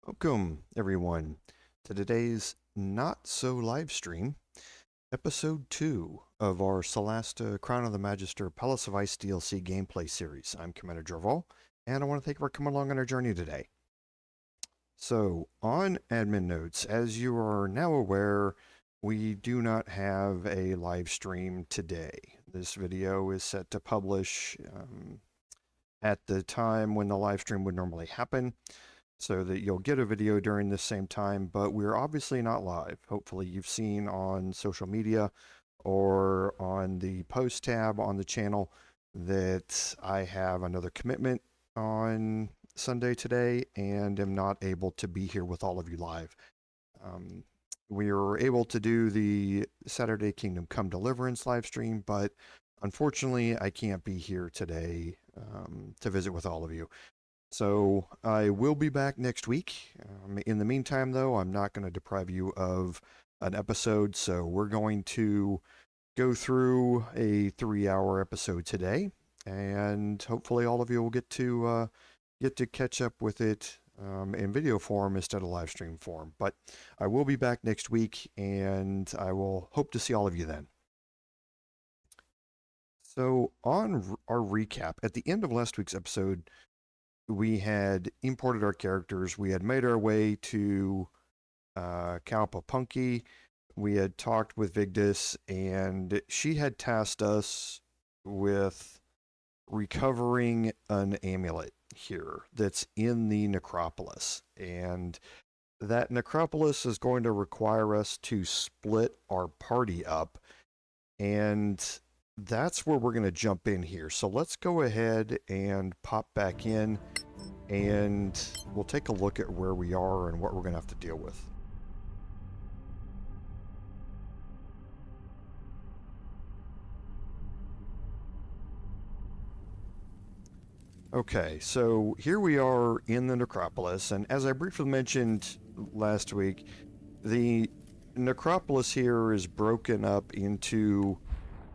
Welcome, everyone, to today's Not So live stream, episode 2 of our Solasta Crown of the Magister Palace of Ice DLC gameplay series. I'm Commander Jorval, and I want to thank you for coming along on our journey today. So, on admin notes, as you are now aware, we do not have a live stream today. This video is set to publish at the time when the live stream would normally happen, so that you'll get a video during this same time, but we're obviously not live. Hopefully you've seen on social media or on the post tab on the channel that I have another commitment on Sunday today and am not able to be here with all of you live. Um, we were able to do the Saturday Kingdom Come Deliverance live stream, but unfortunately I can't be here today to visit with all of you. So I will be back next week. In the meantime, though, I'm not going to deprive you of an episode, so we're going to go through a 3-hour episode today, and hopefully all of you will get to catch up with it in video form instead of live stream form. But I will be back next week, and I will hope to see all of you then. So on our recap, at the end of last week's episode, we had imported our characters. We had made our way to Kalpapunki. We had talked with Vigdis, and she had tasked us with recovering an amulet here that's in the necropolis. And that necropolis is going to require us to split our party up. And that's where we're going to jump in here. So let's go ahead and pop back in, and we'll take a look at where we are and what we're going to have to deal with. Okay, so here we are in the necropolis, and as I briefly mentioned last week, the necropolis here is broken up into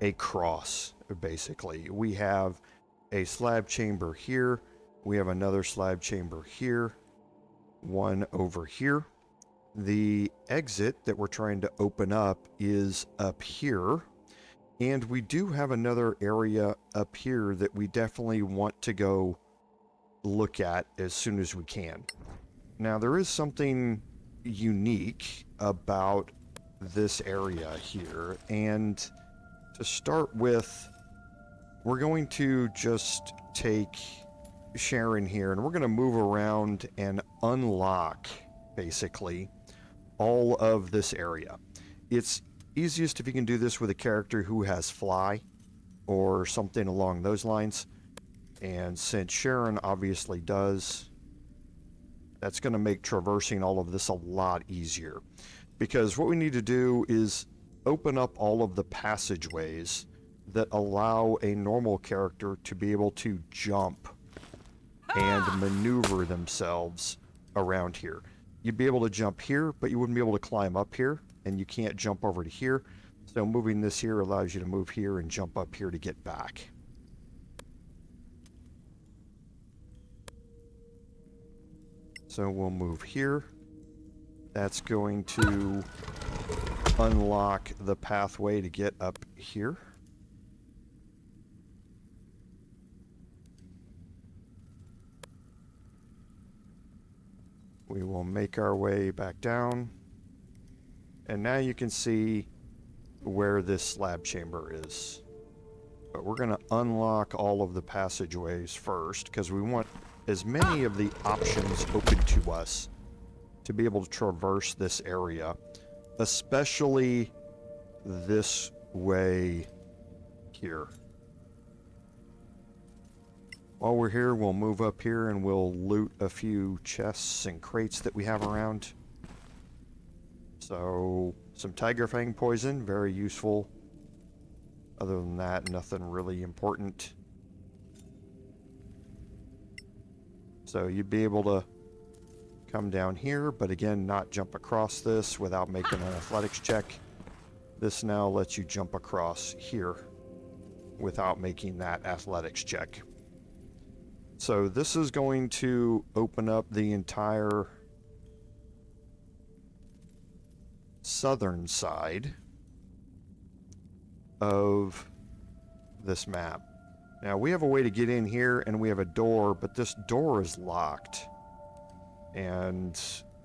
a cross, basically. We have a slab chamber here, we have another slab chamber here, one over here. The exit that we're trying to open up is up here, and we do have another area up here that we definitely want to go look at as soon as we can. Now, there is something unique about this area here, and to start with, we're going to just take Sharon here, and we're going to move around and unlock, basically, all of this area. It's easiest if you can do this with a character who has fly or something along those lines. And since Sharon obviously does, that's going to make traversing all of this a lot easier. Because what we need to do is open up all of the passageways that allow a normal character to be able to jump and maneuver themselves around here. You'd be able to jump here, but you wouldn't be able to climb up here, and you can't jump over to here. So moving this here allows you to move here and jump up here to get back. So we'll move here. That's going to unlock the pathway to get up here. We will make our way back down. And now you can see where this slab chamber is. But we're going to unlock all of the passageways first, because we want as many of the options open to us to be able to traverse this area, especially this way here. While we're here, we'll move up here and we'll loot a few chests and crates that we have around. So, some tiger fang poison, very useful. Other than that, nothing really important. So you'd be able to come down here, but again, not jump across this without making an athletics check. This now lets you jump across here without making that athletics check. So this is going to open up the entire southern side of this map. Now, we have a way to get in here, and we have a door, but this door is locked. And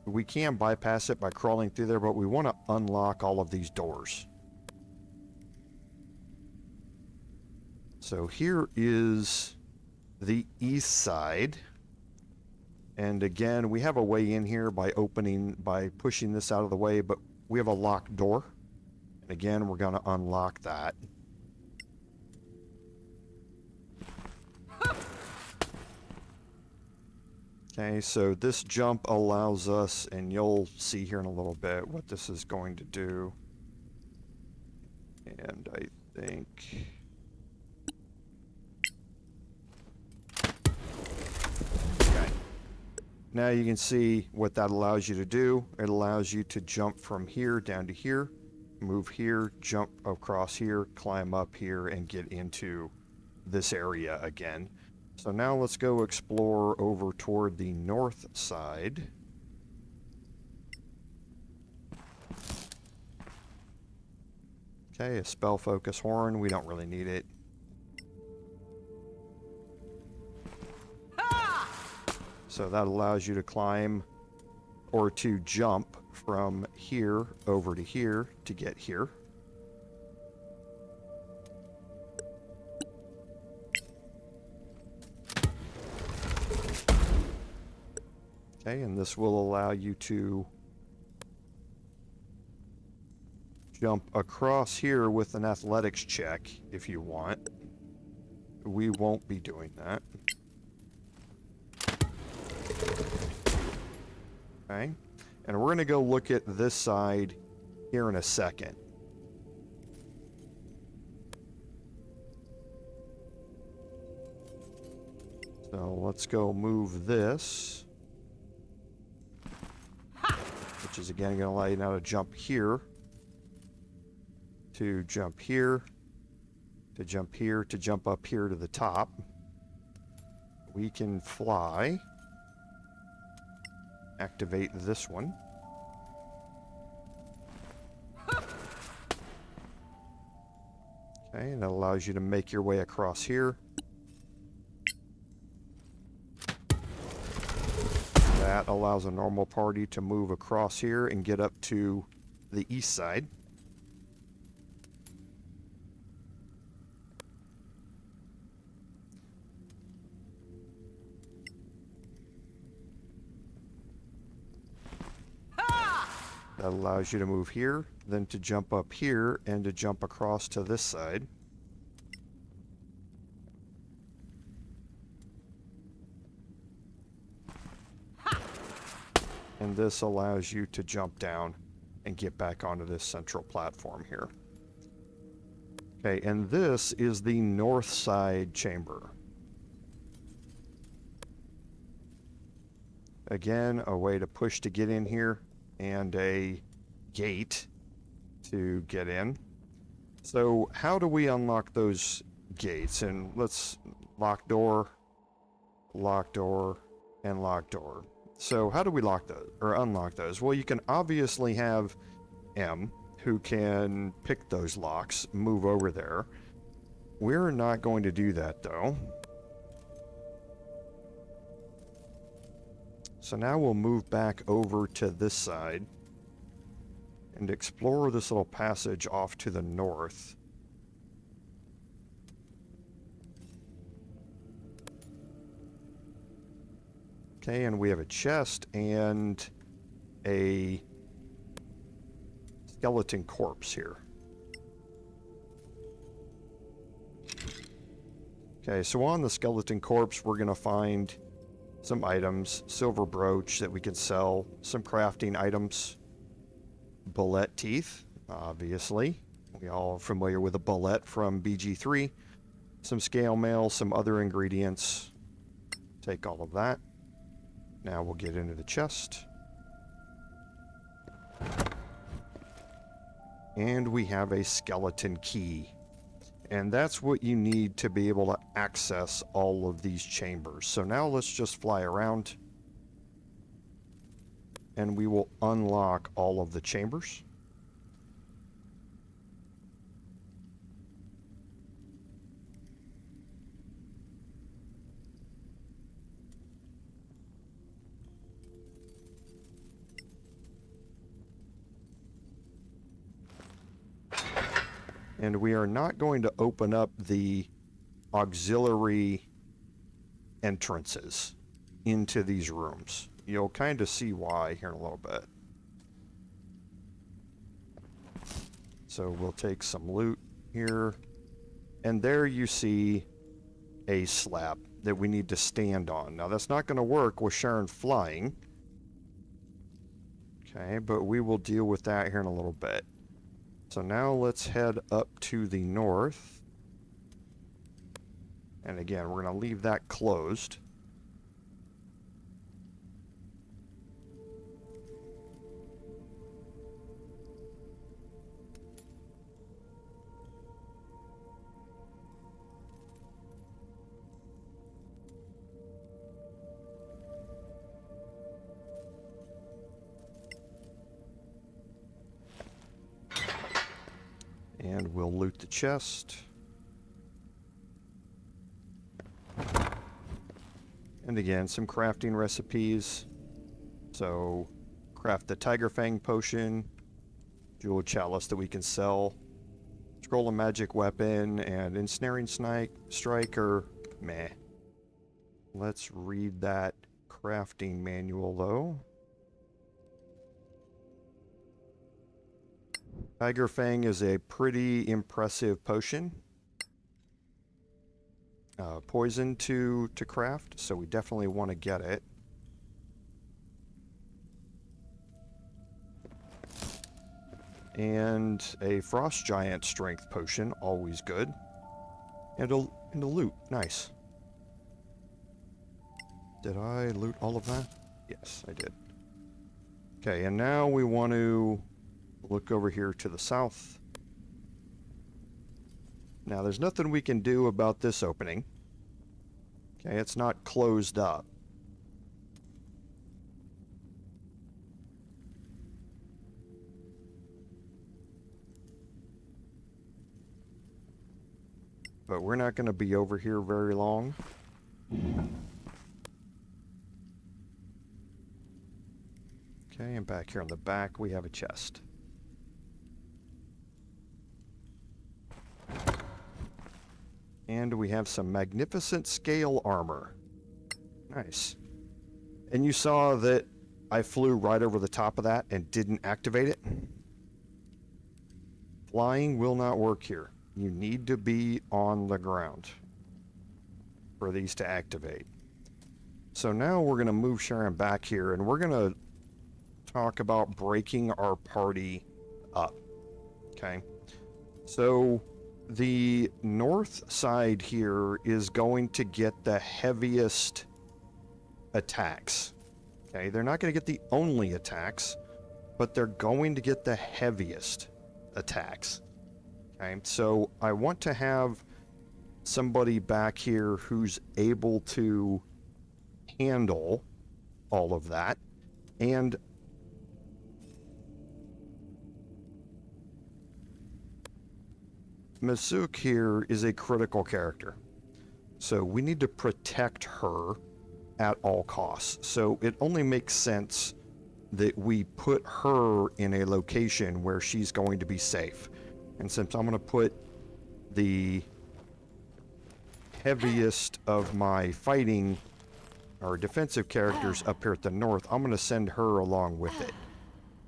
we can bypass it by crawling through there, but we want to unlock all of these doors. So here is the east side. And again, we have a way in here by pushing this out of the way, but we have a locked door. And again, we're going to unlock that. Okay, so this jump allows us, and you'll see here in a little bit what this is going to do. And I think... Okay. Now you can see what that allows you to do. It allows you to jump from here down to here, move here, jump across here, climb up here, and get into this area again. So now let's go explore over toward the north side. Okay, a spell focus horn. We don't really need it. So that allows you to climb or to jump from here over to here to get here. Okay, and this will allow you to jump across here with an athletics check if you want. We won't be doing that. Okay, and we're going to go look at this side here in a second. So let's go move this. Which is again going to allow you now to jump here, to jump here, to jump here, to jump up here to the top. We can fly. Activate this one. Okay, and that allows you to make your way across here. That allows a normal party to move across here and get up to the east side. That allows you to move here, then to jump up here, and to jump across to this side. And this allows you to jump down and get back onto this central platform here. Okay, and this is the north side chamber. Again, a way to push to get in here, and a gate to get in. So how do we unlock those gates? And let's lock door, and lock door. So how do we lock those or unlock those? Well, you can obviously have M, who can pick those locks, move over there. We're not going to do that though. So now we'll move back over to this side and explore this little passage off to the north. Okay, and we have a chest and a skeleton corpse here. Okay, so on the skeleton corpse, we're going to find some items, silver brooch that we can sell, some crafting items, bullet teeth, obviously. We all are familiar with a bullet from BG3. Some scale mail, some other ingredients. Take all of that. Now we'll get into the chest. And we have a skeleton key. And that's what you need to be able to access all of these chambers. So now let's just fly around. And we will unlock all of the chambers. And we are not going to open up the auxiliary entrances into these rooms. You'll kind of see why here in a little bit. So we'll take some loot here. And there you see a slab that we need to stand on. Now that's not going to work with Sharon flying. Okay, but we will deal with that here in a little bit. So now let's head up to the north. And again, we're going to leave that closed. And we'll loot the chest. And again, some crafting recipes. So, craft the Tiger Fang potion, jewel chalice that we can sell, scroll of magic weapon, and ensnaring striker. Meh. Let's read that crafting manual though. Tiger Fang is a pretty impressive potion. Poison to craft, so we definitely want to get it. And a Frost Giant strength potion, always good. And a loot, nice. Did I loot all of that? Yes, I did. Okay, and now we want to look over here to the south. Now, there's nothing we can do about this opening. Okay, it's not closed up. But we're not going to be over here very long. Okay, and back here on the back, we have a chest. And we have some magnificent scale armor. Nice. And you saw that I flew right over the top of that and didn't activate it? Flying will not work here. You need to be on the ground for these to activate. So now we're going to move Sharon back here, and we're going to talk about breaking our party up. Okay? So the north side here is going to get the heaviest attacks. Okay, they're not going to get the only attacks, but they're going to get the heaviest attacks. Okay, so I want to have somebody back here who's able to handle all of that. And Masuk here is a critical character, so we need to protect her at all costs. So it only makes sense that we put her in a location where she's going to be safe. And since I'm going to put the heaviest of my fighting or defensive characters up here at the north, I'm going to send her along with it.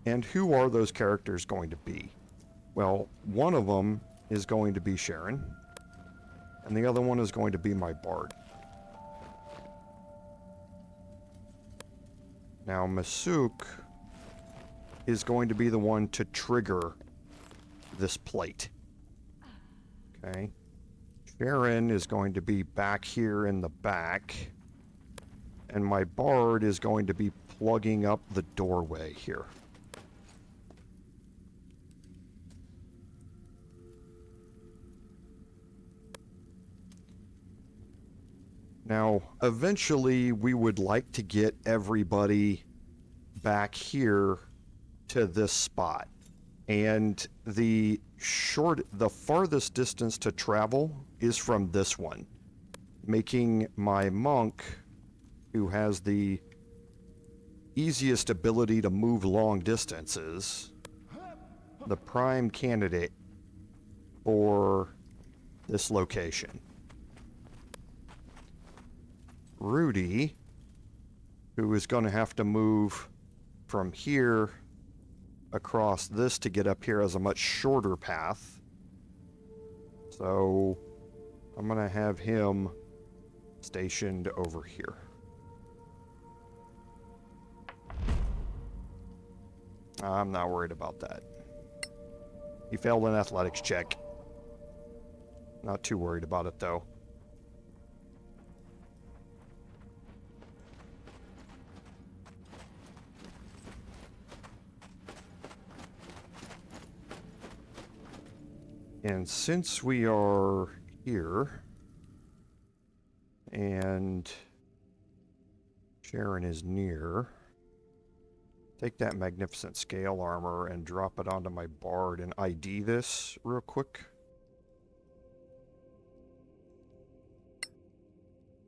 And who are those characters going to be? Well, one of them is going to be Sharon, and the other one is going to be my bard. Now, Masuk is going to be the one to trigger this plate. Okay. Sharon is going to be back here in the back, and my bard is going to be plugging up the doorway here. Now, eventually, we would like to get everybody back here to this spot. And the farthest distance to travel is from this one, making my monk, who has the easiest ability to move long distances, the prime candidate for this location. Rudi, who is going to have to move from here across this to get up here, has a much shorter path. So I'm going to have him stationed over here. I'm not worried about that. He failed an athletics check. Not too worried about it, though. And since we are here, and Sharon is near, take that magnificent scale armor and drop it onto my bard and ID this real quick.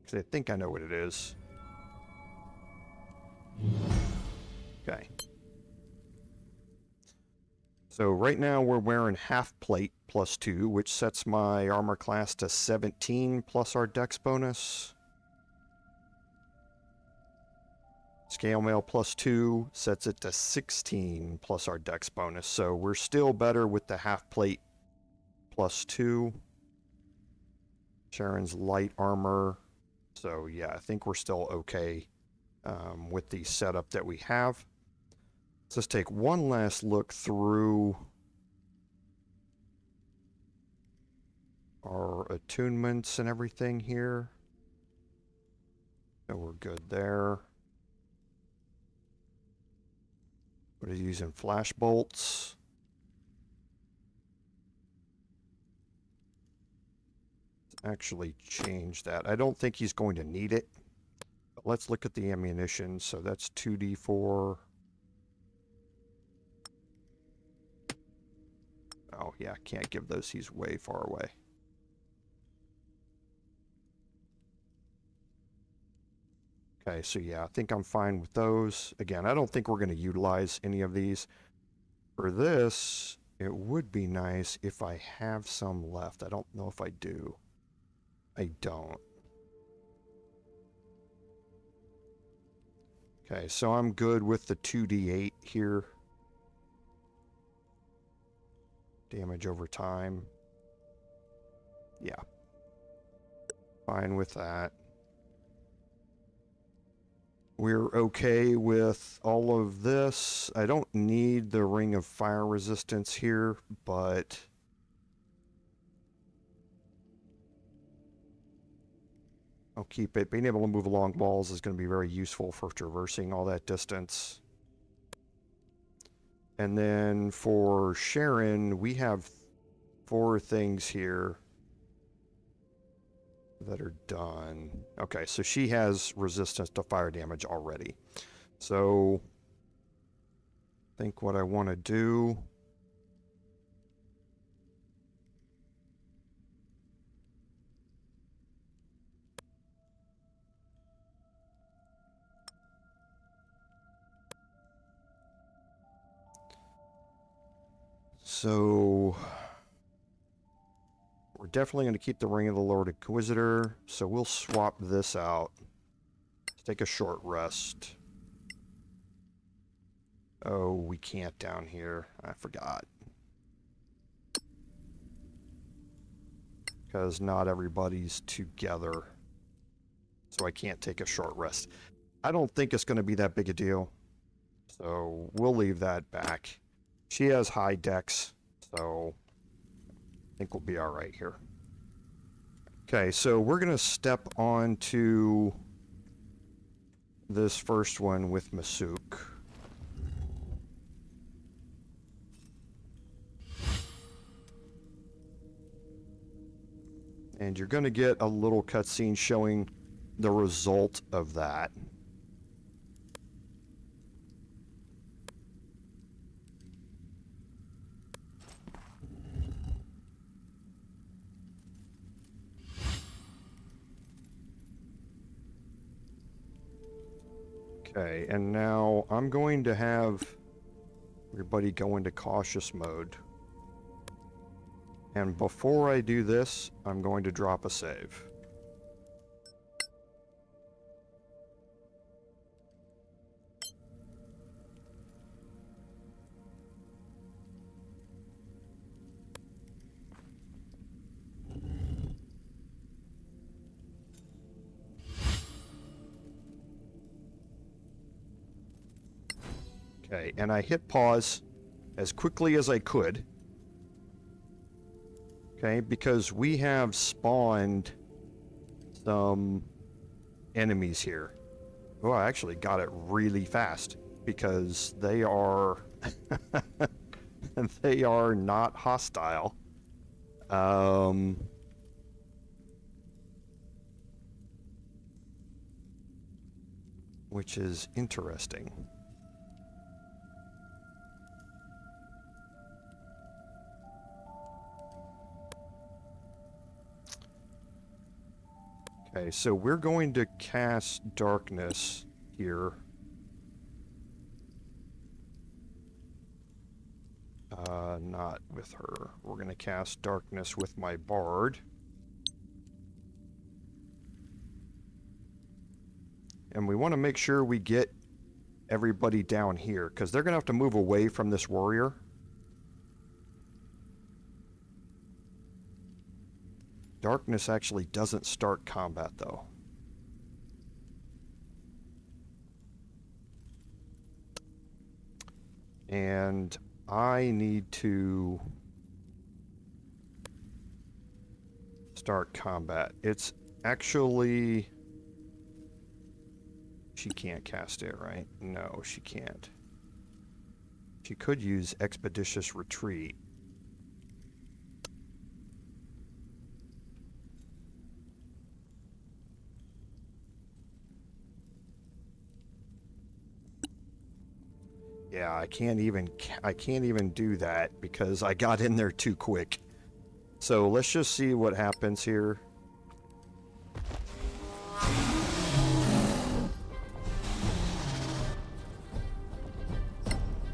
Because I think I know what it is. Okay. So right now we're wearing half plate +2, which sets my armor class to 17 plus our dex bonus. Scale mail +2 sets it to 16 plus our dex bonus. So we're still better with the half plate +2. Sharon's light armor. So yeah, I think we're still okay with the setup that we have. Let's take one last look through our attunements and everything here. So we're good there. What are you using? Flash bolts. Let's actually change that. I don't think he's going to need it. But let's look at the ammunition. So that's 2d4. Oh, yeah, can't give those. He's way far away. Okay, so yeah, I think I'm fine with those. Again, I don't think we're going to utilize any of these. For this, it would be nice if I have some left. I don't know if I do. I don't. Okay, so I'm good with the 2d8 here. Damage over time. Yeah. Fine with that. We're okay with all of this. I don't need the Ring of Fire resistance here, but I'll keep it. Being able to move along walls is going to be very useful for traversing all that distance. And then for Sharon, we have 4 things here that are done. Okay, so she has resistance to fire damage already. So I think what I want to do so we're definitely going to keep the Ring of the Lord Inquisitor, so we'll swap this out. Let's take a short rest. Oh, we can't down here. I forgot. Because not everybody's together. So I can't take a short rest. I don't think it's going to be that big a deal. So we'll leave that back. She has high dex, so I think we'll be alright here. Okay, so we're going to step on to this first one with Masuk. And you're going to get a little cutscene showing the result of that. Okay, and now I'm going to have everybody go into cautious mode. And before I do this, I'm going to drop a save. Okay, and I hit pause as quickly as I could. Okay, because we have spawned some enemies here. Oh, I actually got it really fast because they are they are not hostile. Which is interesting. Okay, so we're going to cast darkness here. Not with her. We're going to cast darkness with my bard. And we want to make sure we get everybody down here, because they're going to have to move away from this warrior. Darkness actually doesn't start combat, though. And I need to start combat. It's actually... She can't cast it, right? No, she can't. She could use Expeditious Retreat. Yeah, I can't even do that because I got in there too quick. So let's just see what happens here.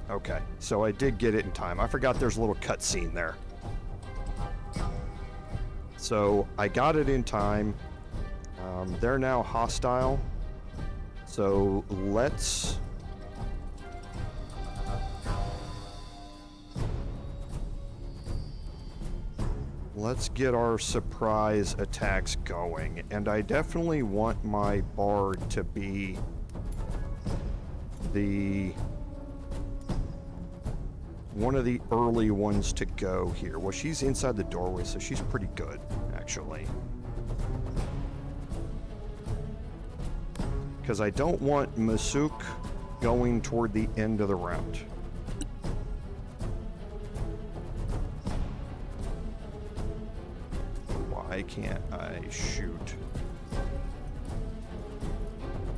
Okay, so I did get it in time. I forgot there's a little cutscene there. So I got it in time. They're now hostile. So let's get our surprise attacks going. And I definitely want my bard to be one of the early ones to go here. Well, she's inside the doorway, so she's pretty good, actually. Because I don't want Masuk going toward the end of the round. Why can't I shoot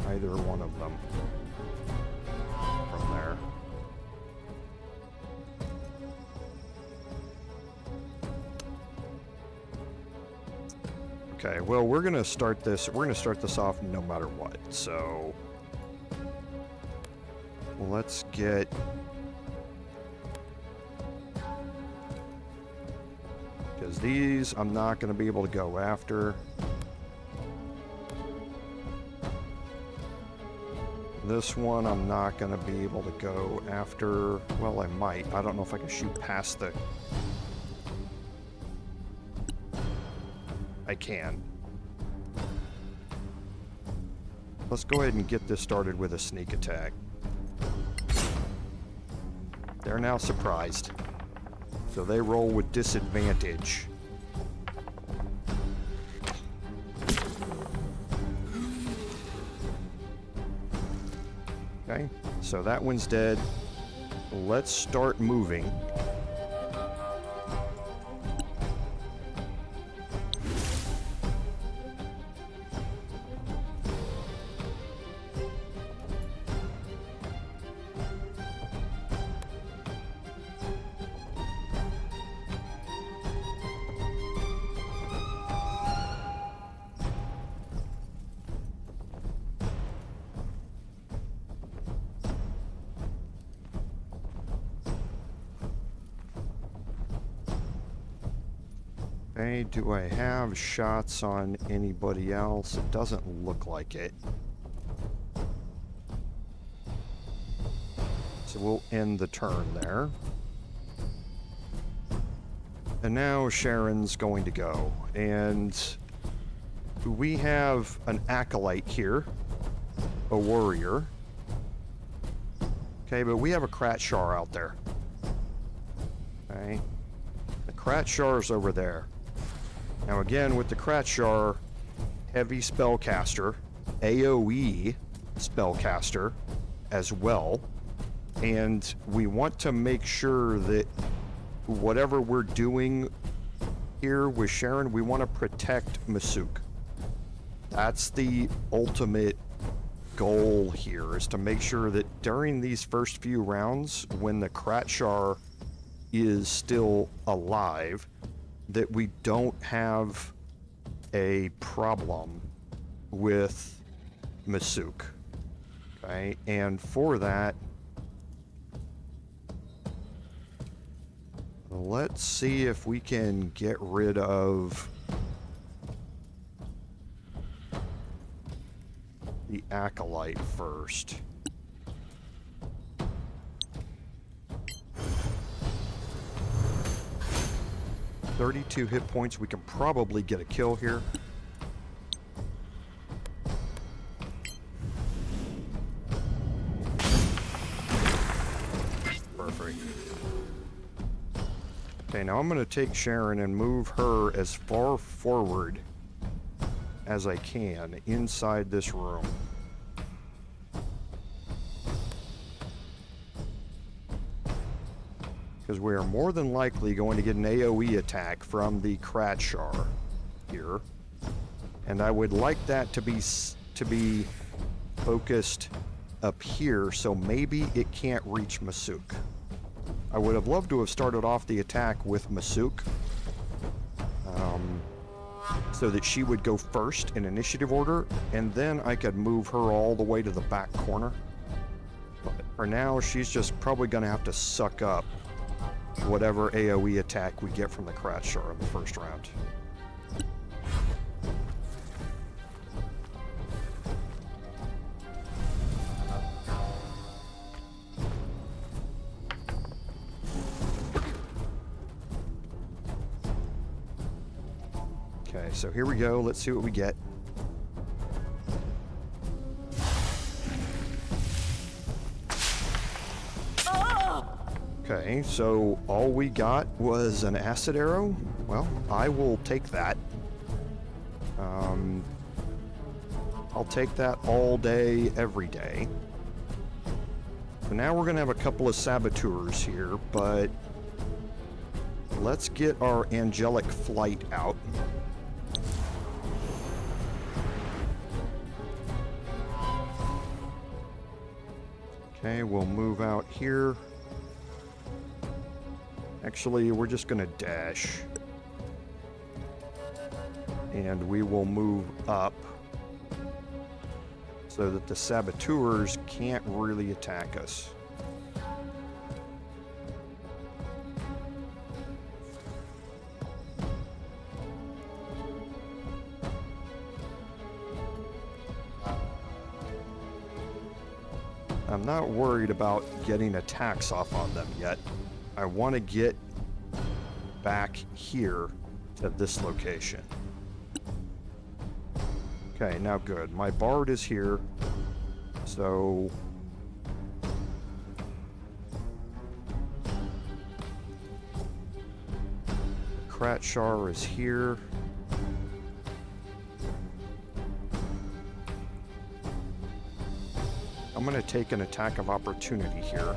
either one of them from there? Okay, well, we're gonna start this off no matter what, so let's get because these I'm not gonna be able to go after. This one I'm not gonna be able to go after. Well, I might. I don't know if I can shoot past the... I can. Let's go ahead and get this started with a sneak attack. They're now surprised. So they roll with disadvantage. Okay, so that one's dead. Let's start moving. Okay, do I have shots on anybody else? It doesn't look like it. So we'll end the turn there. And now Sharon's going to go. And we have an acolyte here. A warrior. Okay, but we have a Kratshar out there. Okay. The Kratshar's over there. Now again, with the Kratshar, heavy spellcaster, AoE spellcaster as well. And we want to make sure that whatever we're doing here with Sharon, we want to protect Masuk. That's the ultimate goal here, is to make sure that during these first few rounds, when the Kratshar is still alive, that we don't have a problem with Masuk. Okay, and for that, let's see if we can get rid of the acolyte first. $32 hit points. We can probably get a kill here. Perfect. Okay, now I'm going to take Sharon and move her as far forward as I can inside this room. Because we are more than likely going to get an AoE attack from the Kratshar here. And I would like that to be focused up here, so maybe it can't reach Masuk. I would have loved to have started off the attack with Masuk, so that she would go first in initiative order, and then I could move her all the way to the back corner. But for now, she's just probably going to have to suck up whatever AoE attack we get from the Kratshar in the first round. Okay, so here we go. Let's see what we get. Okay, so all we got was an acid arrow. Well, I will take that. I'll take that all day, every day. So now we're going to have a couple of saboteurs here, but let's get our angelic flight out. Okay, we'll move out here. Actually, we're just going to dash. And we will move up so that the saboteurs can't really attack us. I'm not worried about getting attacks off on them yet. I want to get back here to this location. Okay, now good. My bard is here, so Kratshar is here. I'm going to take an attack of opportunity here.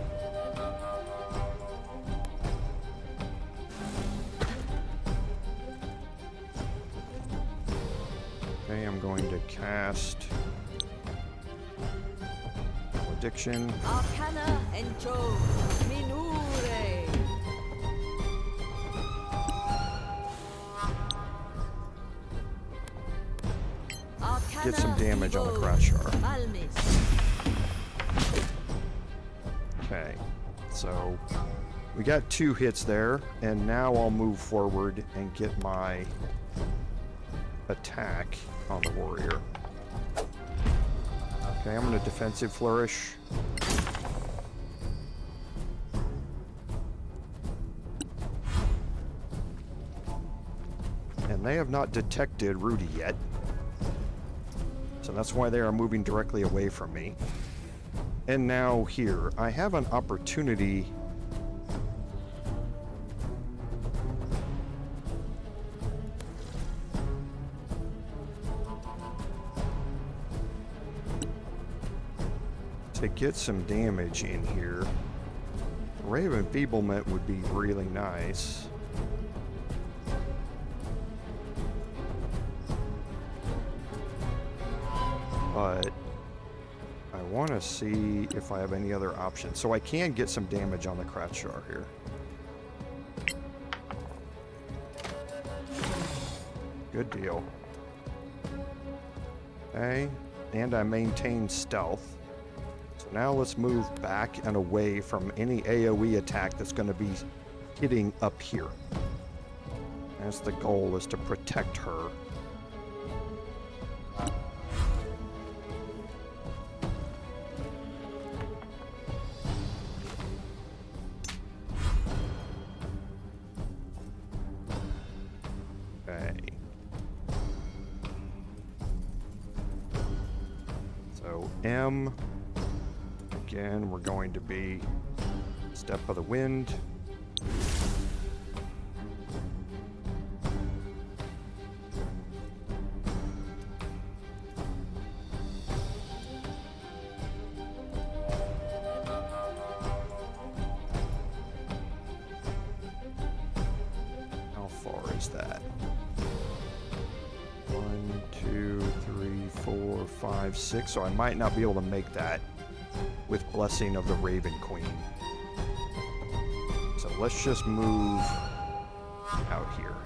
Okay, I'm going to cast Malediction. Arcana and Joe Minure. Get some damage on the Kratshar. Okay, so We got 2 hits there, and now I'll move forward and get my attack on the warrior. Okay, I'm going to defensive flourish. And they have not detected Rudi yet. So that's why they are moving directly away from me. And now here, I have an opportunity to get some damage in here. Ray of Enfeeblement would be really nice. But I want to see if I have any other options. So I can get some damage on the Kratshar here. Good deal. Okay, and I maintain stealth. So now let's move back and away from any AoE attack that's going to be hitting up here. That's the goal, is to protect her. Okay. So M. Again, we're going to be Step of the Wind. How far is that? 1, 2, 3, 4, 5, 6. So I might not be able to make that with Blessing of the Raven Queen. So let's just move out here.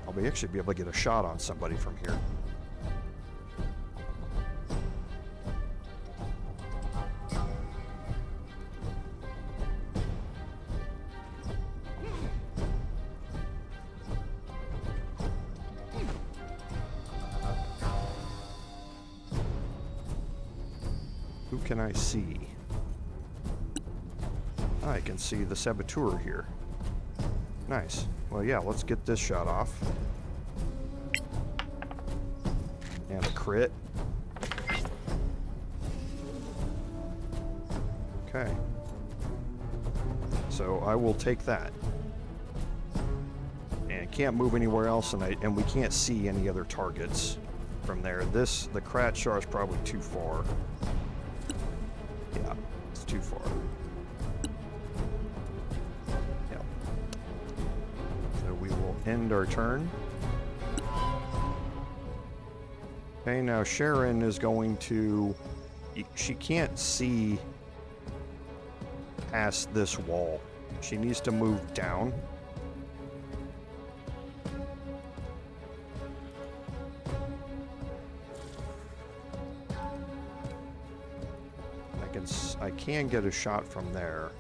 I'll actually be able to get a shot on somebody from here. Who can I see? I can see the Saboteur here. Nice. Well, yeah, let's get this shot off. And a crit. Okay. So I will take that. And can't move anywhere else, and we can't see any other targets from there. The Kratshar is probably too far. Yeah, it's too far. Yep. So we will end our turn. Okay, now Sharon is going to... She can't see past this wall. She needs to move down. I can get a shot from there.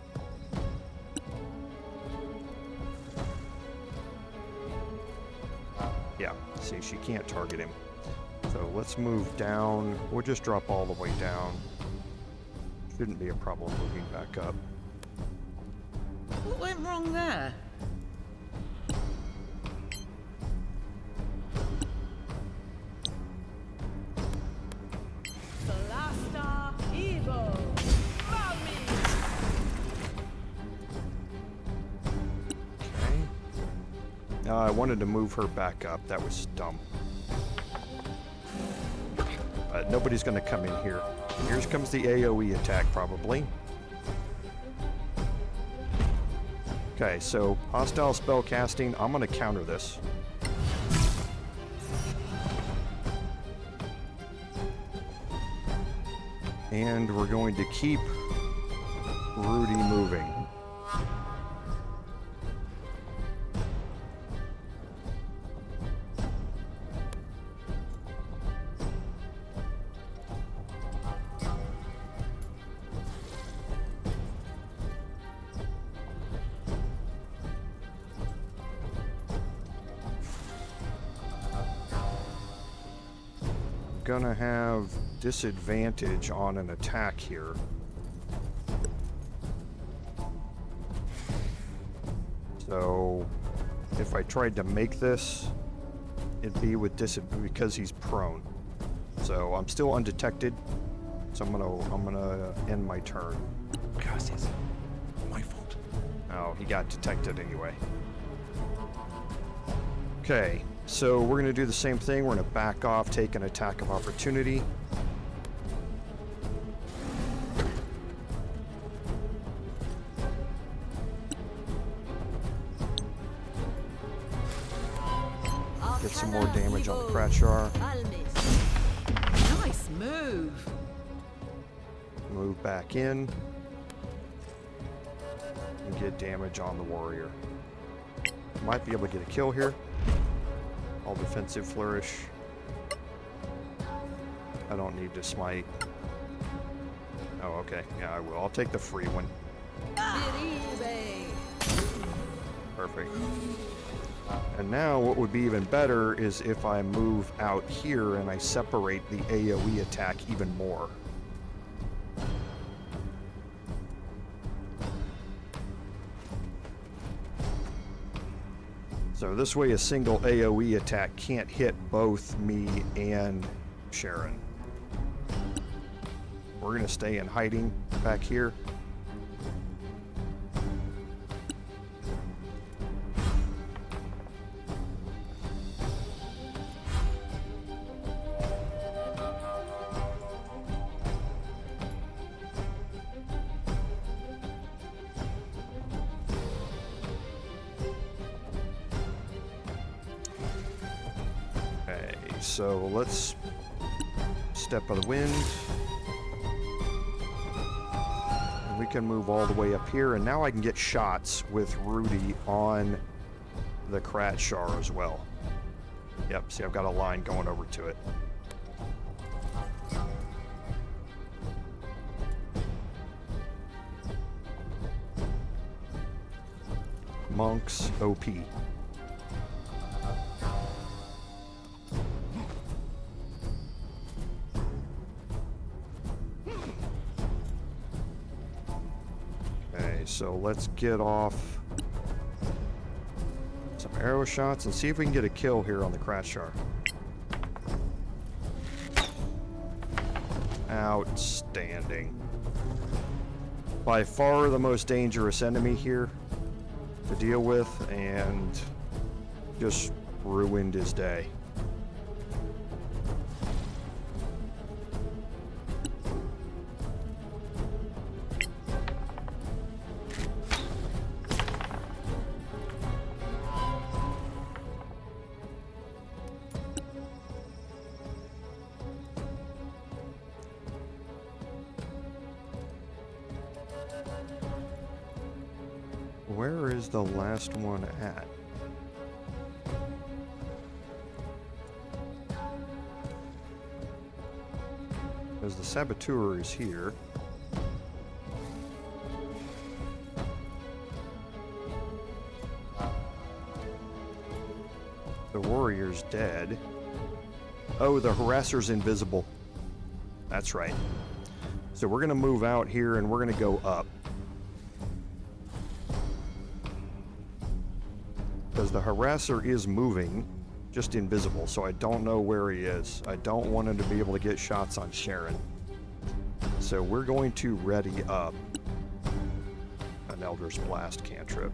Yeah, see, she can't target him. So let's move down. We'll just drop all the way down. Shouldn't be a problem moving back up. What went wrong there? Solasta evil. Okay. I wanted to move her back up. That was dumb. But nobody's going to come in here. Here comes the AoE attack, probably. Okay, so hostile spell casting. I'm going to counter this. And we're going to keep Rudi moving. gonna have disadvantage on an attack here. So if I tried to make this, it'd be with because he's prone. So I'm still undetected. So I'm gonna end my turn. Gracias. My fault. Oh, he got detected anyway. Okay, so we're gonna do the same thing. We're gonna back off, take an attack of opportunity. Get some more damage on the Kratchar. Nice move. Move back in. And get damage on the warrior. Might be able to get a kill here. All defensive flourish. I don't need to smite. Oh, okay. Yeah, I will. I'll take the free one. Perfect. And now what would be even better is if I move out here and I separate the AoE attack even more. So this way a single AoE attack can't hit both me and Sharon. We're going to stay in hiding back here. So let's step of the wind. And we can move all the way up here, and now I can get shots with Rudi on the Kratchar as well. Yep, see I've got a line going over to it. Monks OP. So let's get off some arrow shots and see if we can get a kill here on the Kratchar. Outstanding. By far the most dangerous enemy here to deal with, and just ruined his day. Where is the last one at? Because the Saboteur is here. The Warrior's dead. Oh, the Harasser's invisible. That's right. So we're going to move out here and we're going to go up. Because the Harasser is moving, just invisible, so I don't know where he is. I don't want him to be able to get shots on Sharon. So we're going to ready up an Elder's Blast cantrip.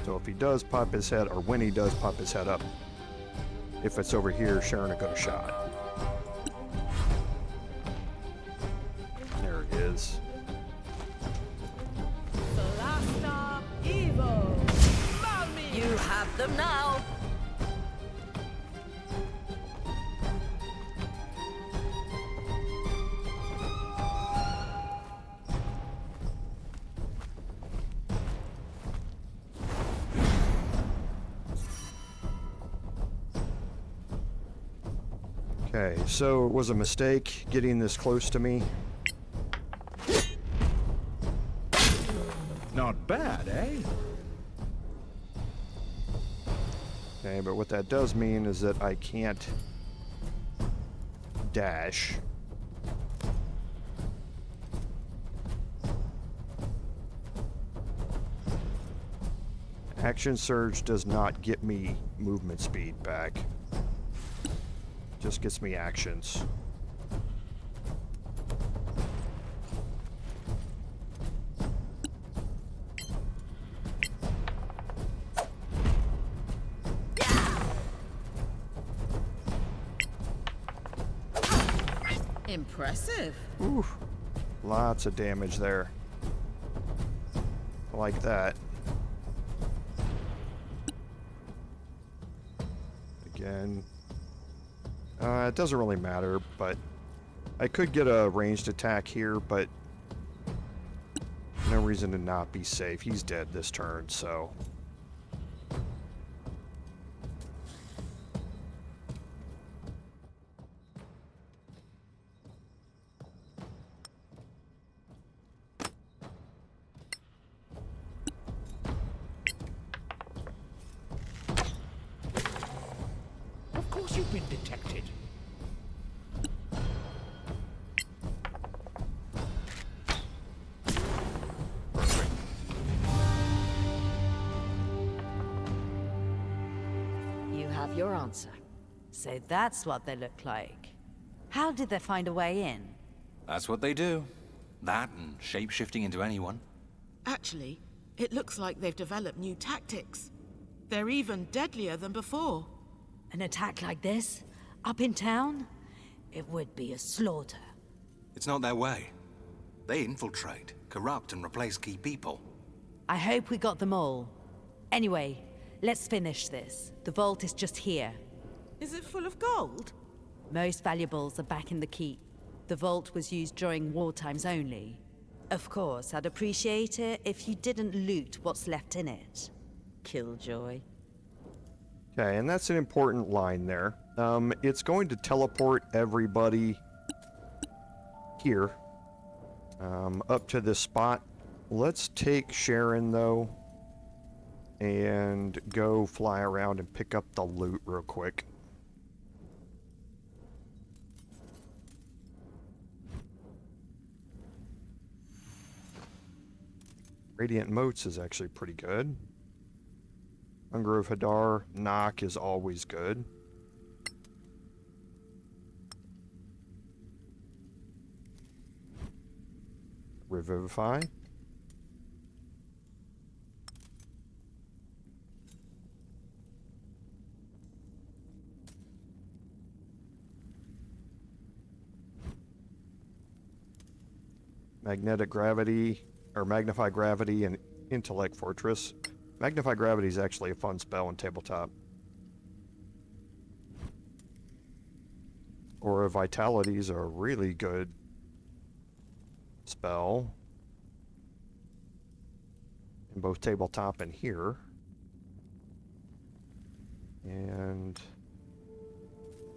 So if he does pop his head, or when he does pop his head up, if it's over here, Sharon will go to shot. There it is. Solasta evil. You have them now. Okay, so it was a mistake getting this close to me. Not bad, eh? Okay, but what that does mean is that I can't dash. Action surge does not get me movement speed back. Just gets me actions. Impressive. Ooh, lots of damage there. Like that. Again. It doesn't really matter, but I could get a ranged attack here, but no reason to not be safe. He's dead this turn, so... Of course you've been detected. You have your answer. So that's what they look like. How did they find a way in? That's what they do. That and shape-shifting into anyone. Actually, it looks like they've developed new tactics. They're even deadlier than before. An attack like this? Up in town? It would be a slaughter. It's not their way. They infiltrate, corrupt, and replace key people. I hope we got them all. Anyway, let's finish this. The vault is just here. Is it full of gold? Most valuables are back in the keep. The vault was used during war times only. Of course, I'd appreciate it if you didn't loot what's left in it. Killjoy. Okay, and that's an important line there. It's going to teleport everybody here, up to this spot. Let's take Sharon, though, and go fly around and pick up the loot real quick. Radiant Motes is actually pretty good. Hunger of Hadar, knock is always good. Revivify. Magnetic Gravity, or Magnify Gravity and Intellect Fortress. Magnify Gravity is actually a fun spell in tabletop. Or Vitality is a really good spell in both tabletop and here. And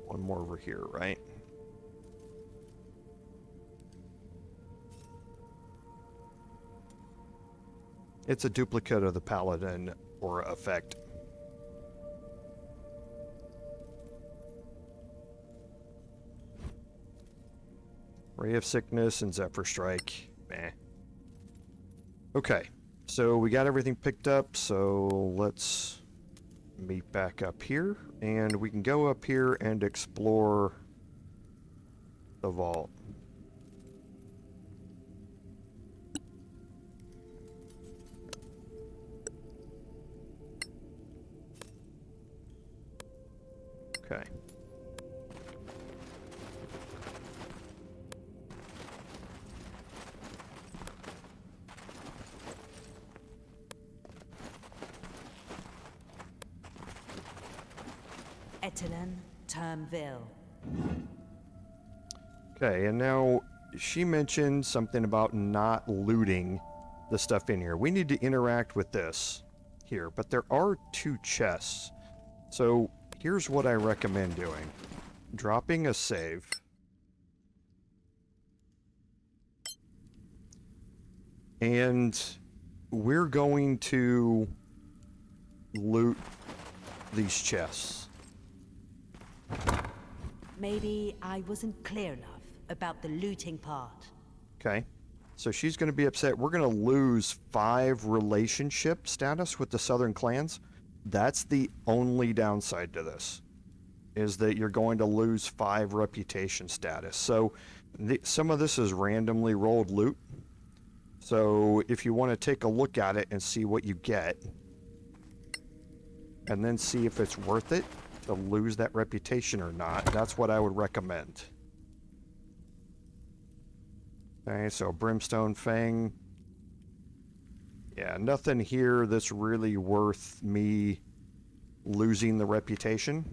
one more over here, right? It's a duplicate of the Paladin or effect. Ray of Sickness and Zephyr Strike. Meh. Okay, so we got everything picked up, so let's meet back up here. And we can go up here and explore the vault. Okay. Etelin, Turnville. Okay, and now she mentioned something about not looting the stuff in here. We need to interact with this here, but there are 2 chests. So here's what I recommend doing. Dropping a save. And we're going to loot these chests. Maybe I wasn't clear enough about the looting part. Okay. So she's going to be upset. We're going to lose 5 relationship status with the southern clans. That's the only downside to this, is that you're going to lose 5 reputation status. So some of this is randomly rolled loot. So if you want to take a look at it and see what you get, and then see if it's worth it to lose that reputation or not, that's what I would recommend. Okay, so Brimstone Fang. Yeah, nothing here that's really worth me losing the reputation.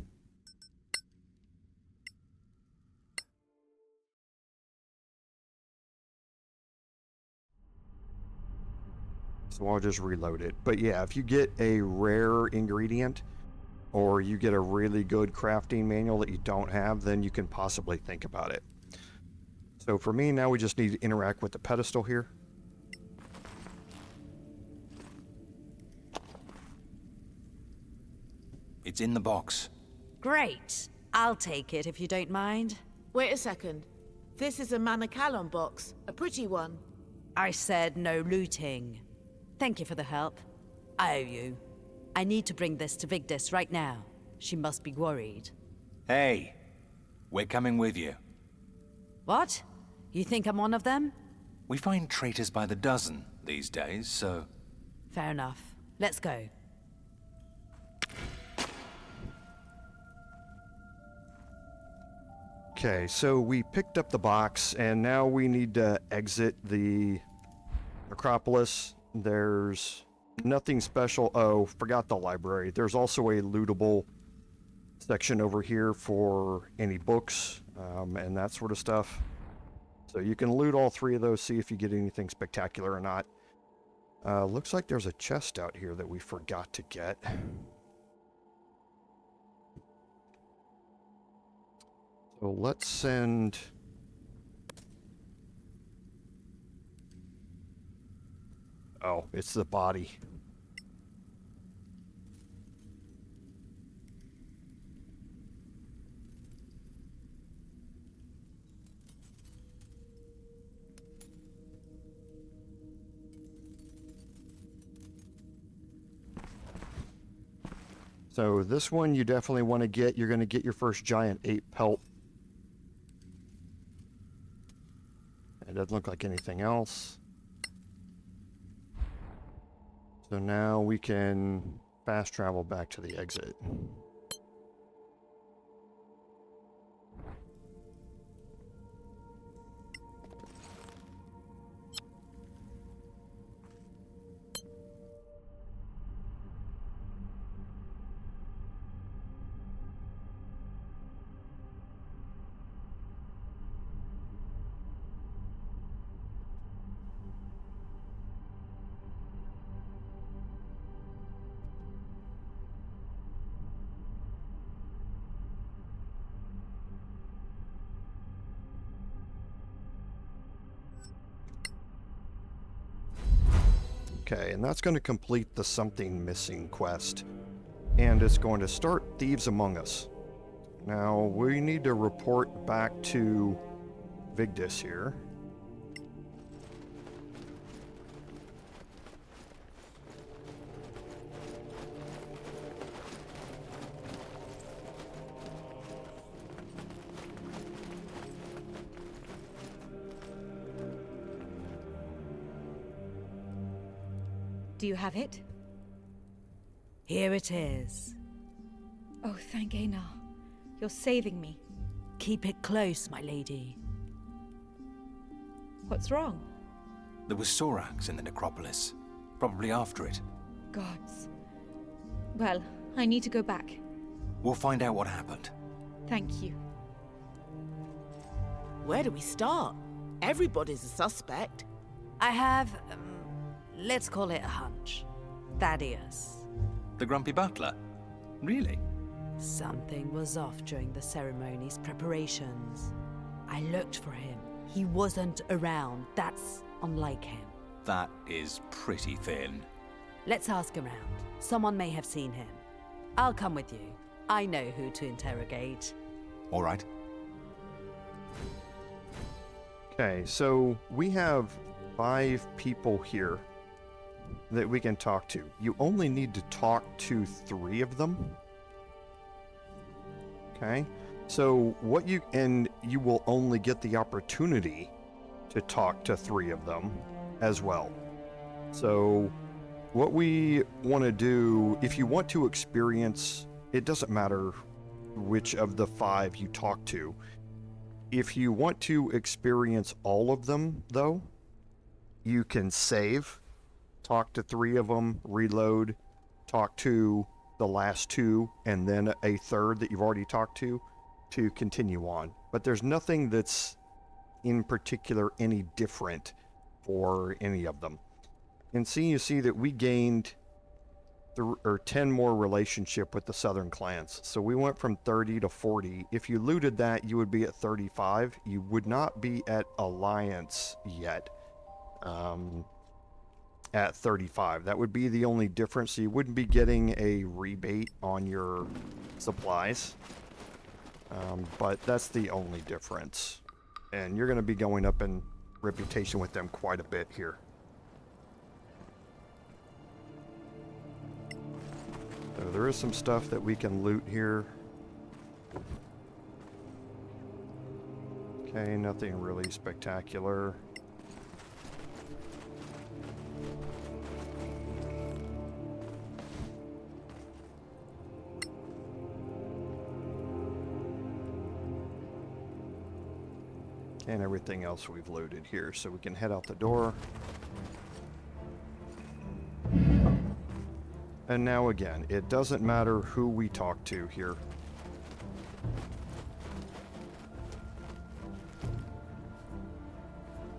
So I'll just reload it. But yeah, if you get a rare ingredient or you get a really good crafting manual that you don't have, then you can possibly think about it. So for me, now we just need to interact with the pedestal here. It's in the box. Great. I'll take it if you don't mind. Wait a second. This is a Manacalon box. A pretty one. I said no looting. Thank you for the help. I owe you. I need to bring this to Vigdis right now. She must be worried. Hey, we're coming with you. What? You think I'm one of them? We find traitors by the dozen these days, so... Fair enough. Let's go. Okay, so we picked up the box, and now we need to exit the Acropolis. There's nothing special. Oh, forgot the library. There's also a lootable section over here for any books and that sort of stuff. So you can loot all 3 of those, see if you get anything spectacular or not. Looks like there's a chest out here that we forgot to get. So let's send... Oh, it's the body. So this one you definitely want to get. You're going to get your first giant 8 pelt. It doesn't look like anything else. So now we can fast travel back to the exit. Okay, and that's going to complete the Something Missing quest. And it's going to start Thieves Among Us. Now, we need to report back to Vigdis here. Do you have it? Here it is. Oh, thank Einar. You're saving me. Keep it close, my lady. What's wrong? There was Sorrax in the necropolis. Probably after it. Gods. Well, I need to go back. We'll find out what happened. Thank you. Where do we start? Everybody's a suspect. I have, let's call it a hunch. Thadeos. The grumpy butler? Really? Something was off during the ceremony's preparations. I looked for him. He wasn't around. That's unlike him. That is pretty thin. Let's ask around. Someone may have seen him. I'll come with you. I know who to interrogate. All right. Okay, so we have 5 people here that we can talk to. You only need to talk to 3 of them. Okay, so you will only get the opportunity to talk to 3 of them as well. So what we want to do, if you want to experience, it doesn't matter which of the 5 you talk to. If you want to experience all of them, though, you can save, talk to 3 of them, reload, talk to the last 2, and then a third that you've already talked to continue on. But there's nothing that's in particular any different for any of them. And you see that we gained 10 more relationship with the southern clans. So we went from 30 to 40. If you looted that, you would be at 35. You would not be at alliance yet. At 35. That would be the only difference. So you wouldn't be getting a rebate on your supplies. But that's the only difference. And you're going to be going up in reputation with them quite a bit here. So there is some stuff that we can loot here. Okay, nothing really spectacular. And everything else we've looted here, so we can head out the door. And now again, it doesn't matter who we talk to here.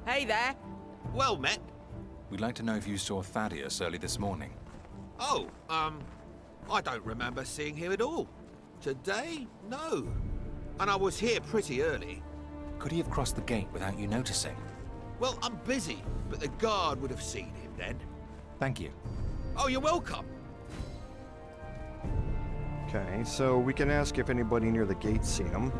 Hey there. Well met. We'd like to know if you saw Thadeos early this morning. Oh, I don't remember seeing him at all. Today? No. And I was here pretty early. Could he have crossed the gate without you noticing? Well, I'm busy, but the guard would have seen him then. Thank you. Oh, you're welcome. Okay, so we can ask if anybody near the gate's seen him.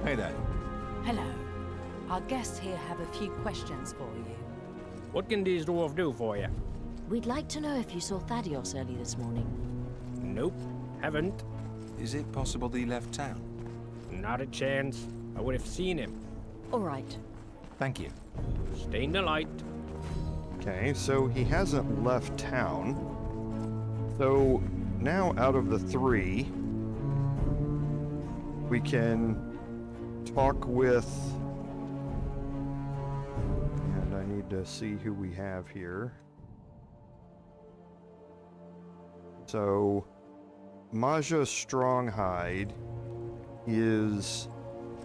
Hey there. Hello. Our guests here have a few questions for you. What can these dwarves do for you? We'd like to know if you saw Thadeos early this morning. Nope, haven't. Is it possible that he left town? Not a chance. I would have seen him. All right. Thank you. Stay in the light. Okay, so he hasn't left town. So now out of the 3, we can talk with... And I need to see who we have here. So, Maja Stronghide is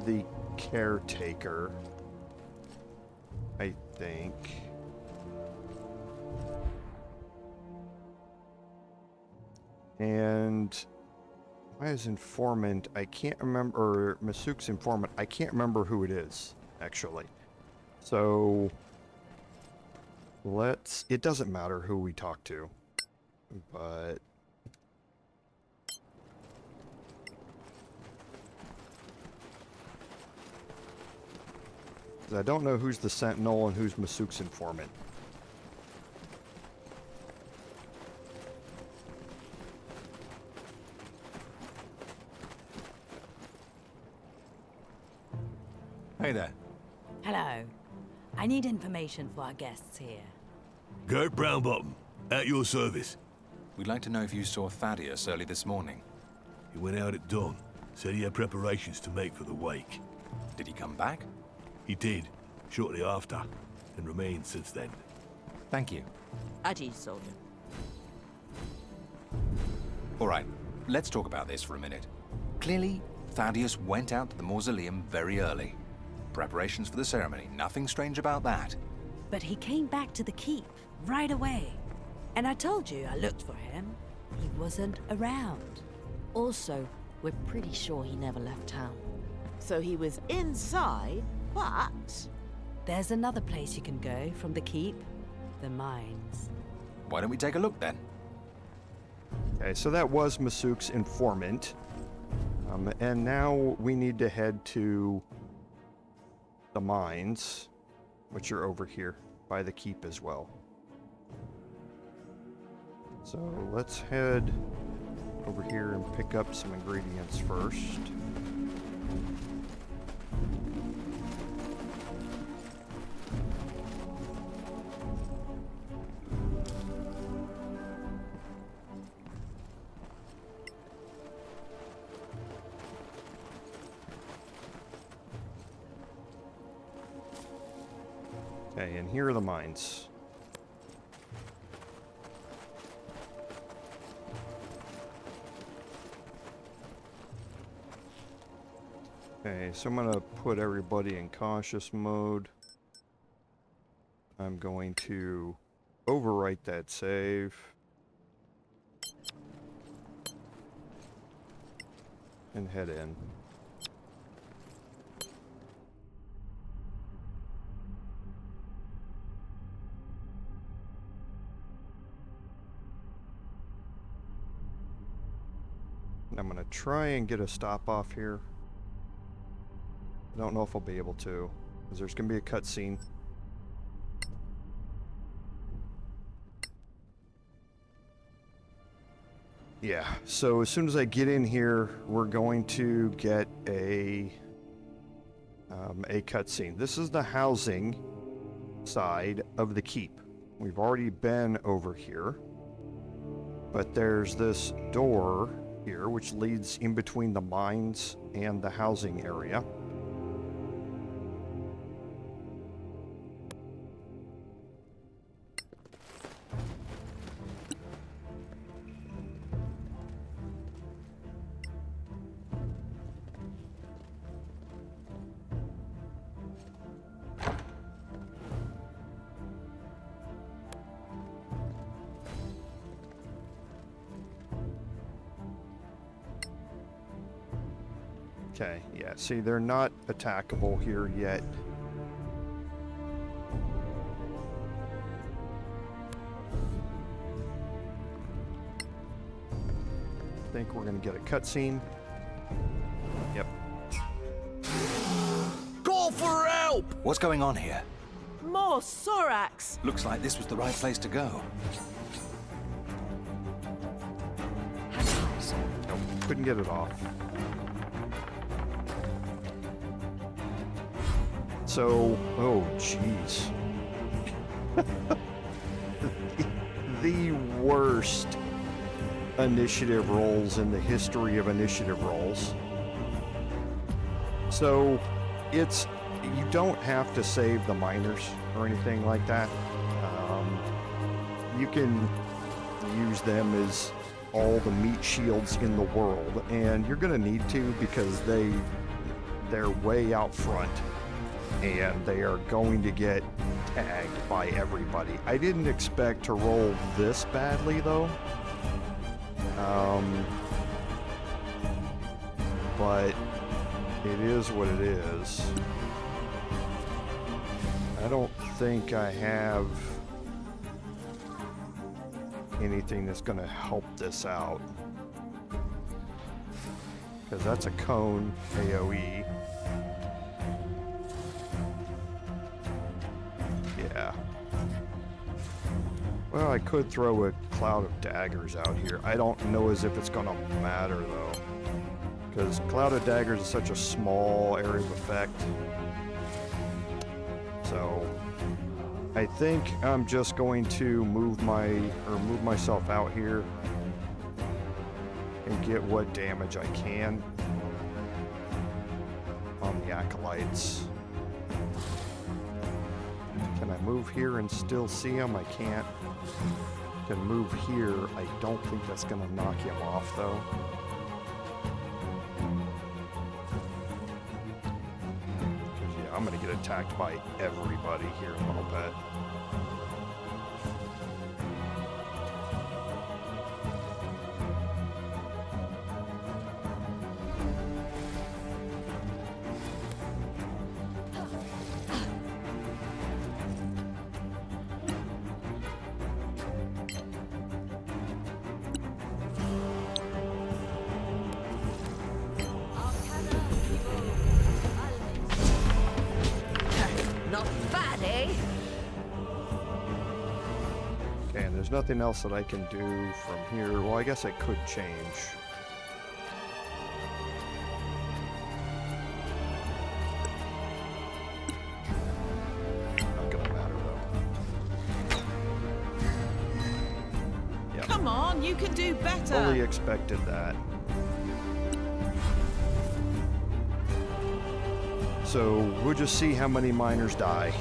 the caretaker, I think. And Maya's informant, I can't remember, or Masuk's informant, I can't remember who it is, actually. So, it doesn't matter who we talk to, but... I don't know who's the Sentinel and who's Masuk's informant. Hey there. Hello. I need information for our guests here. Gert Brownbottom, at your service. We'd like to know if you saw Thadeos early this morning. He went out at dawn. Said he had preparations to make for the wake. Did he come back? He did, shortly after, and remained since then. Thank you. Adi, soldier. All right, let's talk about this for a minute. Clearly, Thadeos went out to the mausoleum very early. Preparations for the ceremony, nothing strange about that. But he came back to the keep right away. And I told you I looked for him. He wasn't around. Also, we're pretty sure he never left town. So he was inside, but... There's another place you can go from the keep. The mines. Why don't we take a look then? Okay, so that was Masuk's informant. And now we need to head to the mines, which are over here by the keep as well. So let's head over here and pick up some ingredients first. Okay, and here are the mines. Okay, so I'm gonna put everybody in cautious mode. I'm going to overwrite that save. And head in. And I'm gonna try and get a stop off here. I don't know if I'll be able to, because there's gonna be a cutscene. Yeah, so as soon as I get in here, we're going to get a cutscene. This is the housing side of the keep. We've already been over here, but there's this door here which leads in between the mines and the housing area. Okay, yeah, see, they're not attackable here yet. I think we're gonna get a cutscene. Yep. Call for help! What's going on here? More Sorrax! Looks like this was the right place to go. Nope, couldn't get it off. So, oh jeez. The worst initiative rolls in the history of initiative rolls. So, you don't have to save the miners or anything like that. You can use them as all the meat shields in the world, and you're gonna need to because they're way out front. And they are going to get tagged by everybody. I didn't expect to roll this badly, though. But it is what it is. I don't think I have anything that's going to help this out. Because that's a cone AoE. Yeah. Well, I could throw a cloud of daggers out here. I don't know as if it's gonna matter though. Because cloud of daggers is such a small area of effect. So I think I'm just going to move myself out here and get what damage I can on the acolytes. Can I move here and still see him? I can't. Can move here. I don't think that's going to knock him off, though. Yeah, I'm going to get attacked by everybody here in a little bit. There's nothing else that I can do from here. Well, I guess I could change. Not gonna matter though. Yeah. Come on, you can do better. Fully expected that. So we'll just see how many miners die.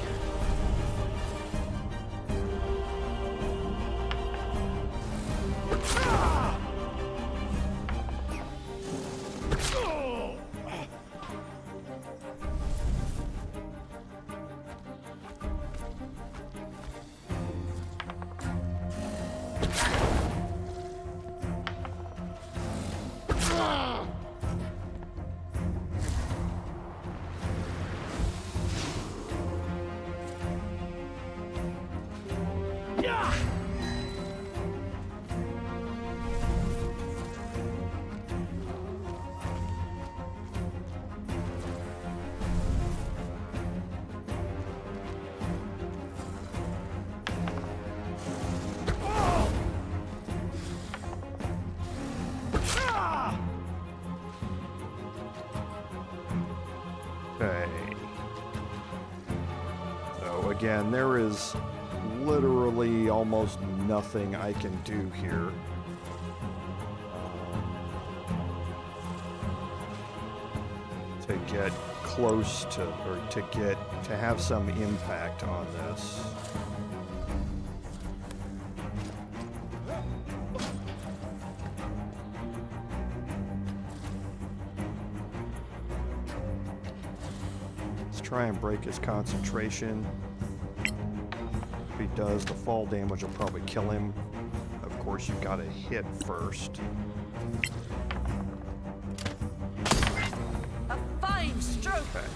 Okay. So again, there is literally almost nothing I can do here. To get close to, or to have some impact on this. Try and break his concentration. If he does, the fall damage will probably kill him. Of course, you've got to hit first. A fine stroke. Okay.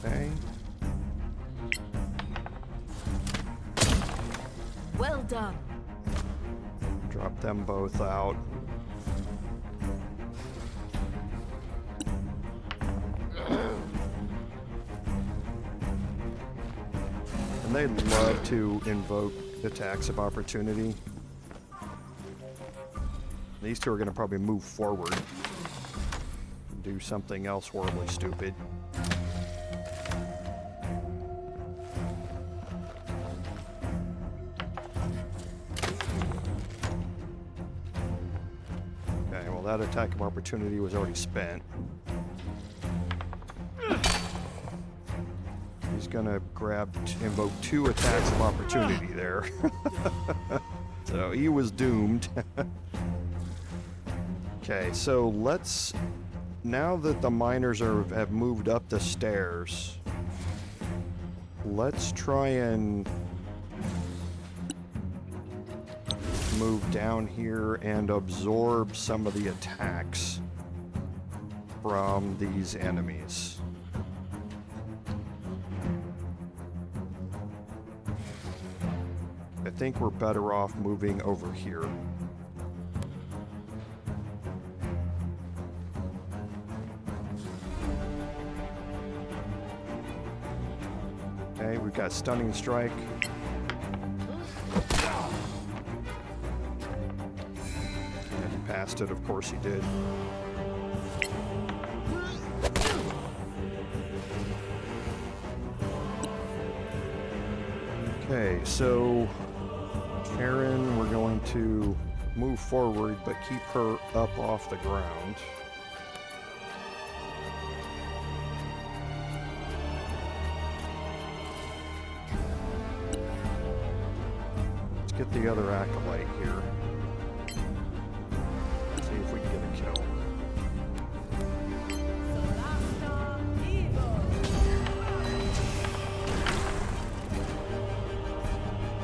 Okay. Well done. Drop them both out. And they love to invoke attacks of opportunity. These two are going to probably move forward and do something else horribly stupid. That attack of opportunity was already spent. He's gonna invoke 2 attacks of opportunity there. So he was doomed. Okay, so let's, now that the miners have moved up the stairs, let's try and move down here and absorb some of the attacks from these enemies. I think we're better off moving over here. Okay, we've got Stunning Strike. Passed it, of course he did. Okay, so Sharon, we're going to move forward, but keep her up off the ground. Let's get the other acolyte here. See if we can get a kill.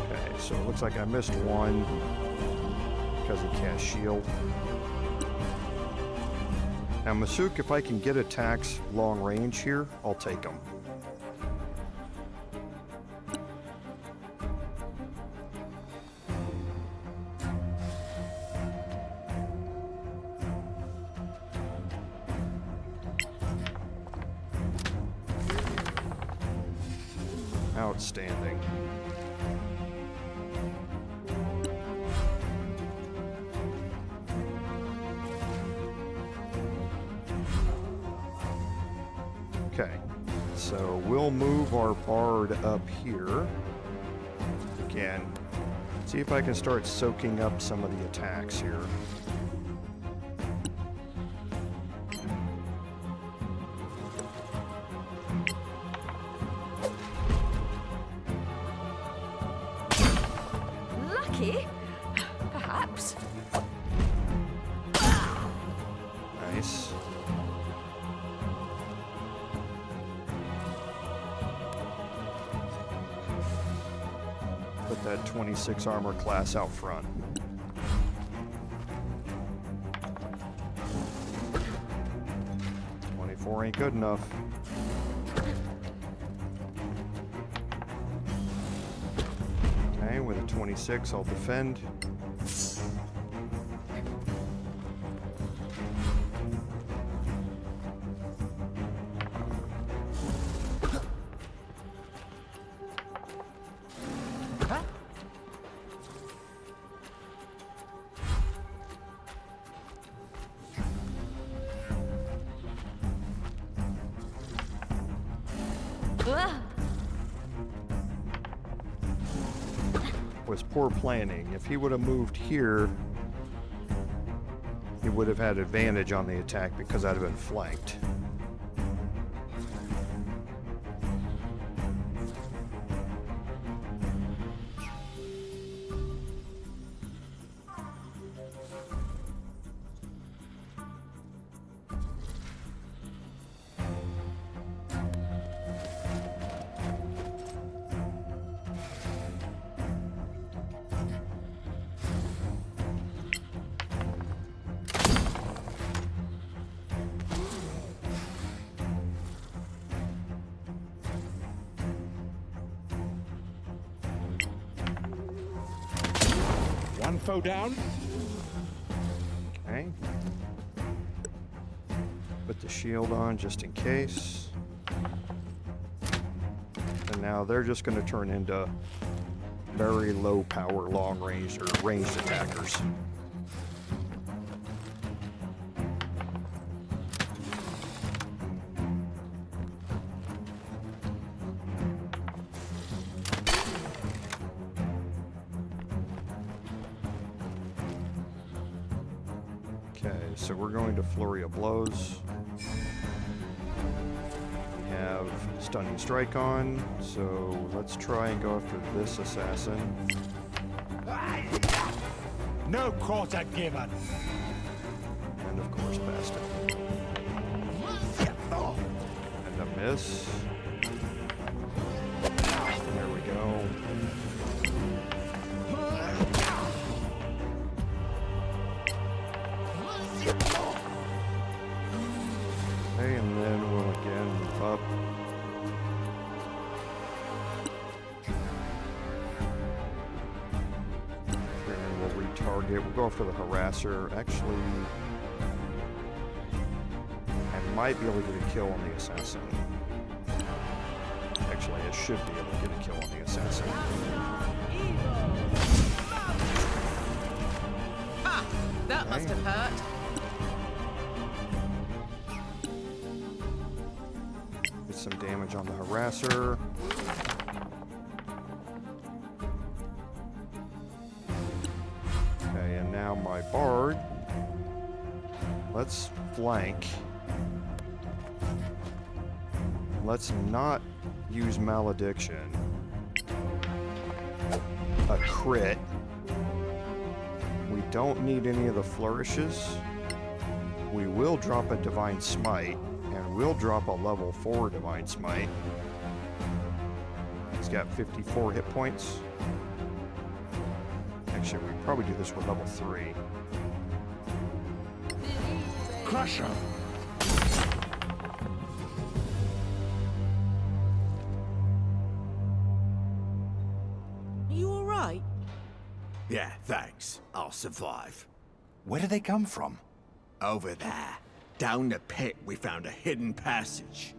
Okay, so it looks like I missed one because he can't shield. Now, Masuk, if I can get attacks long range here, I'll take them. Outstanding. Okay, so we'll move our bard up here. Again, see if I can start soaking up some of the attacks here. Lucky? Perhaps. Nice. Put that 26 armor class out front. "24 ain't good enough." Okay, with a 26, I'll defend. Was poor planning. If he would have moved here, he would have had advantage on the attack because I'd have been flanked. One foe down. Okay. Put the shield on just in case. And now they're just going to turn into very low power, long range, or ranged attackers. So we're going to Flurry of Blows. We have Stunning Strike on, so let's try and go after this assassin. No quarter given. And of course, Bastard. And a miss. There we go. Okay, and then we'll again move up. And we'll retarget. We'll go for the harasser. Actually, I might be able to get a kill on the assassin. Actually, I should be able to get a kill on the assassin. Ha! That must have hurt. Some damage on the harasser. Okay, and now my bard. Let's flank. Let's not use malediction. A crit. We don't need any of the flourishes. We will drop a divine smite. And we'll drop a level 4 Divine Smite. He's got 54 hit points. Actually, we probably do this with level 3. Crush him. Are you all right? Yeah, thanks. I'll survive. Where did they come from? Over there. Down the pit, we found a hidden passage.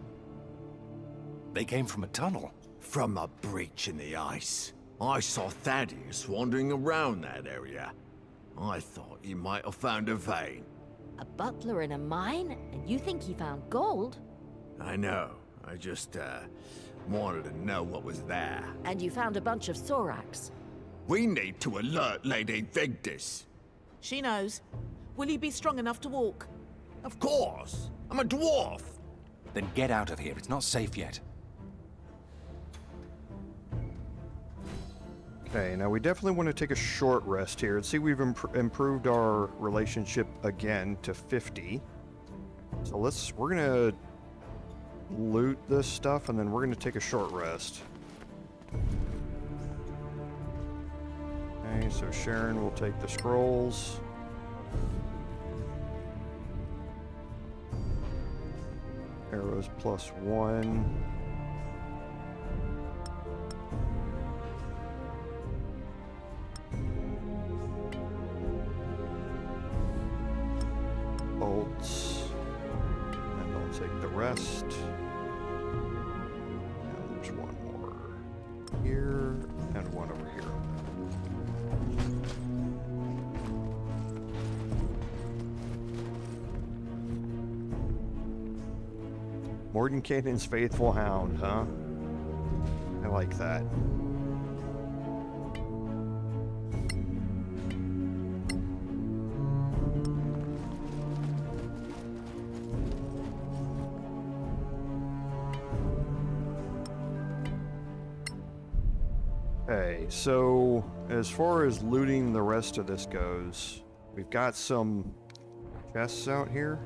They came from a tunnel. From a breach in the ice. I saw Thadeos wandering around that area. I thought he might have found a vein. A butler in a mine? And you think he found gold? I know. I just, wanted to know what was there. And you found a bunch of Sorrax? We need to alert Lady Vigdis. She knows. Will you be strong enough to walk? Of course. I'm a dwarf. Then get out of here. It's not safe yet. Okay, now we definitely want to take a short rest here and see we've improved our relationship again to 50. So we're gonna loot this stuff and then we're gonna take a short rest. Okay, so Sharon will take the scrolls. Arrows +1. Bolts. And I'll take the rest. And there's one more here and one over here. Mordenkainen's faithful hound, huh? I like that. Okay, so as far as looting the rest of this goes, we've got some chests out here.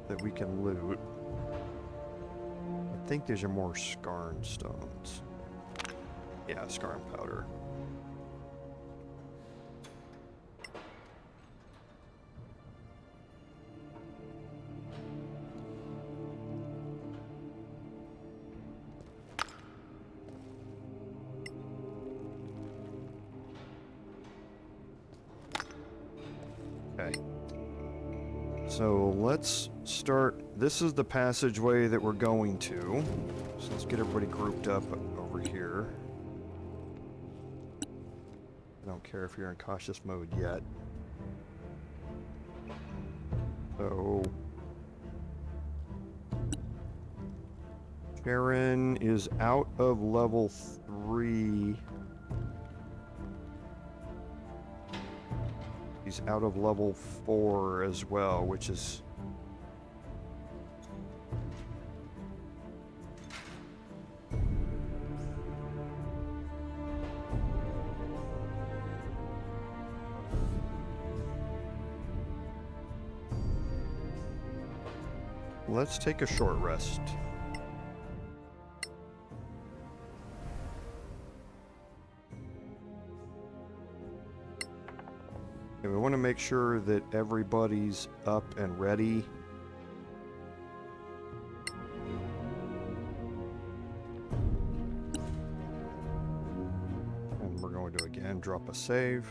That we can loot. I think these are more scarn stones. Yeah, scarn powder. Okay. So let's start. This is the passageway that we're going to. So let's get everybody grouped up over here. I don't care if you're in cautious mode yet. So Sharon is out of level 3. He's out of level 4 as well, which is... Let's take a short rest. And we want to make sure that everybody's up and ready. And we're going to again drop a save.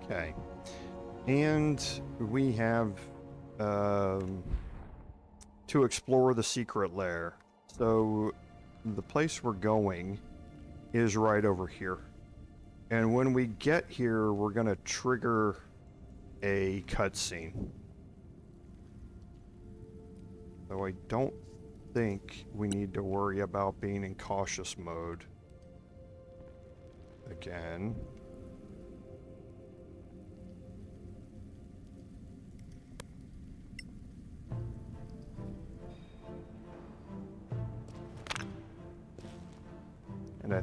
Okay, and we have to explore the secret lair. So the place we're going is right over here. And when we get here, we're going to trigger a cutscene. So I don't think we need to worry about being in cautious mode again.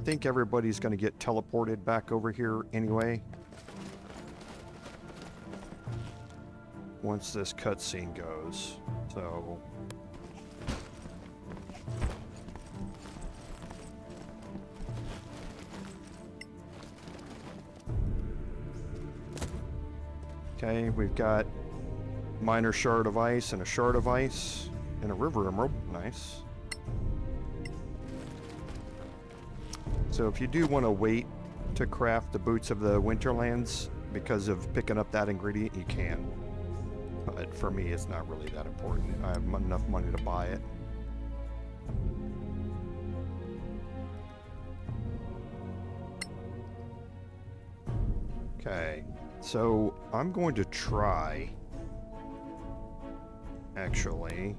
think everybody's going to get teleported back over here anyway. Once this cutscene goes. So... Okay, we've got minor shard of ice and a shard of ice and a river emerald. Nice. So if you do want to wait to craft the boots of the Winterlands because of picking up that ingredient, you can. But for me, it's not really that important. I have enough money to buy it. Okay. So, I'm going to try, actually.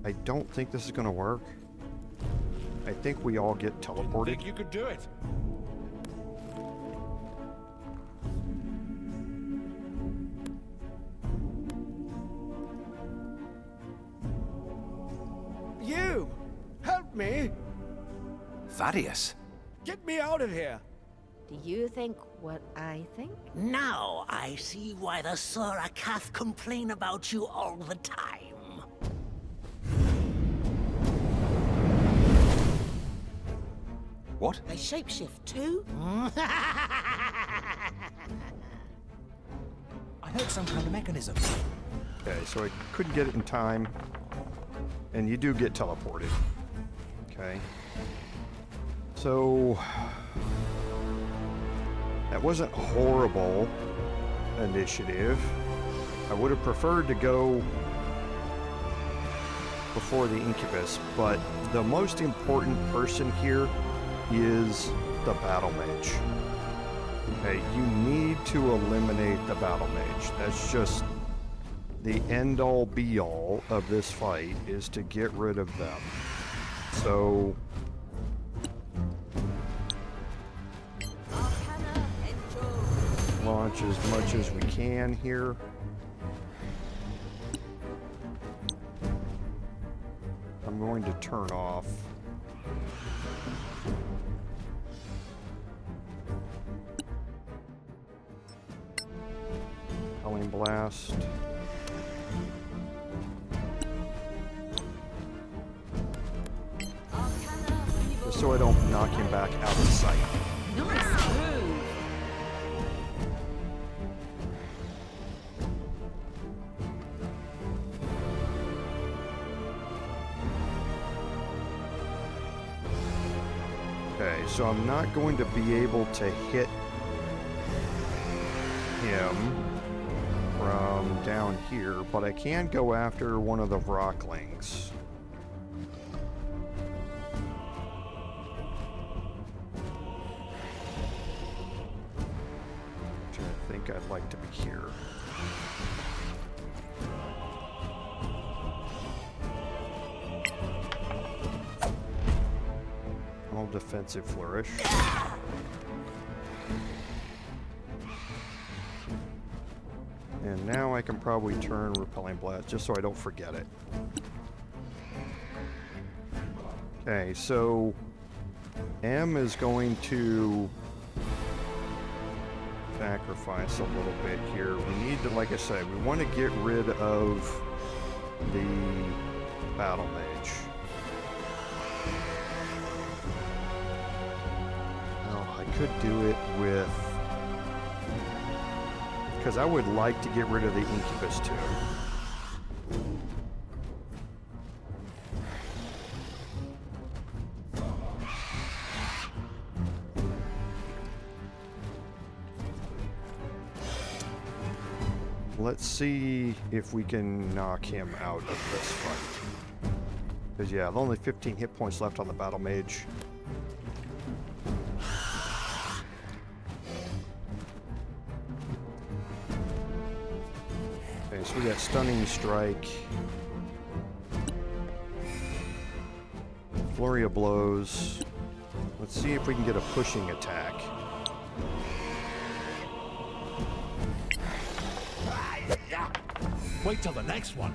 I don't think this is going to work. I think we all get teleported. Think you could do it? You! Help me! Thaddeus! Get me out of here! Do you think what I think? Now I see why the Sorr complain about you all the time. What? They shapeshift too? I heard some kind of mechanism. Okay, so I couldn't get it in time. And you do get teleported. Okay. So... that wasn't horrible initiative. I would have preferred to go before the Incubus, but the most important person here is the Battle Mage. Okay, you need to eliminate the Battle Mage. That's just the end-all be-all of this fight, is to get rid of them. So... launch as much as we can here. I'm going to turn off Howling Blast. Just so I don't knock him back out of sight. Nice move. Okay, so I'm not going to be able to hit him from down here, but I can go after one of the Rocklings. Which I think I'd like to be here. Defensive flourish. And now I can probably turn Repelling Blast just so I don't forget it. Okay, so M is going to sacrifice a little bit here. We need to, like I said, we want to get rid of the Battle Mage. Could do it with, because I would like to get rid of the Incubus too. Let's see if we can knock him out of this fight. Because yeah, only 15 hit points left on the Battle Mage. So we got Stunning Strike, Flurry of Blows. Let's see if we can get a pushing attack. Wait till the next one.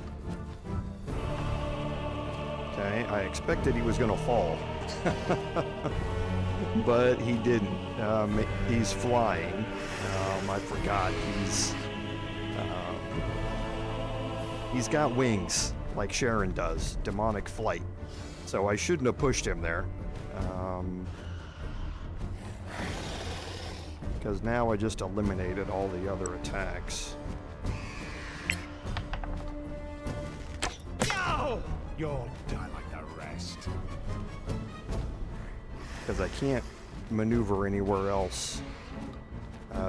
Okay, Okay, I expected he was going to fall. But he didn't. He's flying. I forgot he's got wings like Sharon does, demonic flight. So I shouldn't have pushed him there. Because now I just eliminated all the other attacks. No! You'll die like the rest. Because I can't maneuver anywhere else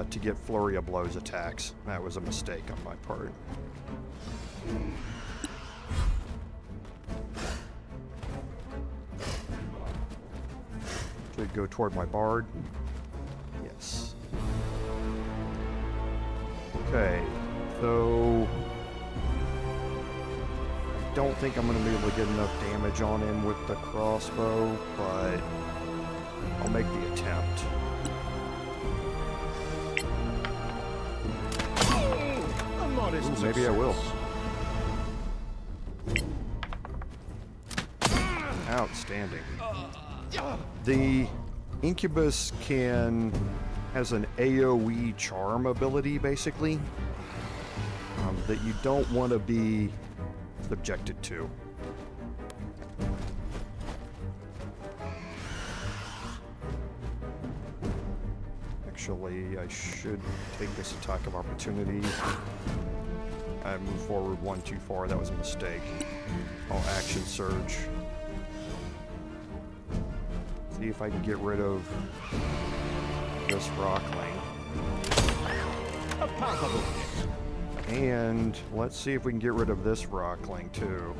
to get Flurry of Blows attacks. That was a mistake on my part. Should go toward my bard. Yes. Okay, so I don't think I'm going to be able to get enough damage on him with the crossbow, but I'll make the attempt. Ooh, maybe I will. Outstanding. The Incubus has an AoE charm ability, basically, that you don't want to be subjected to. Actually, I should take this attack of opportunity. I moved forward one too far. That was a mistake. I'll action surge. See if I can get rid of this rockling. And let's see if we can get rid of this rockling too.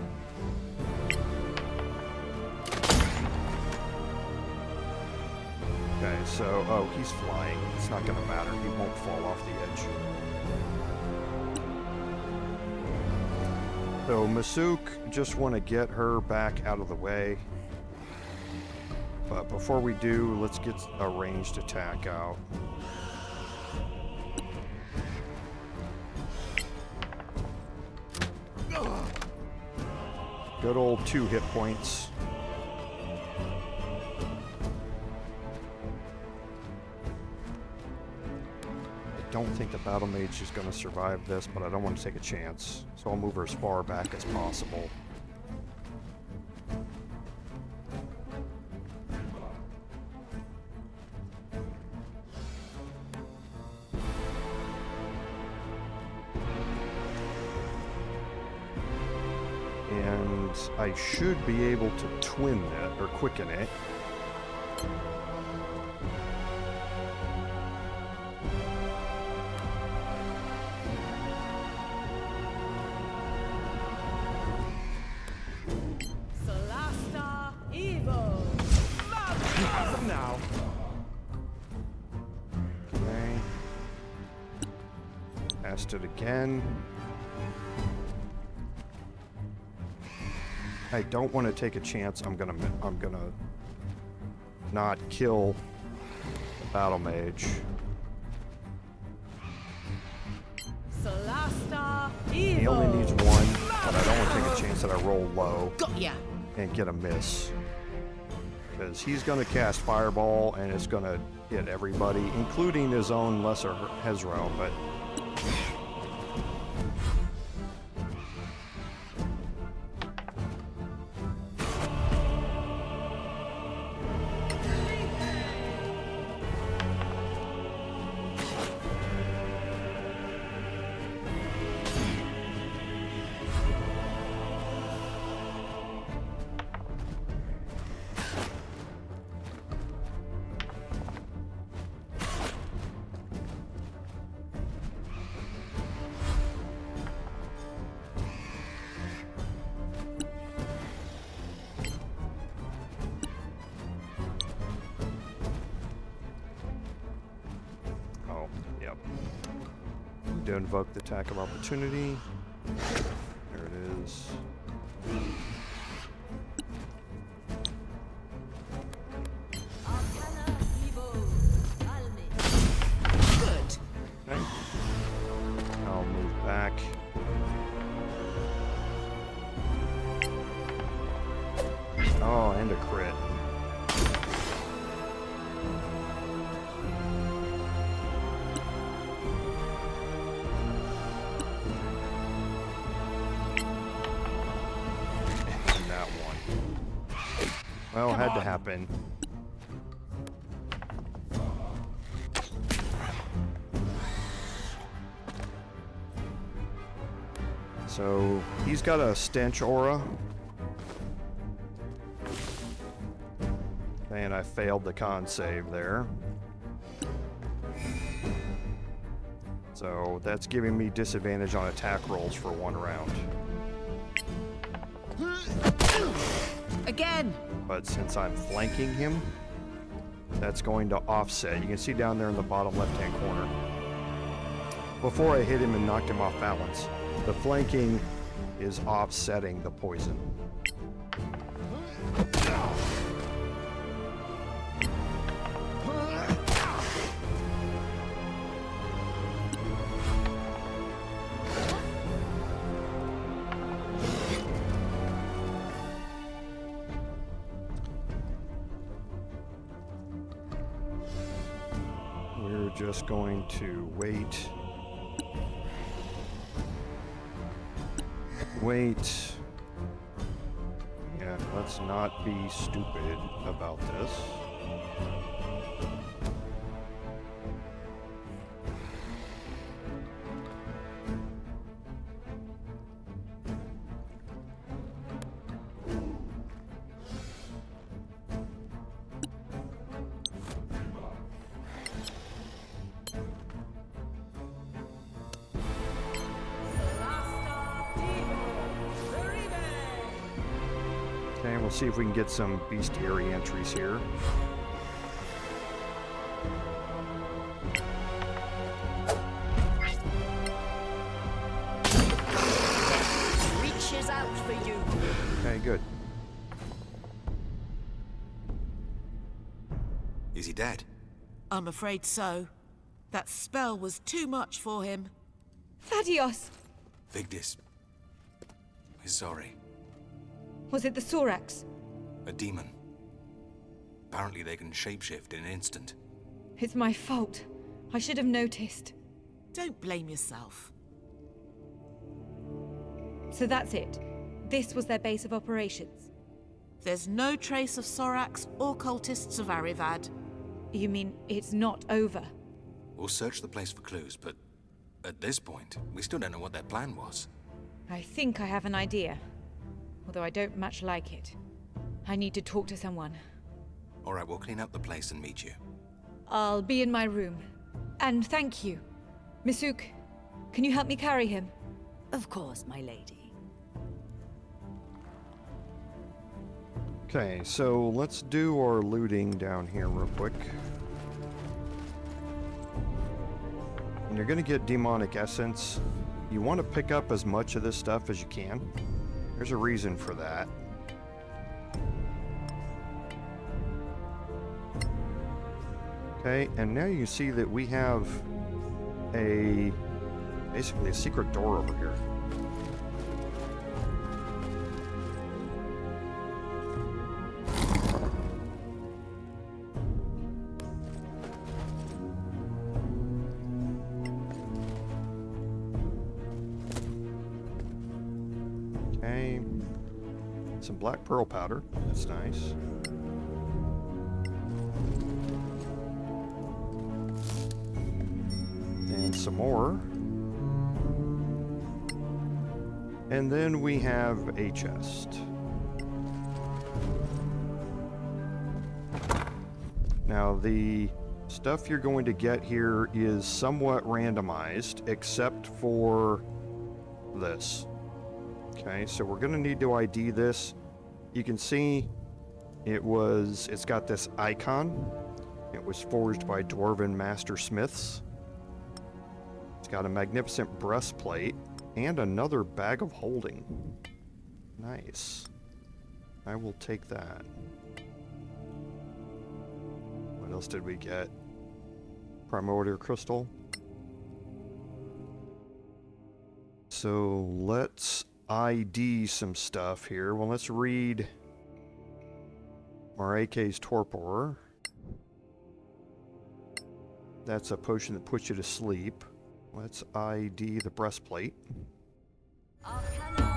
Okay, so, oh, he's flying. It's not gonna matter. He won't fall off the edge. So, Masuk, just want to get her back out of the way. But before we do, let's get a ranged attack out. Good old 2 hit points. I don't think the Battle Mage is going to survive this, but I don't want to take a chance. So I'll move her as far back as possible. And I should be able to twin that, or quicken it. Solasta evil. Now. Okay. Cast it again. I don't want to take a chance. I'm gonna not kill the Battle Mage. Solasta He evil. only needs 1, but I don't want to take a chance that I roll low Got ya. and get a miss. Because he's going to cast Fireball and it's going to hit everybody, including his own lesser Hezro, but... To invoke the attack of opportunity. There it is. Good. Okay. I'll move back. Well, had to happen. So, he's got a stench aura. And I failed the con save there. So, that's giving me disadvantage on attack rolls for 1 round. Again! But since I'm flanking him, that's going to offset. You can see down there in the bottom left-hand corner. Before I hit him and knocked him off balance, the flanking is offsetting the poison. We're just going to wait. Yeah, let's not be stupid about this. Okay, we'll see if we can get some bestiary entries here. Reaches out for you. Okay, good. Is he dead? I'm afraid so. That spell was too much for him. Thadeos! Vigdis. We're sorry. Was it the Sorrax? A demon. Apparently they can shapeshift in an instant. It's my fault. I should have noticed. Don't blame yourself. So that's it. This was their base of operations. There's no trace of Sorrax or cultists of Arivad. You mean it's not over? We'll search the place for clues, but at this point, we still don't know what their plan was. I think I have an idea. Although I don't much like it. I need to talk to someone. All right, we'll clean up the place and meet you. I'll be in my room. And thank you. Misuk, can you help me carry him? Of course, my lady. Okay, so let's do our looting down here real quick. And you're going to get demonic essence. You want to pick up as much of this stuff as you can. There's a reason for that. Okay, and now you see that we have basically a secret door over here. Okay, some black pearl powder, that's nice. And some more. And then we have a chest. Now the stuff you're going to get here is somewhat randomized, except for this. Okay, so we're going to need to ID this. You can see it's got this icon. It was forged by Dwarven Master Smiths. It's got a magnificent breastplate and another bag of holding. Nice. I will take that. What else did we get? Primordial crystal. So let's ID some stuff here. Well, let's read Marake's Torpor. That's a potion that puts you to sleep. Let's ID the breastplate.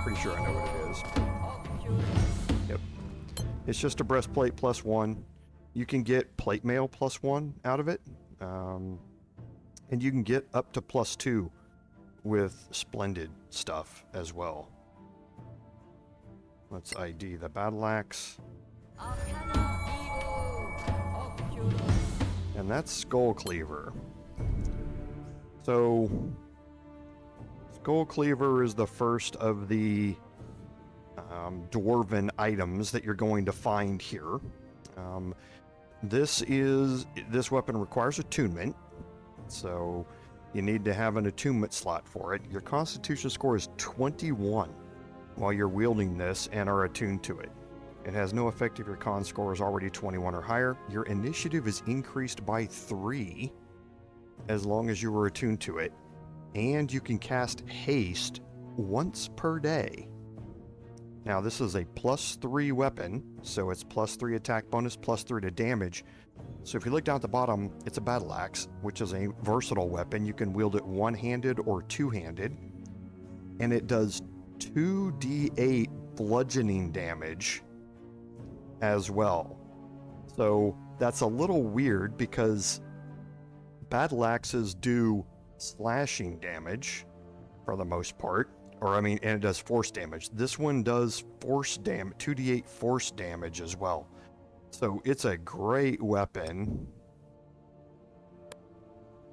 Pretty sure I know what it is. Yep. It's just a breastplate plus 1. You can get plate mail plus 1 out of it. And you can get up to plus 2 with splendid stuff as well. Let's ID the battle axe. And that's Skull Cleaver. So, Skull Cleaver is the first of the dwarven items that you're going to find here. This weapon requires attunement, so you need to have an attunement slot for it. Your Constitution score is 21 while you're wielding this and are attuned to it. It has no effect if your con score is already 21 or higher. Your initiative is increased by 3 as long as you were attuned to it, and you can cast haste once per day. Now this is a +3 weapon, so it's +3 attack bonus, +3 to damage. So if you look down at the bottom, it's a battle axe, which is a versatile weapon. You can wield it one-handed or two-handed, and it does 2d8 bludgeoning damage as well. So that's a little weird because battle axes do slashing damage for the most part, and it does force damage. This one does force damage, 2d8 force damage as well. So it's a great weapon,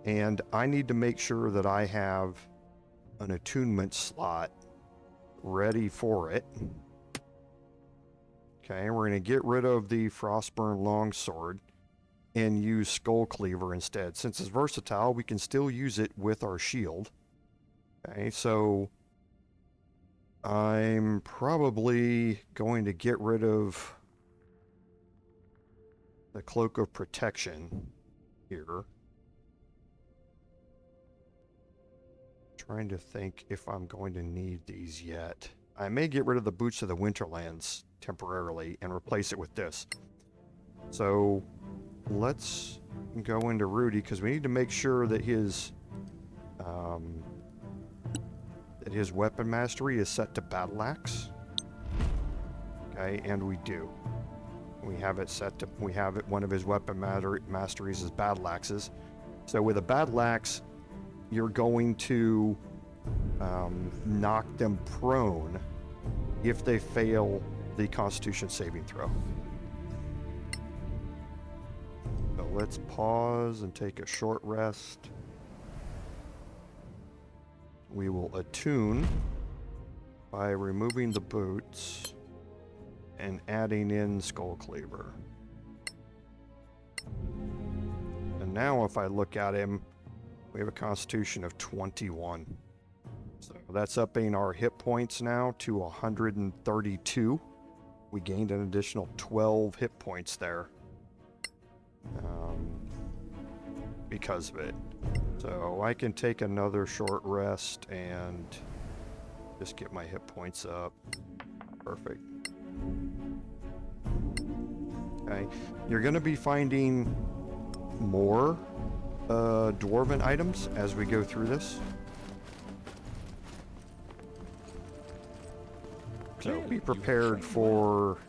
and I need to make sure that I have an attunement slot ready for it. Okay, we're going to get rid of the Frostburn Longsword and use Skull Cleaver instead. Since it's versatile, we can still use it with our shield. Okay, so I'm probably going to get rid of the Cloak of Protection here. Trying to think if I'm going to need these yet. I may get rid of the Boots of the Winterlands temporarily and replace it with this. So let's go into Rudi because we need to make sure that his weapon mastery is set to battle axe. Okay, and we do. We have it set to, one of his weapon masteries is battle axes. So with a battle axe, you're going to knock them prone if they fail the Constitution saving throw. So let's pause and take a short rest. We will attune by removing the boots and adding in Skull Cleaver. And now if I look at him, we have a Constitution of 21. So that's upping our hit points now to 132. We gained an additional 12 hit points there because of it. So I can take another short rest and just get my hit points up. Perfect. Okay, you're going to be finding more dwarven items as we go through this. So be prepared for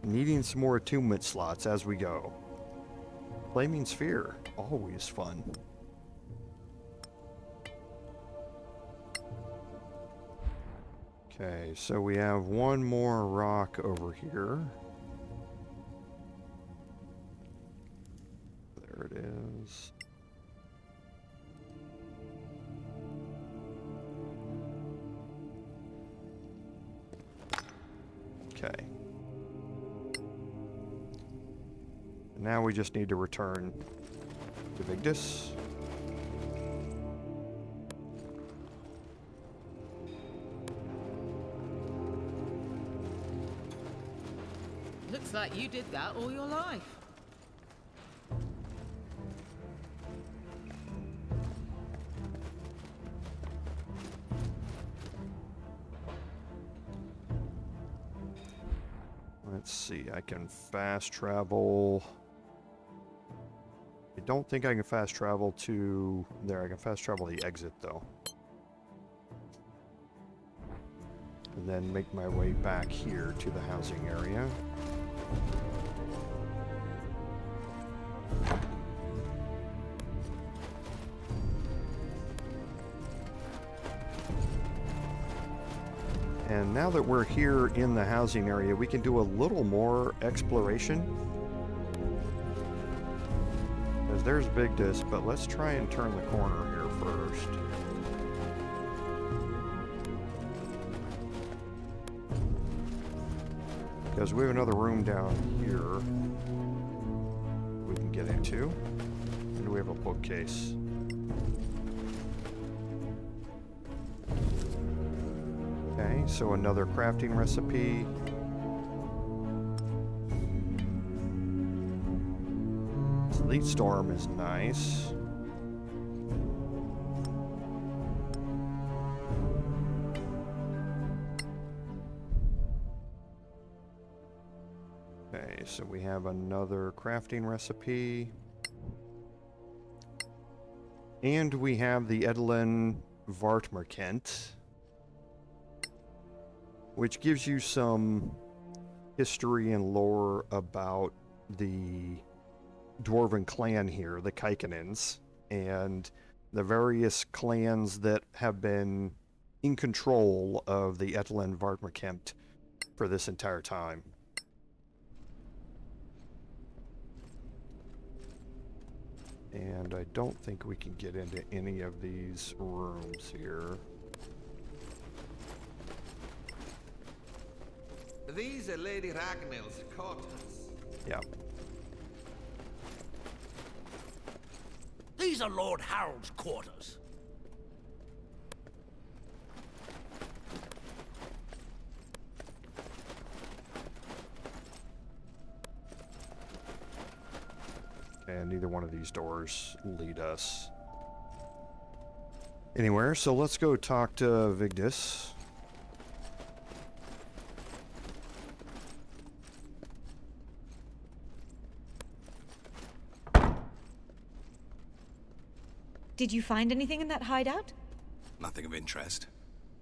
needing some more attunement slots as we go. Flaming Sphere, always fun. Okay, so we have one more rock over here. There it is. Okay. Now we just need to return to Vigdis. Looks like you did that all your life. Let's see, I can fast travel. I don't think I can fast travel to there. I can fast travel the exit though. And then make my way back here to the housing area. And now that we're here in the housing area, we can do a little more exploration. Because there's Vigdis, but let's try and turn the corner here first. Because we have another room down here we can get into. And we have a bookcase. Okay, so another crafting recipe. Sleet Storm is nice. Okay, so we have another crafting recipe. And we have the Edelin Vartmerkent, which gives you some history and lore about the dwarven clan here, the Kaikanins, and the various clans that have been in control of the Edelin Vartmerkent for this entire time. And I don't think we can get into any of these rooms here. These are Lady Ragnhild's quarters. Yeah. These are Lord Harold's quarters. And neither one of these doors lead us anywhere, so let's go talk to Vigdis. Did you find anything in that hideout? Nothing of interest.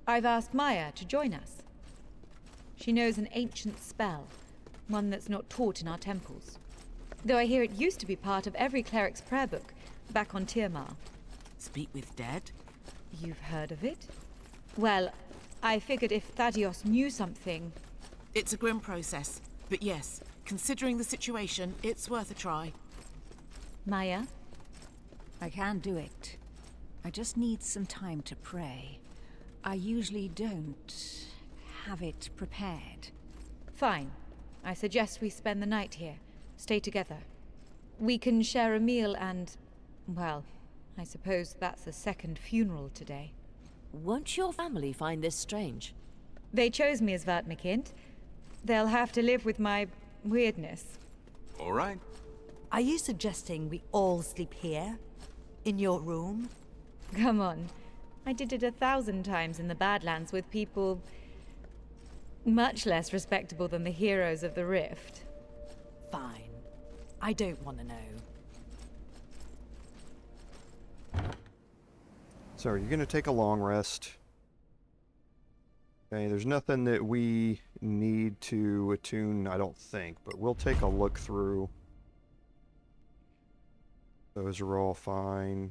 I've asked Maya to join us. She knows an ancient spell, one that's not taught in our temples. Though I hear it used to be part of every cleric's prayer book, back on Tirmar. Speak with dead? You've heard of it? Well, I figured if Thadeos knew something... It's a grim process, but yes, considering the situation, it's worth a try. Maya? I can do it. I just need some time to pray. I usually don't have it prepared. Fine. I suggest we spend the night here. Stay together. We can share a meal and... well, I suppose that's a second funeral today. Won't your family find this strange? They chose me as Vartmerkent. They'll have to live with my weirdness. All right. Are you suggesting we all sleep here? In your room? Come on. I did it 1,000 times in the Badlands with people... much less respectable than the heroes of the Rift. Fine. I don't want to know. So are you going to take a long rest? Okay, there's nothing that we need to attune, I don't think, but we'll take a look through. Those are all fine.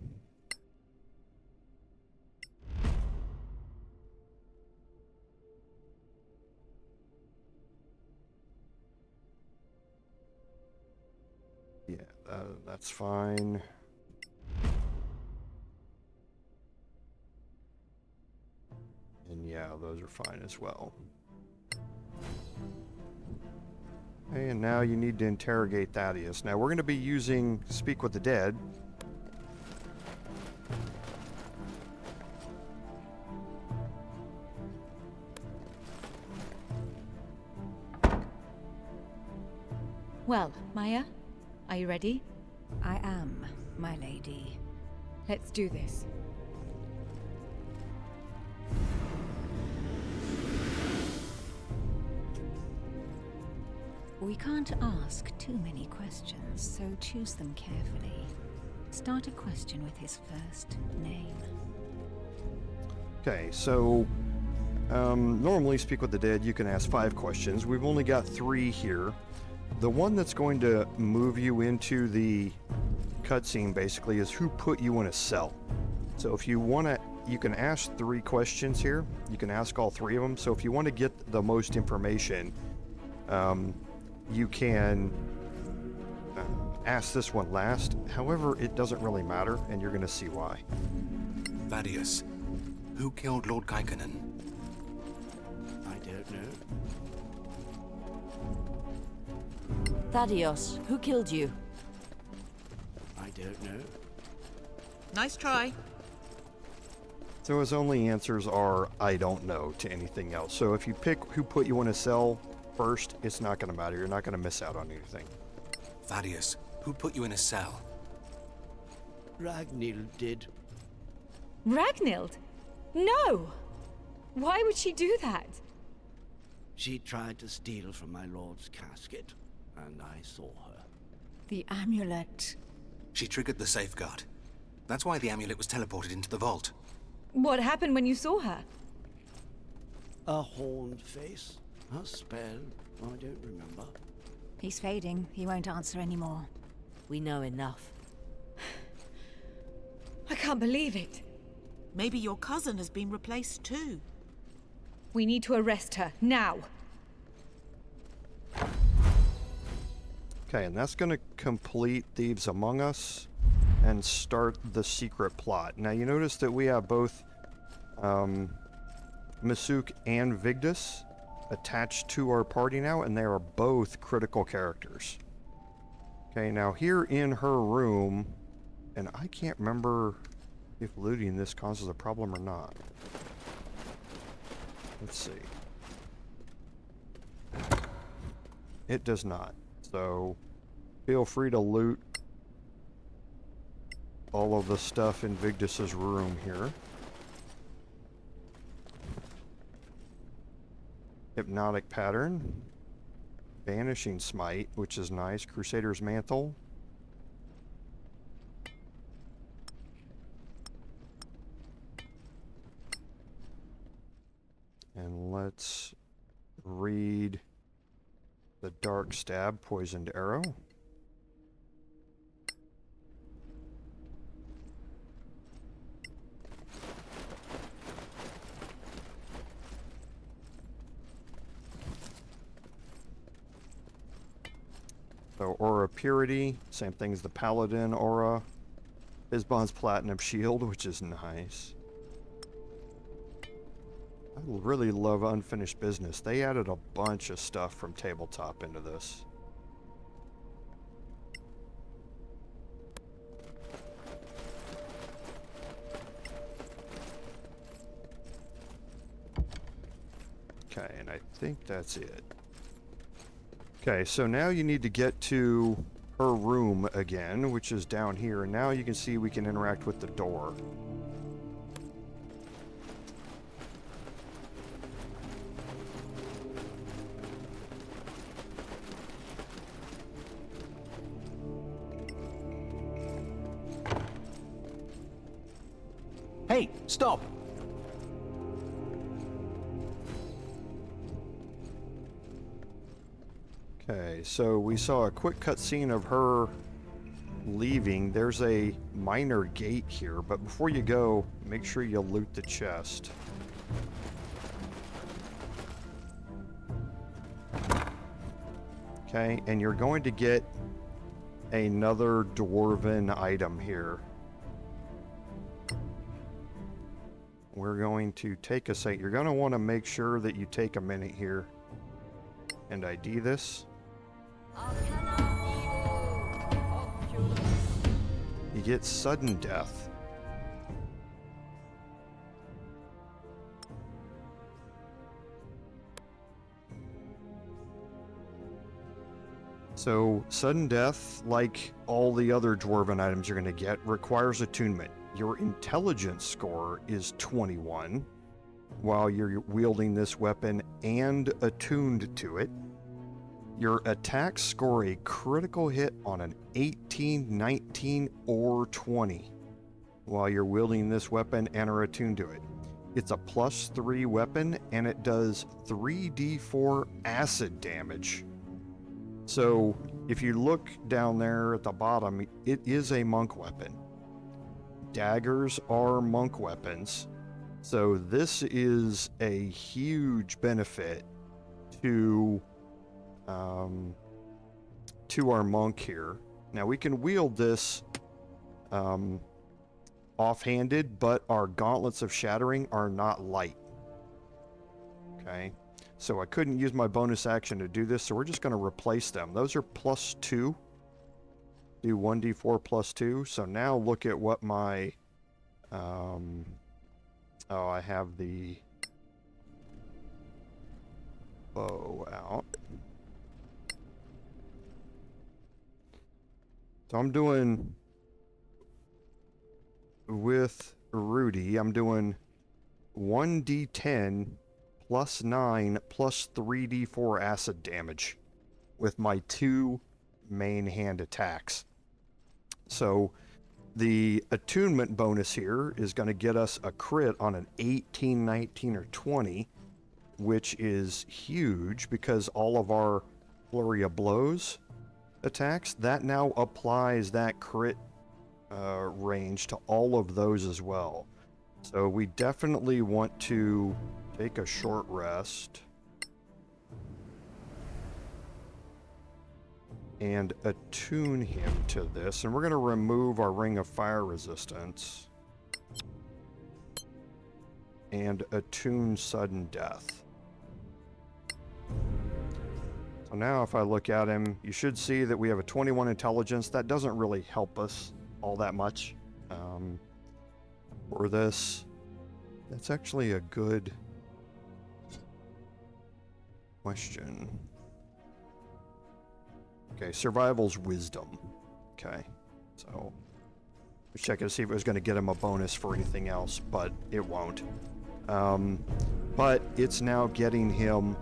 Yeah, that's fine. And yeah, those are fine as well. Okay, and now you need to interrogate Thadeos. Now we're going to be using Speak with the Dead. Well, Maya, are you ready? I am, my lady. Let's do this. We can't ask too many questions, so choose them carefully. Start a question with his first name. Okay, so normally Speak with the Dead, you can ask 5 questions. We've only got 3 here. The one that's going to move you into the cutscene basically is who put you in a cell. So if you want to, you can ask 3 questions here. You can ask all 3 of them. So if you want to get the most information, you can ask this one last. However, it doesn't really matter, and you're going to see why. Thaddeus, who killed Lord Kaikkonen? I don't know. Thadeos, who killed you? I don't know. Nice try. So his only answers are, I don't know, to anything else. So if you pick who put you in a cell first, it's not going to matter. You're not going to miss out on anything. Thaddeus, who put you in a cell? Ragnhild did. Ragnhild? No! Why would she do that? She tried to steal from my lord's casket, and I saw her. The amulet. She triggered the safeguard. That's why the amulet was teleported into the vault. What happened when you saw her? A horned face, a spell, I don't remember. He's fading. He won't answer anymore. We know enough. I can't believe it. Maybe your cousin has been replaced too. We need to arrest her, now. Okay, and that's going to complete Thieves Among Us and start the secret plot. Now you notice that we have both Masuk and Vigdis attached to our party now, and they are both critical characters. Okay, now here in her room, and I can't remember if looting this causes a problem or not. Let's see. It does not. So feel free to loot all of the stuff in Vigdis's room here. Hypnotic Pattern. Vanishing Smite, which is nice. Crusader's Mantle. And let's read the Dark Stab, Poisoned Arrow. So Aura Purity, same thing as the Paladin Aura. Isbon's Platinum Shield, which is nice. I really love Unfinished Business. They added a bunch of stuff from tabletop into this. Okay, and I think that's it. Okay, so now you need to get to her room again, which is down here. And now you can see we can interact with the door. Hey, stop! Okay, so we saw a quick cutscene of her leaving. There's a minor gate here, but before you go, make sure you loot the chest. Okay, and you're going to get another dwarven item here. We're going to take a second. You're going to want to make sure that you take a minute here and ID this. You get sudden death. So, sudden death, like all the other dwarven items you're going to get, requires attunement. Your intelligence score is 21 while you're wielding this weapon and attuned to it. Your attacks score a critical hit on an 18, 19, or 20 while you're wielding this weapon and are attuned to it. It's a +3 weapon and it does 3d4 acid damage So if you look down there at the bottom, it is a monk weapon. Daggers are monk weapons. So this is a huge benefit to our monk here. Now we can wield this offhanded, but our gauntlets of shattering are not light. Okay, so I couldn't use my bonus action to do this, so we're just going to replace them. Those are +2. Do 1d4 +2. So now look at what my oh, I have the bow out. So I'm doing, with Rudi, I'm doing 1d10 +9 +3d4 acid damage with my 2 main hand attacks. So the attunement bonus here is going to get us a crit on an 18, 19, or 20, which is huge because all of our flurry of blows attacks, that now applies that crit range to all of those as well. So we definitely want to take a short rest and attune him to this, and we're going to remove our ring of fire resistance and attune sudden death. So now if I look at him, you should see that we have a 21 intelligence. That doesn't really help us all that much for this. That's actually a good question. Okay, survival's wisdom. Okay, so let's check to see if it was going to get him a bonus for anything else, but it won't. But it's now getting him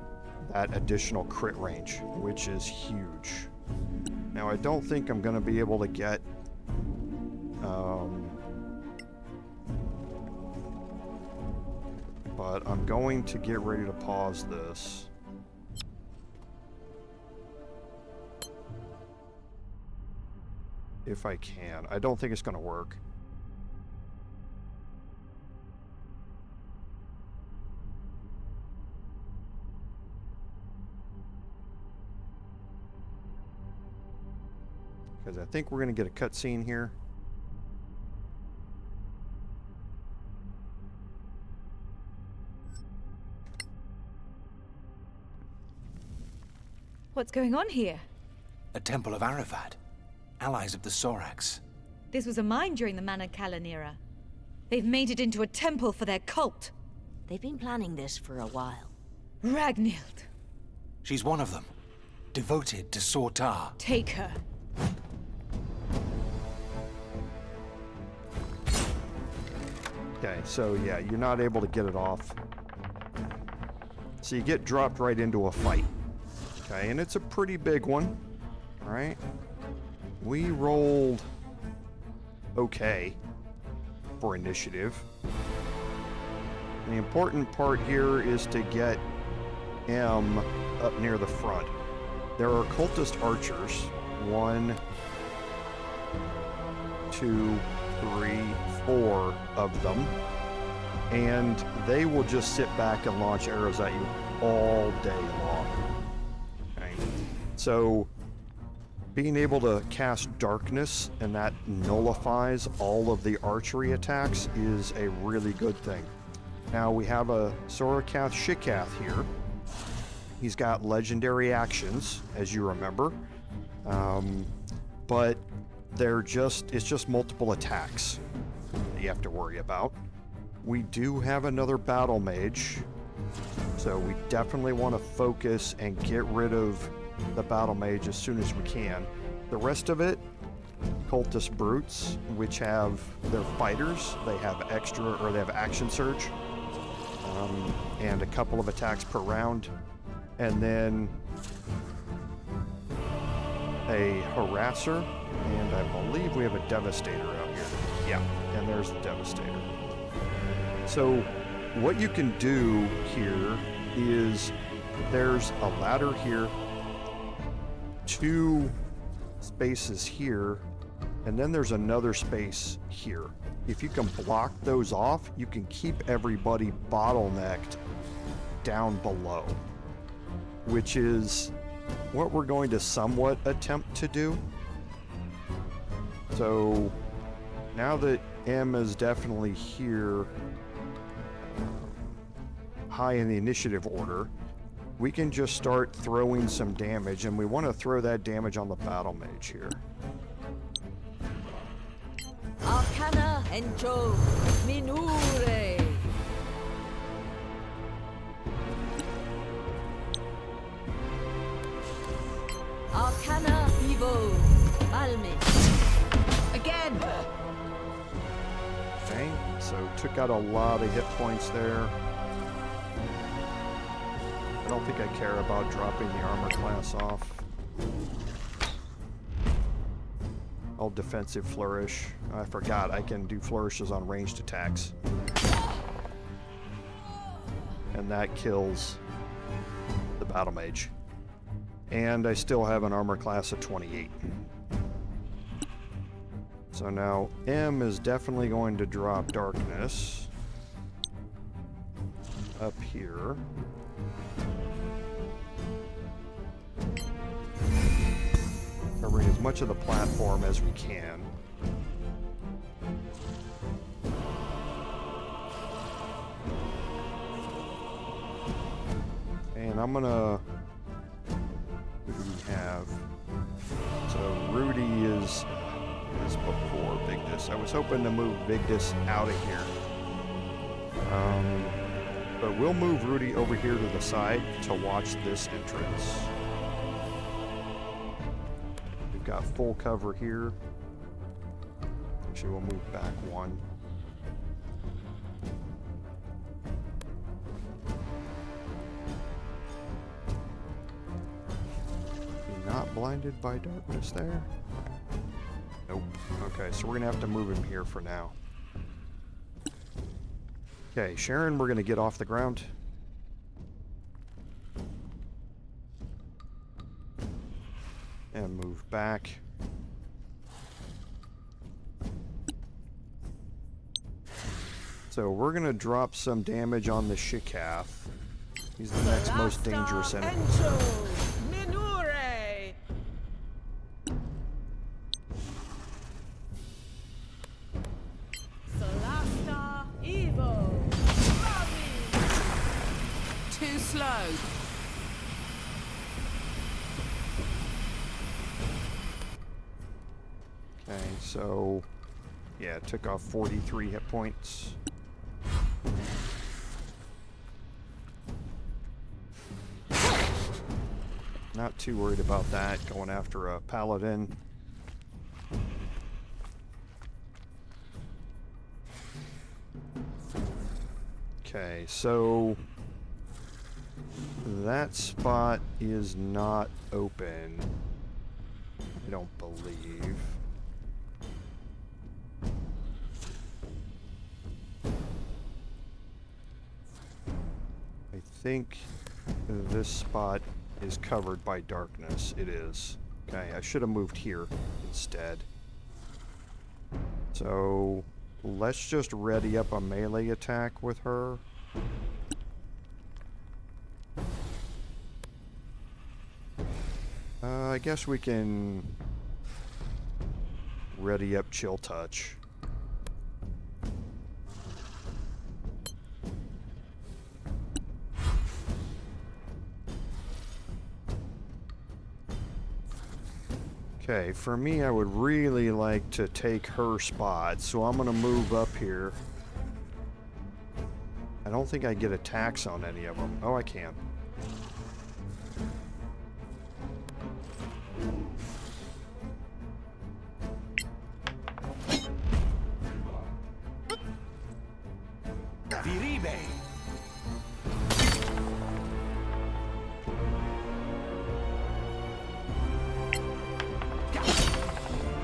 that additional crit range, which is huge. Now I don't think I'm going to be able to get but I'm going to get ready to pause this. If I can. I don't think it's going to work. Because I think we're going to get a cutscene here. What's going on here? A temple of Aravad. Allies of the Sorrax. This was a mine during the Mana Callan era. They've made it into a temple for their cult. They've been planning this for a while. Ragnhild. She's one of them. Devoted to Sorr Tarr. Take her. Okay, so yeah, you're not able to get it off. So you get dropped right into a fight. Okay, and it's a pretty big one. All right. We rolled okay for initiative. The important part here is to get M up near the front. There are cultist archers. 1, 2, 3, 4 of them. And they will just sit back and launch arrows at you all day long. Okay. So being able to cast darkness and that nullifies all of the archery attacks is a really good thing. Now we have a Sorakath Shikath here. He's got legendary actions, as you remember, but it's just multiple attacks that you have to worry about. We do have another battle mage, so we definitely want to focus and get rid of the battle mage as soon as we can. The rest of it, cultist brutes, which have their fighters, they have action surge, and a couple of attacks per round, and then a harasser, and I believe we have a devastator out here. Yeah, and there's the devastator. So what you can do here is there's a ladder here 2 spaces here, and then there's another space here. If you can block those off, you can keep everybody bottlenecked down below, which is what we're going to somewhat attempt to do. So now that M is definitely here, high in the initiative order, we can just start throwing some damage, and we want to throw that damage on the battle mage here. Arcana Encho Minure. Arcana Vivo Balmis. Again! Okay, so took out a lot of hit points there. I don't think I care about dropping the armor class off. I'll defensive flourish. I forgot I can do flourishes on ranged attacks. And that kills the battle mage. And I still have an armor class of 28. So now M is definitely going to drop darkness up here. Covering as much of the platform as we can. And I'm gonna... Who do we have? So Rudi is before Vigdis. I was hoping to move Vigdis out of here. But we'll move Rudi over here to the side to watch this entrance. We've got full cover here. Actually, we'll move back 1. Not blinded by darkness there? Nope. Okay, so we're gonna have to move him here for now. Okay, Sharon, we're gonna get off the ground. And move back. So we're gonna drop some damage on the Shikath. He's the next most dangerous enemy. Solasta Evo. Too slow. Okay, so yeah, it took off 43 hit points. Not too worried about that, going after a paladin. Okay, so that spot is not open, I don't believe. I think this spot is covered by darkness. It is. Okay, I should have moved here instead. So let's just ready up a melee attack with her. I guess we can ready up Chill Touch. Okay, for me, I would really like to take her spot, so I'm gonna move up here. I don't think I get attacks on any of them. Oh, I can.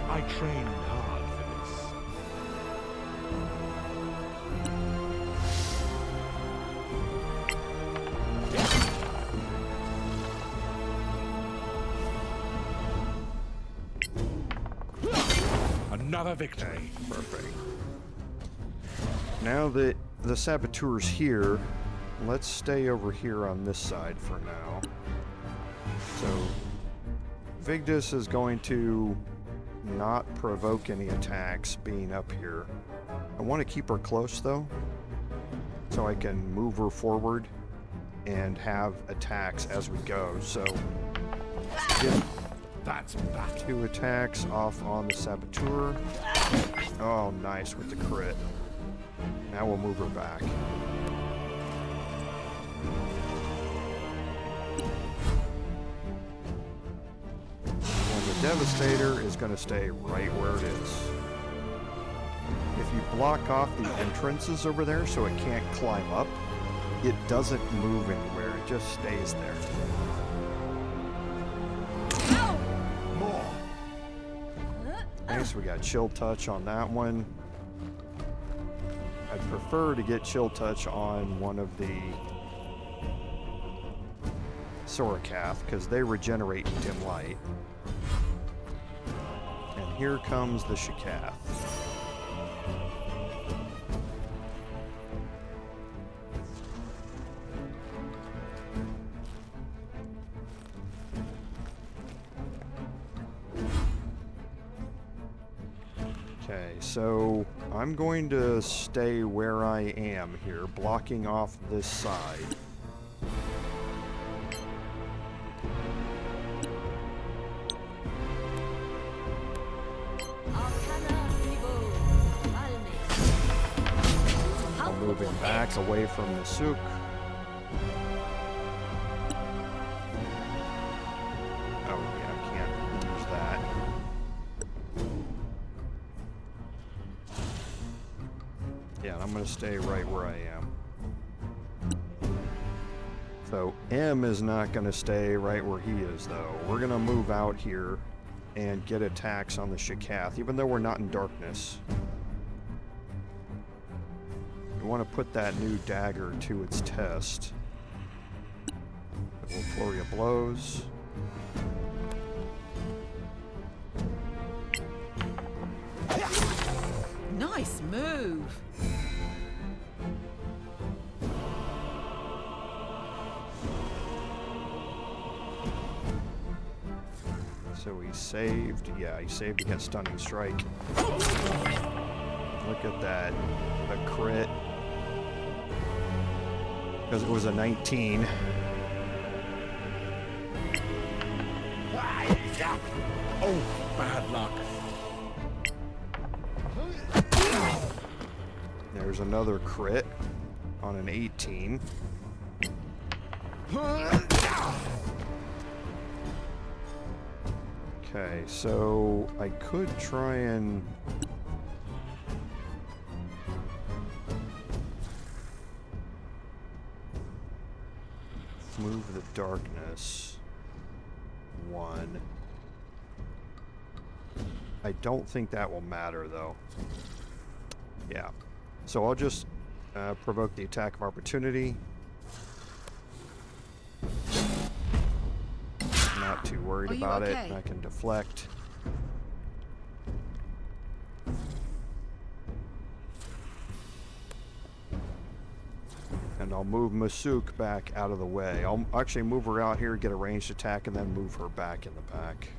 I trained hard for this. Another victory. Perfect. Now that the saboteur's here, let's stay over here on this side for now. So, Vigdis is going to not provoke any attacks being up here. I want to keep her close though, so I can move her forward and have attacks as we go. So, get That's bad. 2 attacks off on the saboteur. Oh, nice with the crit. Now we'll move her back. And the Devastator is going to stay right where it is. If you block off the entrances over there so it can't climb up, it doesn't move anywhere. It just stays there. Nice, we got Chill Touch on that one. I'd prefer to get Chill Touch on one of the Sorr because they regenerate in dim light. And here comes the Shakath. Okay, so I'm going to stay where I am here, blocking off this side. I'm moving back away from the souk. Oh yeah, I can't use that. Yeah, I'm going to stay right where I am. So M is not going to stay right where he is, though. We're going to move out here and get attacks on the Shakath, even though we're not in darkness. We want to put that new dagger to its test. We'll flurry of blows. Nice move. So he saved. Yeah, he saved against Stunning Strike. Look at that. The crit. Because it was a 19. Oh, bad luck. There's another crit on an 18. Okay, so I could try and move the darkness 1. I don't think that will matter though. Yeah. So I'll just provoke the attack of opportunity. Not too worried about it. I can deflect. And I'll move Masuk back out of the way. I'll actually move her out here, get a ranged attack, and then move her back in the back.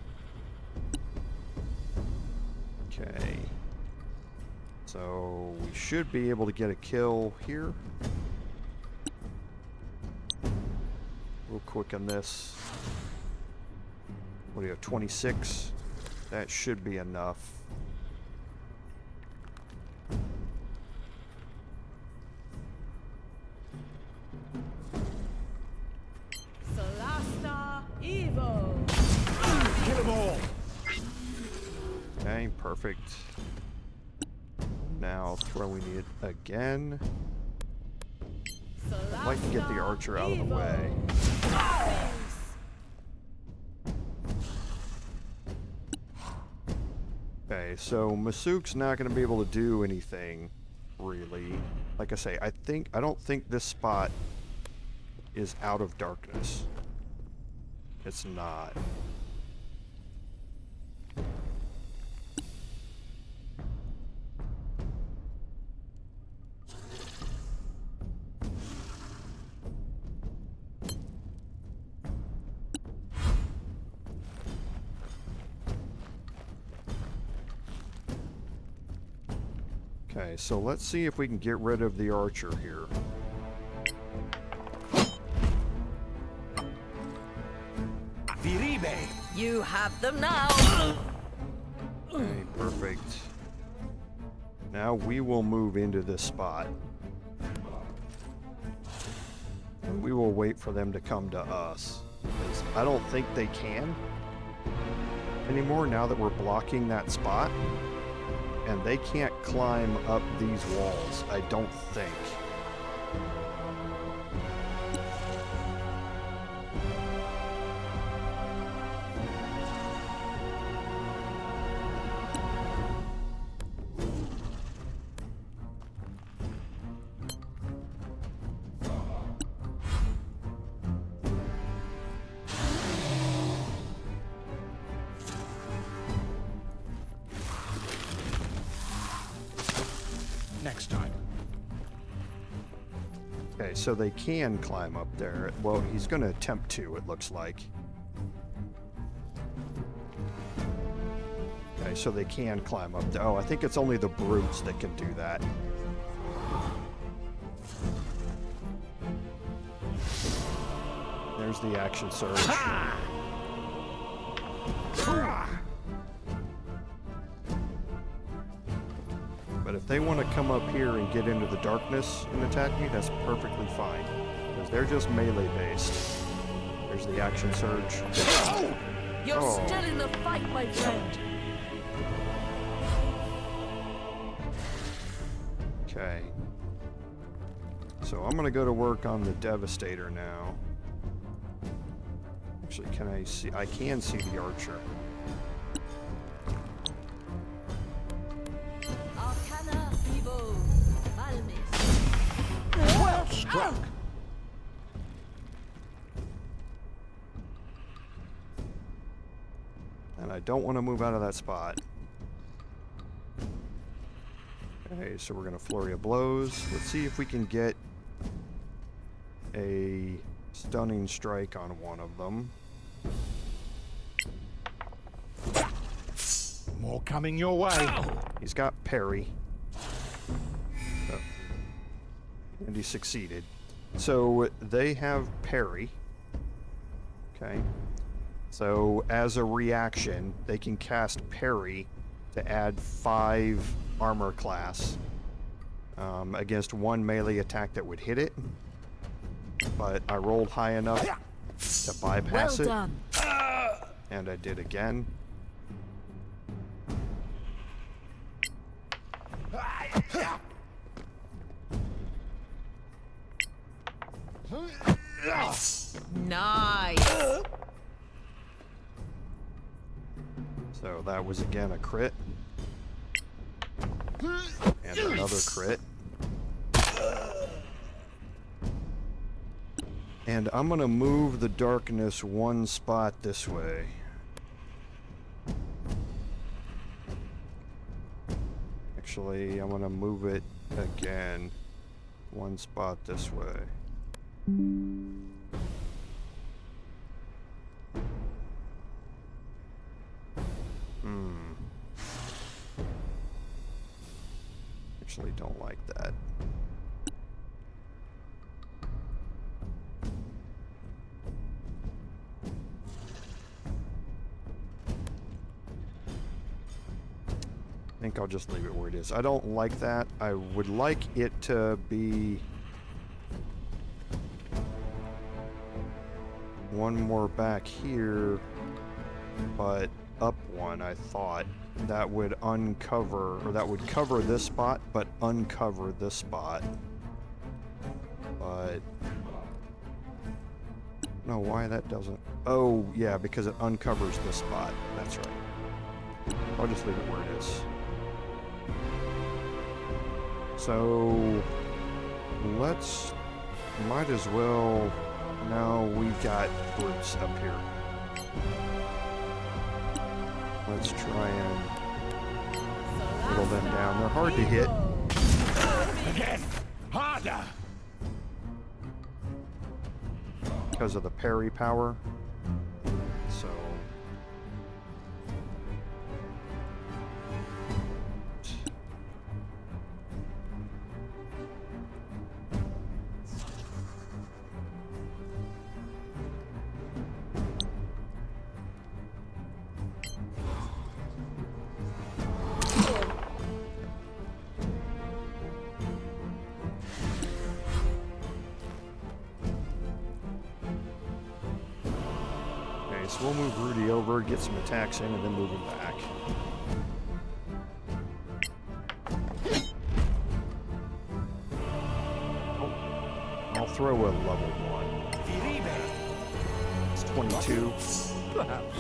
Okay. So we should be able to get a kill here. We'll quicken this. What do you have, 26? That should be enough. Solasta evil. Kill them all. Okay, perfect. Now throwing it again. I'd like to get the archer out of the way. Okay, so Masuk's not going to be able to do anything, really. Like I say, I don't think this spot is out of darkness. It's not. Okay, so let's see if we can get rid of the archer here. Viribe! You have them now! Okay, perfect. Now we will move into this spot. And we will wait for them to come to us. Because I don't think they can anymore now that we're blocking that spot. And they can't climb up these walls, I don't think. Next time. Okay, so they can climb up there. Well, he's going to attempt to, it looks like. Okay, so they can climb up there. Oh, I think it's only the brutes that can do that. There's the action surge. But if they want to come up here and get into the darkness and attack me, that's perfectly fine. Because they're just melee based. There's the action surge. You're still in the fight, my friend! Okay. So I'm going to go to work on the Devastator now. Actually, can I see? I can see the archer. Well struck! And I don't want to move out of that spot. Okay, so we're going to flurry of blows. Let's see if we can get a stunning strike on one of them. More coming your way. He's got parry. Oh. And he succeeded. So they have parry. Okay. So as a reaction, they can cast parry to add 5 armor class against one melee attack that would hit it. But I rolled high enough to bypass it. Well done. And I did again. Nice. So that was again a crit. And another crit. And I'm gonna move the darkness one spot this way. Actually, I'm gonna move it again one spot this way. Actually don't like that. I think I'll just leave it where it is. I don't like that. I would like it to be one more back here, but up one, I thought. That would uncover, or that would cover this spot, but uncover this spot. But no, why that doesn't? Oh, yeah, because it uncovers this spot. That's right. I'll just leave it where it is. So let's, might as well, now we've got brutes up here. Let's try and whittle them down. They're hard to hit. Again! Harder! Because of the parry power. So so we'll move Rudi over, get some attacks in, and then move him back. Oh, I'll throw a level 1. It's 22. Perhaps.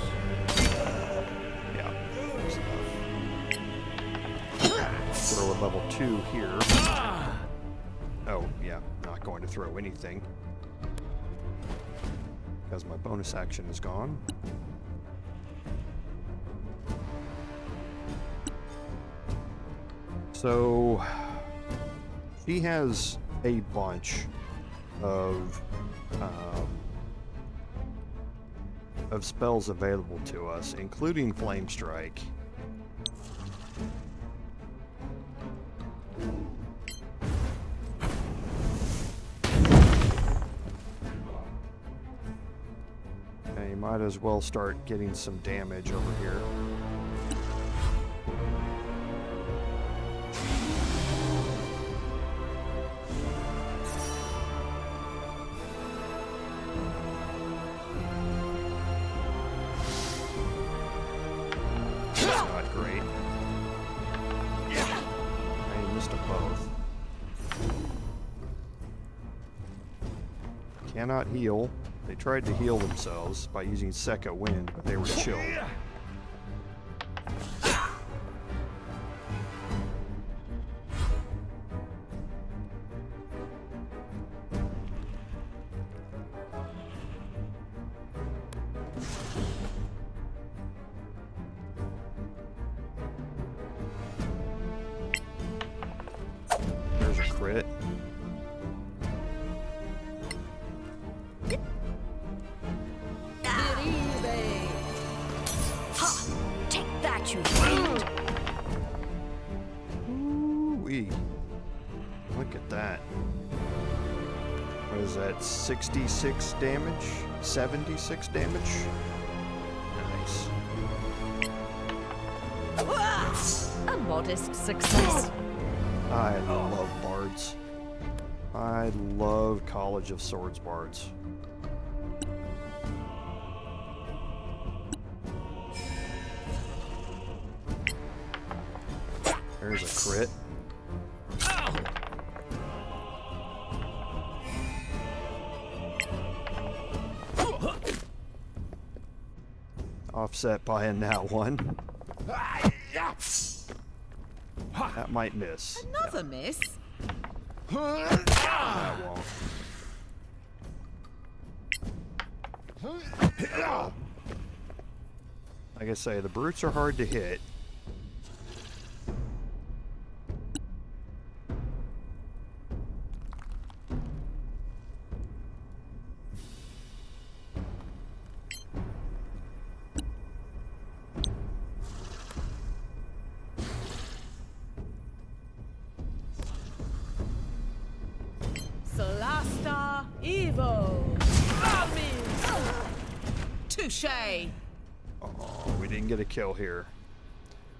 Yeah, that's enough. Throw a level 2 here. Oh, yeah, not going to throw anything. Because my bonus action is gone. So she has a bunch of spells available to us, including Flame Strike. Okay, you might as well start getting some damage over here. Cannot heal. They tried to heal themselves by using Second Wind, but they were chilled. There's a crit. Ooh-wee. Look at that. What is that? 66 damage? 76 damage? Nice. A modest success. I love bards. I love College of Swords bards. There's a crit. Offset by a nat 1. That might miss. Another miss? That won't. Like I say, the brutes are hard to hit. Solasta Evo. Touché. Oh, we didn't get a kill here.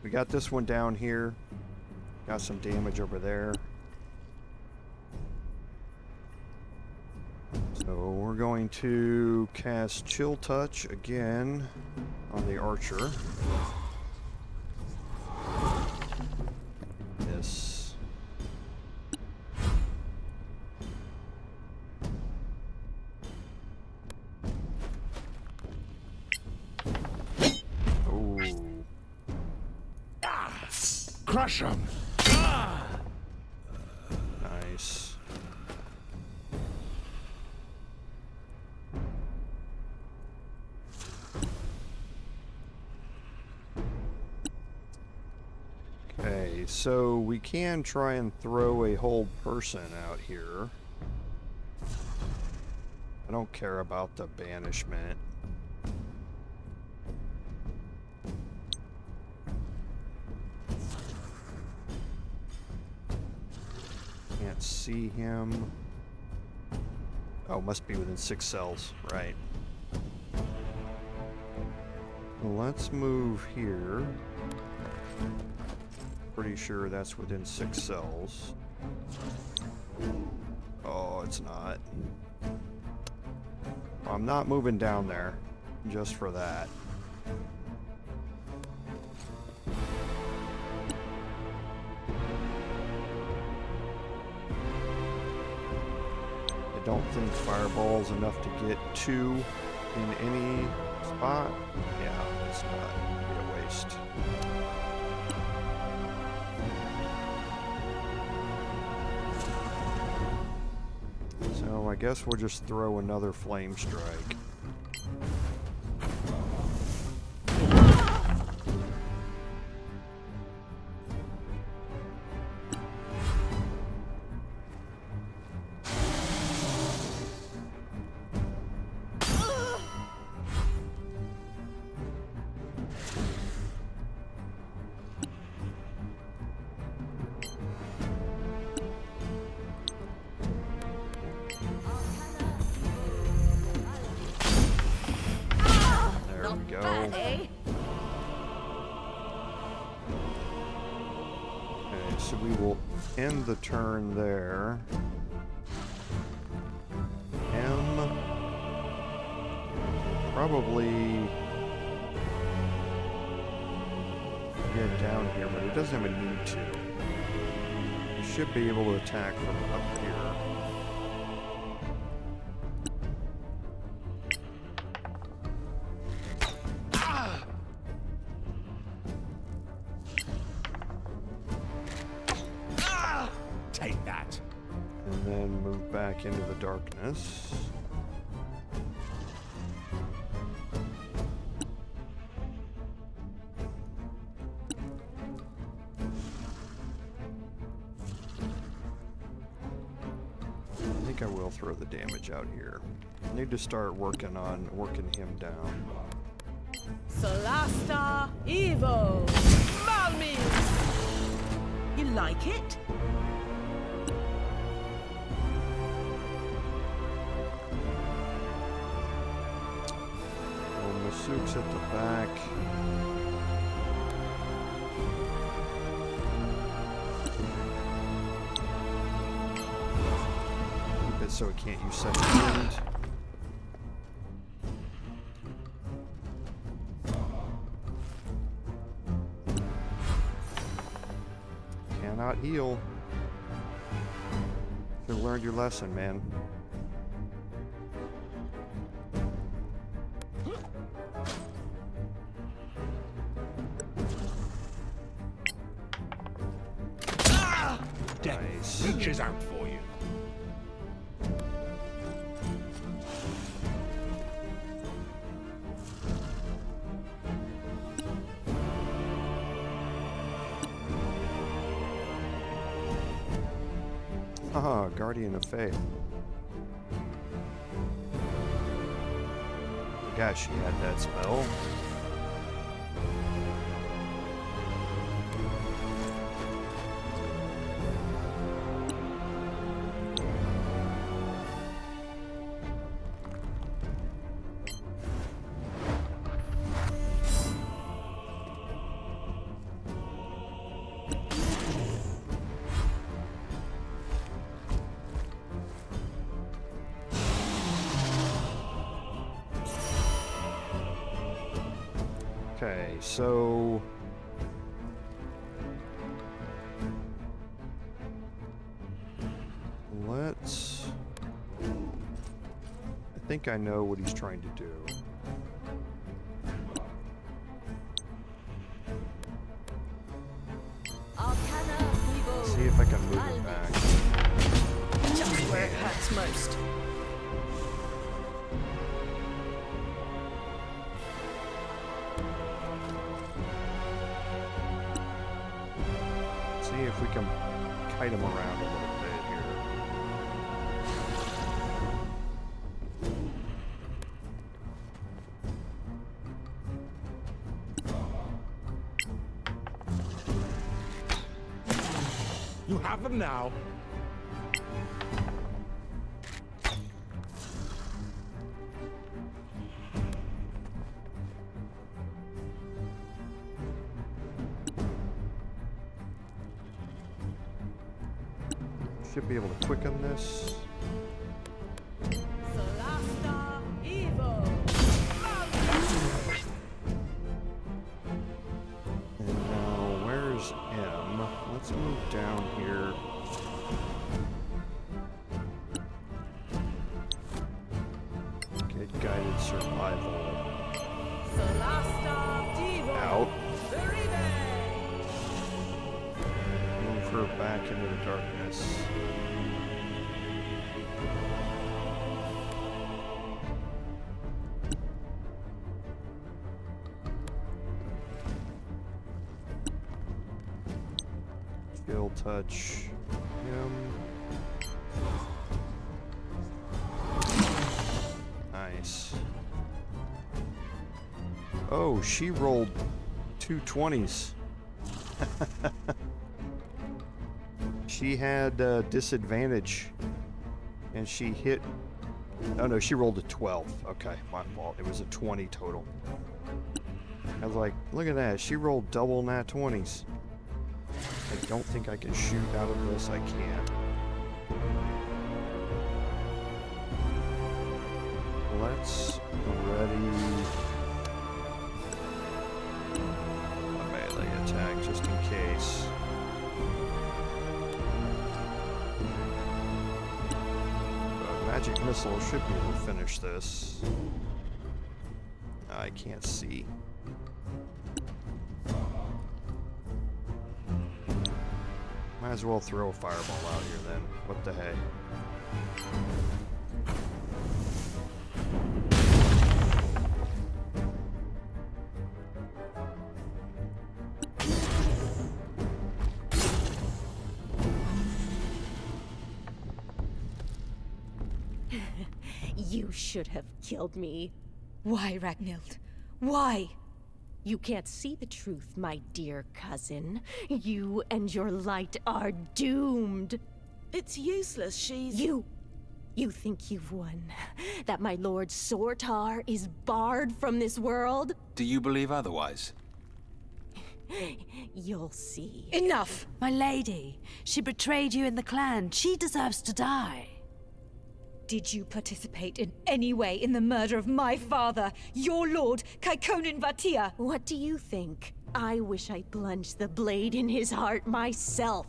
We got this one down here. Got some damage over there. So we're going to cast Chill Touch again on the archer. Yes. Crush him! Nice. Okay, so we can try and throw a whole person out here. I don't care about the banishment. Can't see him. Oh, must be within 6 cells, right. Let's move here. Pretty sure that's within 6 cells. Oh, it's not. I'm not moving down there. just for that. I don't think fireball's enough to get 2 in any spot. Yeah, it's not. It'd be a waste. So I guess we'll just throw another flame strike. End the turn there. M probably get down here, but it doesn't have a need to. It should be able to attack from up here. Into the darkness. I think I will throw the damage out here. I need to start working him down. Solasta Evo Malmis. You like it? Sook's at the back. Keep it so it can't use second wind. Cannot heal. You've learned your lesson, man. Reaches out for you. Haha, Guardian of Faith. Forgot she had that spell. Okay, so let's... I think I know what he's trying to do. See if I can move him back. Just where it hurts most. See if we can kite him around a little bit here. You have them now. Should be able to quicken this. Solasta Evo. let's move down here. Get guided survival. Solasta, Divo. Out. Move her back into the darkness. Skill touch him. Nice. Oh, she rolled 2 20s. She had disadvantage, and she hit. Oh no, she rolled a 12. Okay, my fault. It was a 20 total. I was like, look at that. She rolled double nat 20s. I don't think I can shoot out of this. I can't. Let's ready a melee attack just in case. Magic missile should be able to finish this. I can't see. Might as well throw a fireball out here then. What the heck? You should have killed me. Why, Ragnhild? Why? You can't see the truth, my dear cousin. You and your light are doomed. It's useless, she's... You think you've won? That my lord Sorr Tarr is barred from this world? Do you believe otherwise? You'll see. Enough! My lady, she betrayed you in the clan. She deserves to die. Did you participate in any way in the murder of my father, your lord, Kaikonin Vatia? What do you think? I wish I'd plunged the blade in his heart myself.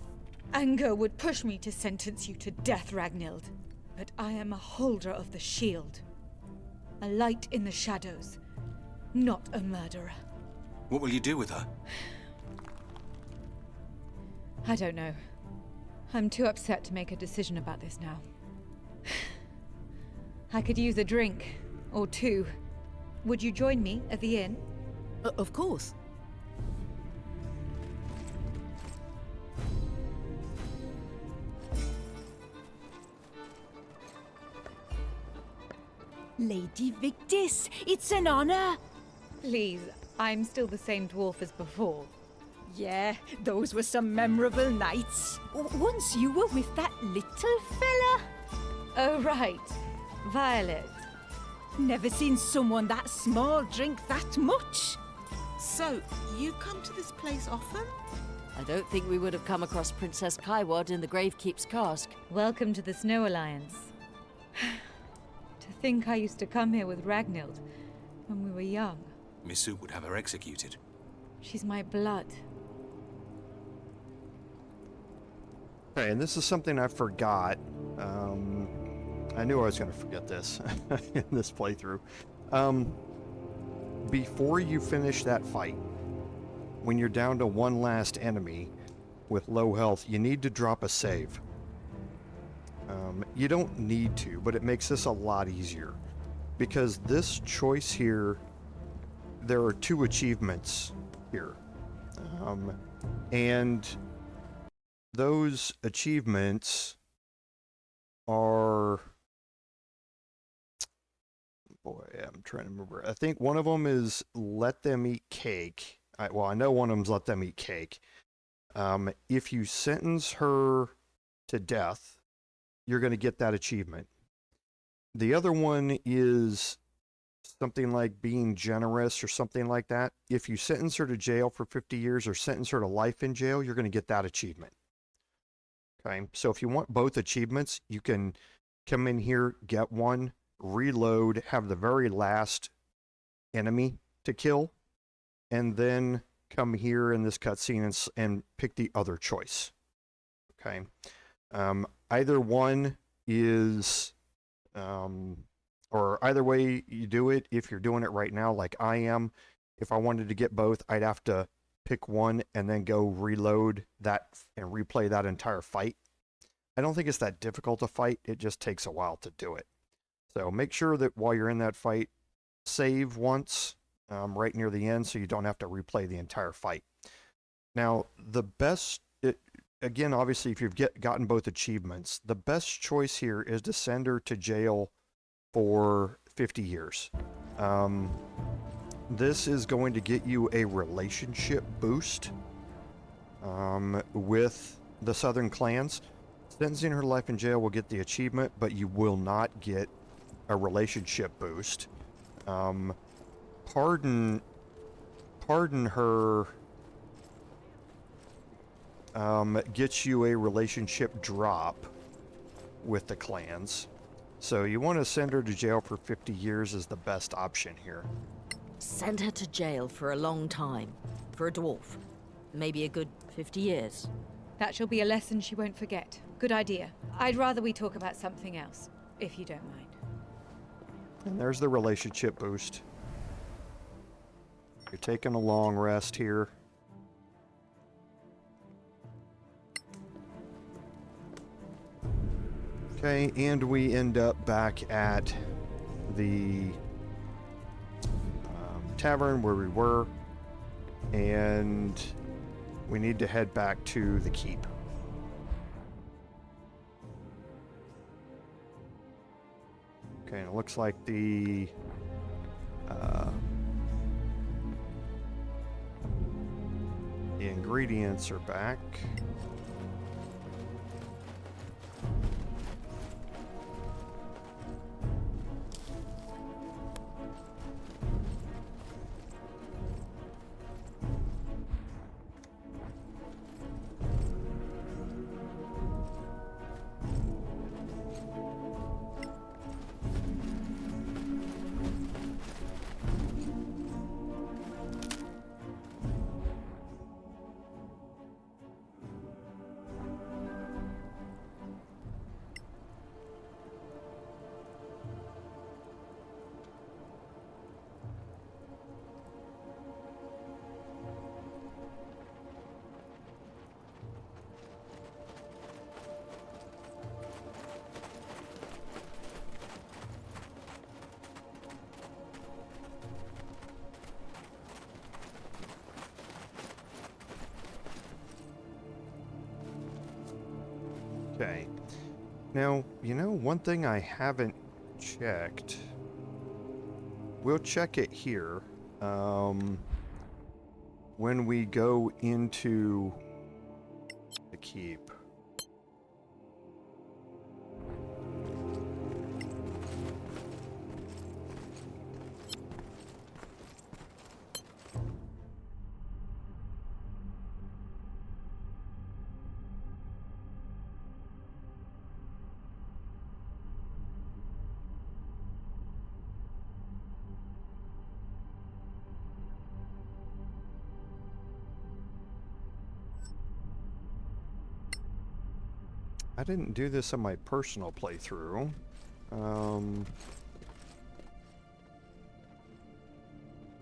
Anger would push me to sentence you to death, Ragnhild. But I am a holder of the shield. A light in the shadows, not a murderer. What will you do with her? I don't know. I'm too upset to make a decision about this now. I could use a drink, or two. Would you join me at the inn? Of course. Lady Vigdis, it's an honor. Please, I'm still the same dwarf as before. Yeah, those were some memorable nights. Once you were with that little fella. Oh, right. Violet. Never seen someone that small drink that much. So, you come to this place often? I don't think we would have come across Princess Kaiwad in the Gravekeep's cask. Welcome to the Snow Alliance. To think I used to come here with Ragnhild when we were young. Misu would have her executed. She's my blood. Okay, and this is something I forgot. I knew I was going to forget this in this playthrough. Before you finish that fight, when you're down to one last enemy with low health, you need to drop a save. You don't need to, but it makes this a lot easier. Because this choice here, there are 2 achievements here. And those achievements are... Boy, I'm trying to remember. I think one of them is let them eat cake. Well, I know one of them's let them eat cake. If you sentence her to death, you're going to get that achievement. The other one is something like being generous or something like that. If you sentence her to jail for 50 years or sentence her to life in jail, you're going to get that achievement. Okay, so if you want both achievements, you can come in here, get one, reload, have the very last enemy to kill, and then come here in this cutscene and pick the other choice. Okay. Either one is, or either way you do it, if you're doing it right now like I am, if I wanted to get both, I'd have to pick one and then go reload that and replay that entire fight. I don't think it's that difficult to fight, it just takes a while to do it. So make sure that while you're in that fight, save once, right near the end, so you don't have to replay the entire fight. Now, the best, again, obviously, if you've gotten both achievements, the best choice here is to send her to jail for 50 years. This is going to get you a relationship boost with the Southern clans. Sentencing her to life in jail will get the achievement, but you will not get a relationship boost. Pardon her gets you a relationship drop with the clans. So you want to send her to jail for 50 years is the best option here. Send her to jail for a long time. For a dwarf. Maybe a good 50 years. That shall be a lesson she won't forget. Good idea. I'd rather we talk about something else, if you don't mind. And there's the relationship boost. You're taking a long rest here. Okay, and we end up back at the tavern where we were, and we need to head back to the keep. Okay, and it looks like the ingredients are back. Okay. Now, you know, one thing I haven't checked. We'll check it here. When we go into the keep. I didn't do this on my personal playthrough.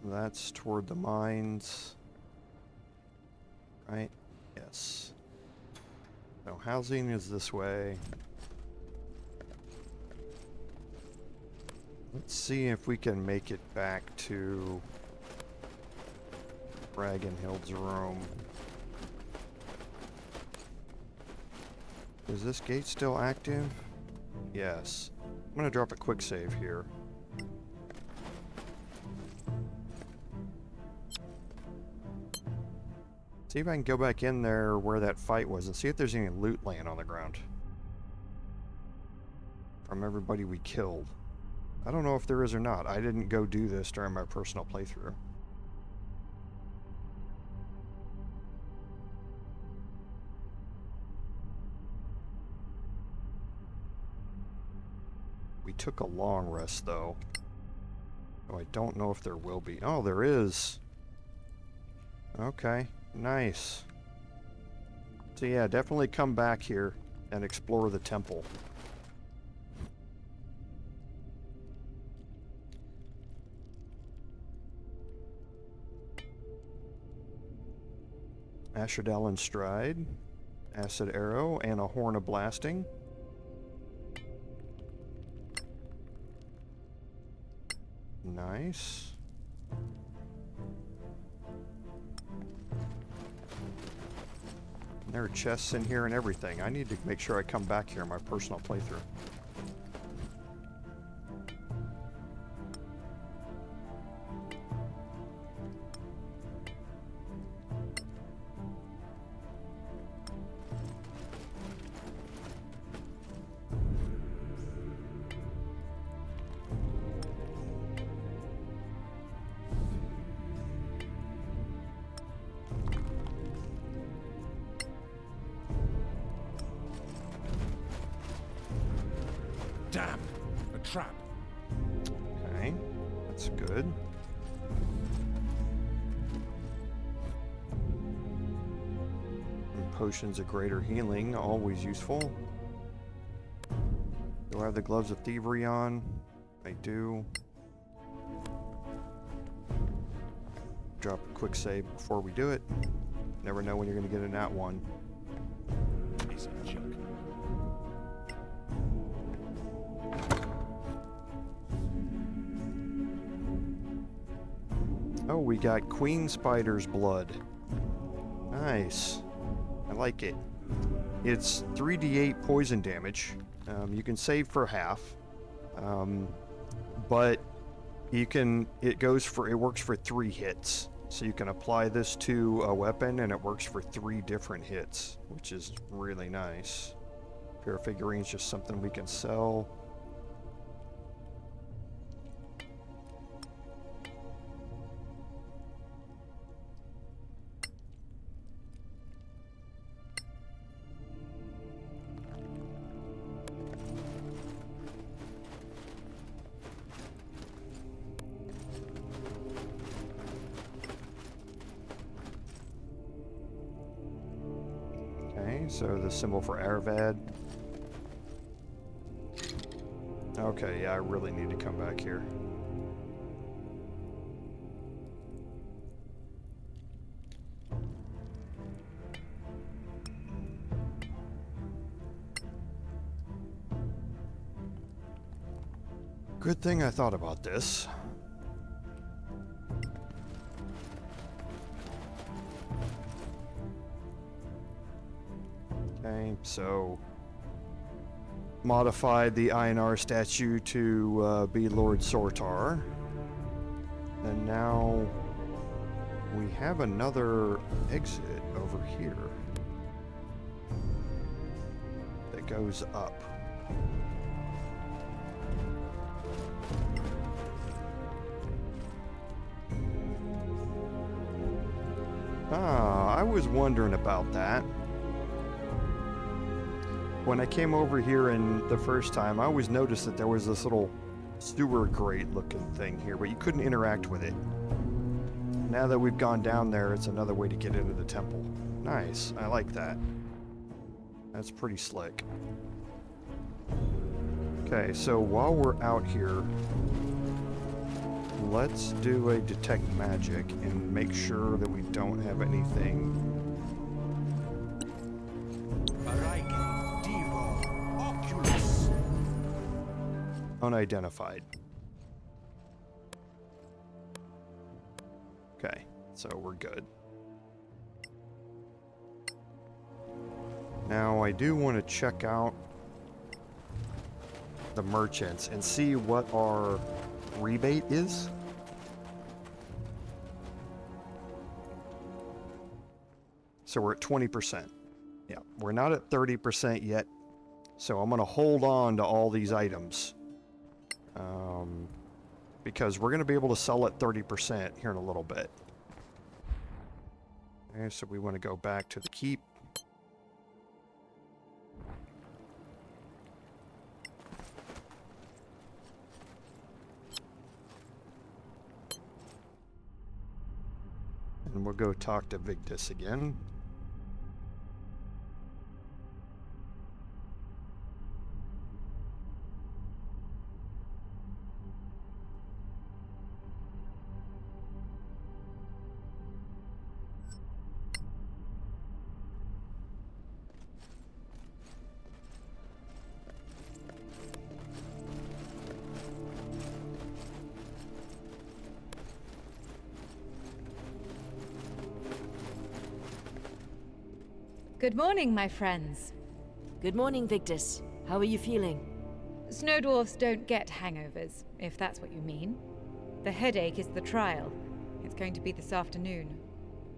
That's toward the mines. Right? Yes. So housing is this way. Let's see if we can make it back to Dragonhild's room. Is this gate still active? Yes. I'm gonna drop a quick save here. See if I can go back in there where that fight was and see if there's any loot laying on the ground. From everybody we killed. I don't know if there is or not. I didn't go do this during my personal playthrough. We took a long rest, though. Oh, I don't know if there will be. Oh, there is. Okay, nice. So yeah, definitely come back here and explore the temple. Ashadallan Stride, Acid Arrow, and a Horn of Blasting. Nice. There are chests in here and everything. I need to make sure I come back here in my personal playthrough. Damn! A trap. Okay, that's good. And potions of greater healing, always useful. Do I have the gloves of thievery on? I do. Drop a quick save before we do it. Never know when you're going to get a nat one. Piece of junk. Oh, we got Queen Spider's blood. Nice. I like it. It's 3d8 poison damage. You can save for half. But it works for 3 hits. So you can apply this to a weapon and it works for 3 different hits, which is really nice. Pair of figurines, just something we can sell. So the symbol for Arvad. Okay, yeah, I really need to come back here. Good thing I thought about this. Okay, so modified the INR statue to be Lord Sorr. And now we have another exit over here that goes up. Ah, I was wondering about that. When I came over here the first time, I always noticed that there was this little sewer grate looking thing here, but you couldn't interact with it. Now that we've gone down there, it's another way to get into the temple. Nice, I like that. That's pretty slick. Okay, so while we're out here, let's do a detect magic and make sure that we don't have anything unidentified. Okay, so we're good. Now I do want to check out the merchants and see what our rebate is. So we're at 20%. Yeah, we're not at 30% yet. So I'm going to hold on to all these items. Because we're going to be able to sell at 30% here in a little bit. Okay, so we want to go back to the keep. And And we'll go talk to Vigdis again. Good morning, my friends. Good morning, Vigdis. How are you feeling? Snow dwarfs don't get hangovers, if that's what you mean. The headache is the trial. It's going to be this afternoon.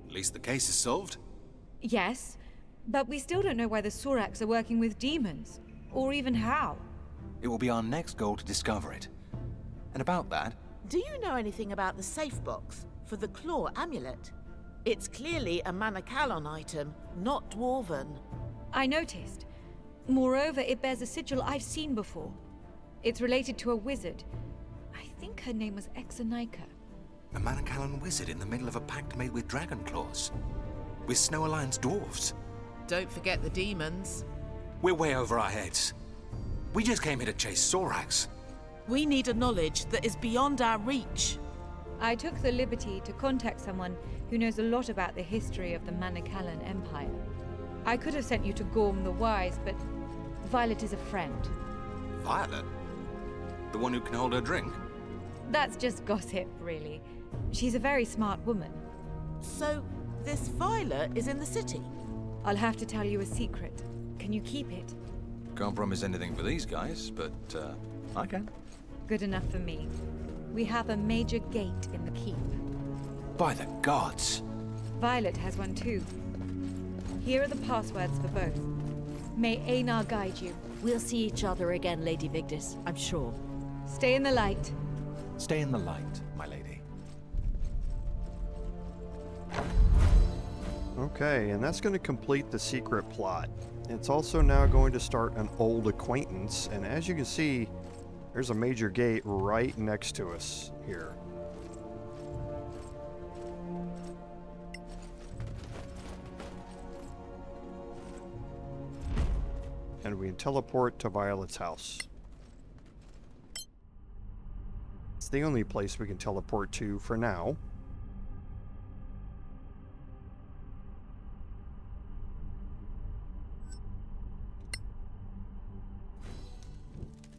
At least the case is solved. Yes, but we still don't know why the Soraks are working with demons, or even how. It will be our next goal to discover it. And about that... Do you know anything about the safe box for the claw amulet? It's clearly a Manacalon item, not Dwarven. I noticed. Moreover, it bears a sigil I've seen before. It's related to a wizard. I think her name was Exonica. A Manacalon wizard in the middle of a pact made with dragon claws. With Snow Alliance dwarves. Don't forget the demons. We're way over our heads. We just came here to chase Soraks. We need a knowledge that is beyond our reach. I took the liberty to contact someone who knows a lot about the history of the Manacalon Empire. I could have sent you to Gorm the Wise, but Violet is a friend. Violet? The one who can hold her drink? That's just gossip, really. She's a very smart woman. So, this Violet is in the city? I'll have to tell you a secret. Can you keep it? Can't promise anything for these guys, but I can. Good enough for me. We have a major gate in the keep. By the gods! Violet has one too. Here are the passwords for both. May Einar guide you. We'll see each other again, Lady Vigdis, I'm sure. Stay in the light. Stay in the light, my lady. Okay, and that's going to complete the secret plot. It's also now going to start an old acquaintance, and as you can see, there's a major gate right next to us here. And we can teleport to Violet's house. It's the only place we can teleport to for now.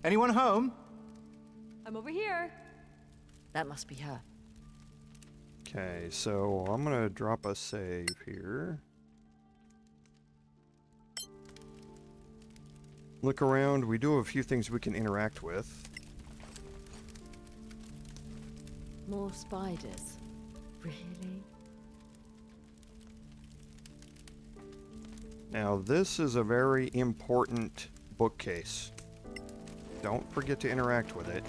Anyone home? I'm over here. That must be her. Okay, so I'm gonna drop a save here. Look around, we do have a few things we can interact with. More spiders. Really? Now this is a very important bookcase. Don't forget to interact with it.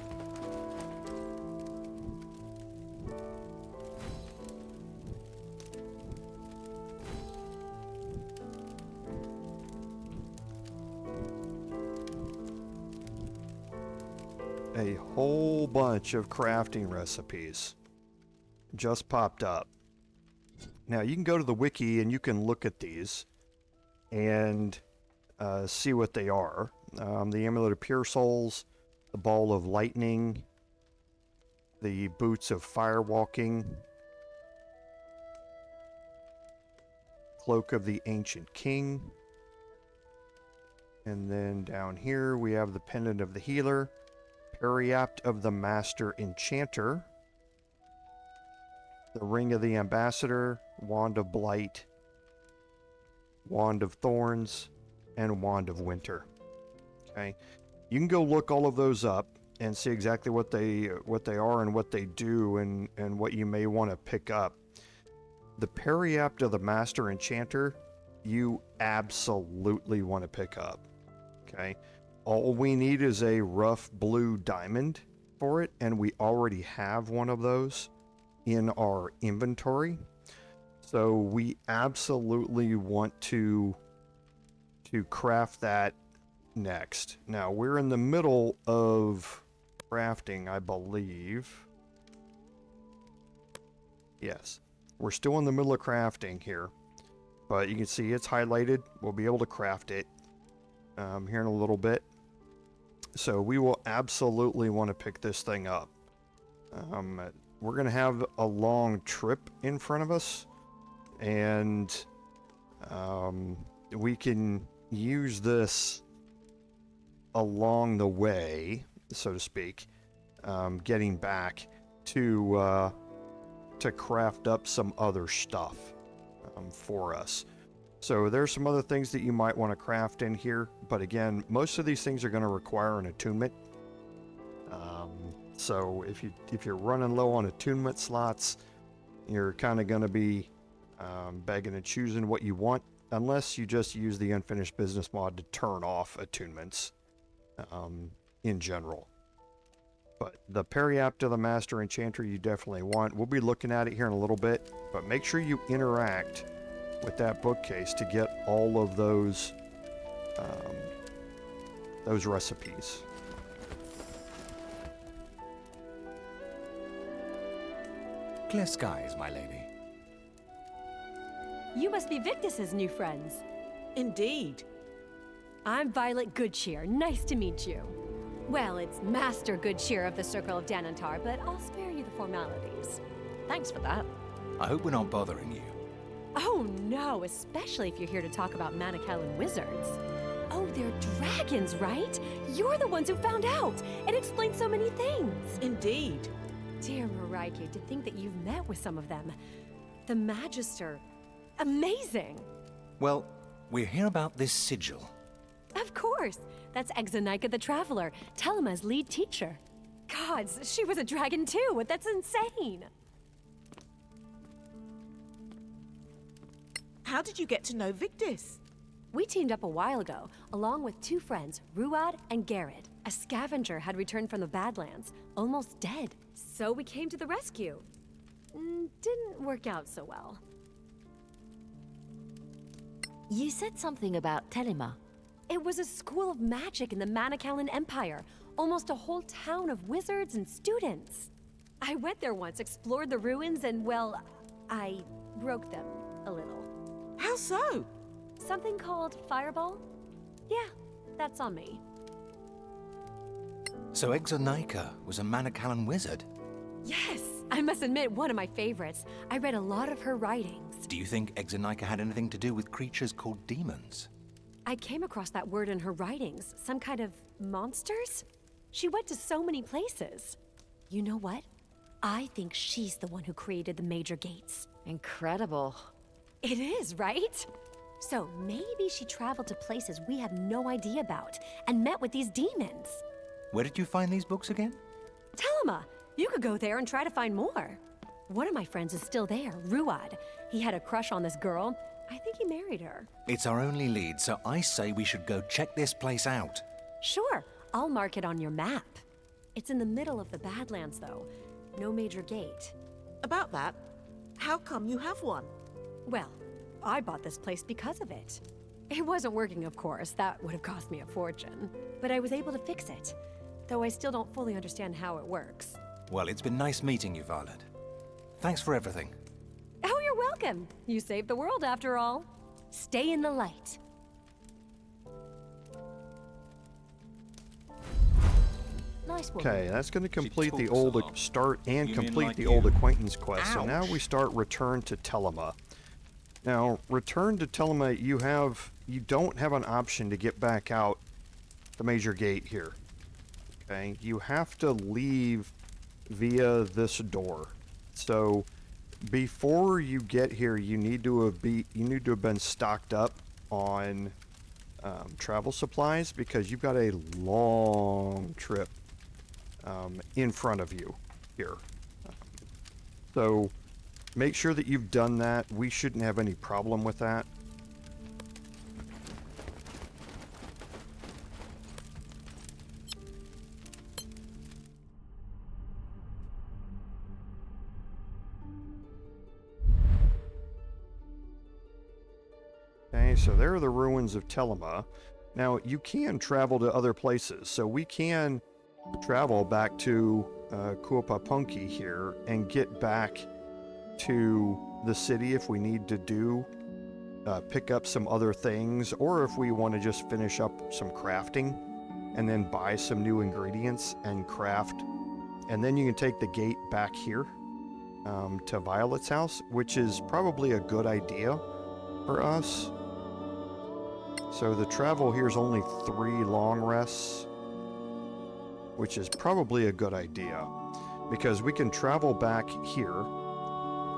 A whole bunch of crafting recipes just popped up. Now you can go to the wiki and you can look at these and see what they are. The Amulet of Pure Souls, the Ball of Lightning, the Boots of Firewalking, Cloak of the Ancient King, and then down here we have the Pendant of the Healer, Periapt of the Master Enchanter, the Ring of the Ambassador, Wand of Blight, Wand of Thorns, and Wand of Winter. Okay, you can go look all of those up and see exactly what they are and what they do and what you may want to pick up. The Periapt of the Master Enchanter, you absolutely want to pick up. Okay, all we need is a rough blue diamond for it, and we already have one of those in our inventory. So we absolutely want to craft that next. Now we're in the middle of crafting, I believe. Yes. We're still in the middle of crafting here, but you can see it's highlighted. We'll be able to craft it here in a little bit. So we will absolutely want to pick this thing up. We're going to have a long trip in front of us, and we can use this along the way, so to speak, getting back to craft up some other stuff for us. So there's some other things that you might want to craft in here, but again, most of these things are going to require an attunement. So if you're running low on attunement slots, you're kind of going to be begging and choosing what you want, unless you just use the unfinished business mod to turn off attunements in general. But the Periapt of the Master Enchanter you definitely want. We'll be looking at it here in a little bit, but make sure you interact with that bookcase to get all of those recipes. Clear skies, my lady. You must be Vigdis's new friends. Indeed. I'm Violet Goodcheer. Nice to meet you. Well, it's Master Goodcheer of the Circle of Danantar, but I'll spare you the formalities. Thanks for that. I hope we're not bothering you. Oh no, especially if you're here to talk about Manicalan wizards. Oh, they're dragons, right? You're the ones who found out. It explains so many things. Indeed. Dear Marike, to think that you've met with some of them. The Magister. Amazing! Well, we're here about this sigil. Of course! That's Exonica the Traveler, Telema's lead teacher. Gods, she was a dragon too! That's insane! How did you get to know Vigdis? We teamed up a while ago, along with two friends, Ruad and Garrett. A scavenger had returned from the Badlands, almost dead. So we came to the rescue. Didn't work out so well. You said something about Telema. It was a school of magic in the Manicalan Empire. Almost a whole town of wizards and students. I went there once, explored the ruins, and, well, I broke them a little. How so? Something called Fireball? Yeah, that's on me. So Exonica was a Manicalan wizard? Yes! I must admit, one of my favorites. I read a lot of her writings. Do you think Exonica had anything to do with creatures called demons? I came across that word in her writings. Some kind of monsters? She went to so many places. You know what? I think she's the one who created the major gates. Incredible. It is, right? So maybe she traveled to places we have no idea about and met with these demons. Where did you find these books again? Telema! You could go there and try to find more. One of my friends is still there, Ruad. He had a crush on this girl. I think he married her. It's our only lead, so I say we should go check this place out. Sure, I'll mark it on your map. It's in the middle of the Badlands, though. No major gate. About that, how come you have one? Well, I bought this place because of it. It wasn't working, of course. That would have cost me a fortune. But I was able to fix it, though I still don't fully understand how it works. Well, it's been nice meeting you, Violet. Thanks for everything. Oh, you're welcome. You saved the world after all. Stay in the light. Nice woman. Okay, that's going to complete the old start and complete the Old Acquaintance Quest. So now we start Return to Telema. Now, Return to Telema, you don't have an option to get back out the major gate here. Okay, you have to leave via this door. So before you get here, you need to have been stocked up on travel supplies, because you've got a long trip in front of you here. So make sure that you've done that. We shouldn't have any problem with that. Okay, so there are the ruins of Telema. Now, you can travel to other places, so we can travel back to Kuopapunki here and get back to the city if we need to pick up some other things, or if we want to just finish up some crafting and then buy some new ingredients and craft. And then you can take the gate back here to Violet's house, which is probably a good idea for us. So the travel here is only 3 long rests, which is probably a good idea, because we can travel back here.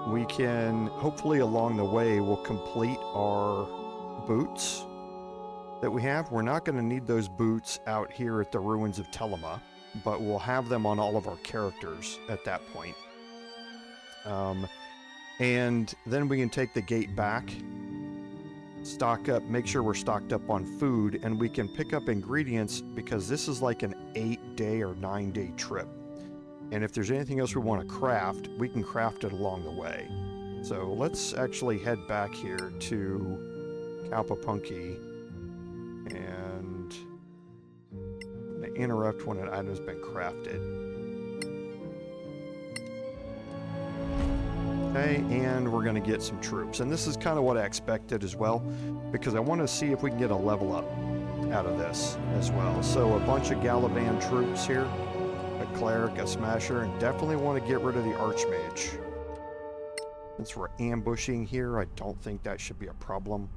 We can, hopefully along the way, we'll complete our boots that we have. We're not going to need those boots out here at the ruins of Telema, but we'll have them on all of our characters at that point. And then we can take the gate back, stock up, make sure we're stocked up on food, and we can pick up ingredients, because this is like an 8-day or 9-day trip. And if there's anything else we want to craft, we can craft it along the way. So let's actually head back here to Kalpapunki and interrupt when an item's been crafted. Okay, and we're going to get some troops. And this is kind of what I expected as well, because I want to see if we can get a level up out of this as well. So a bunch of Galavan troops here. A cleric, a smasher, and definitely want to get rid of the archmage. Since we're ambushing here, I don't think that should be a problem.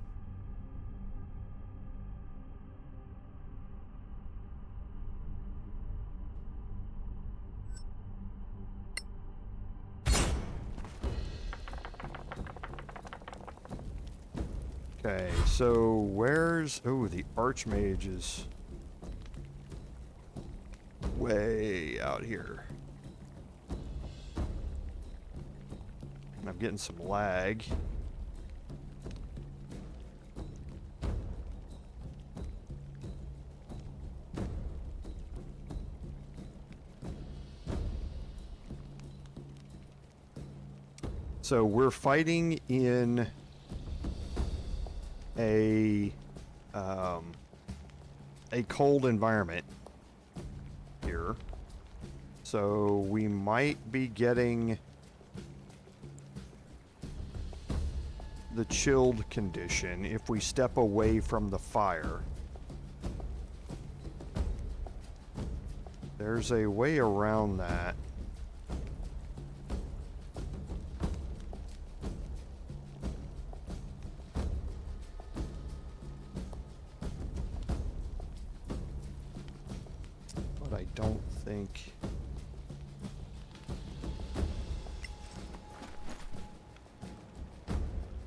Okay, so where's... Oh, the archmage is way out here. And I'm getting some lag. So we're fighting in a cold environment here. So we might be getting the chilled condition if we step away from the fire. There's a way around that. But I don't think...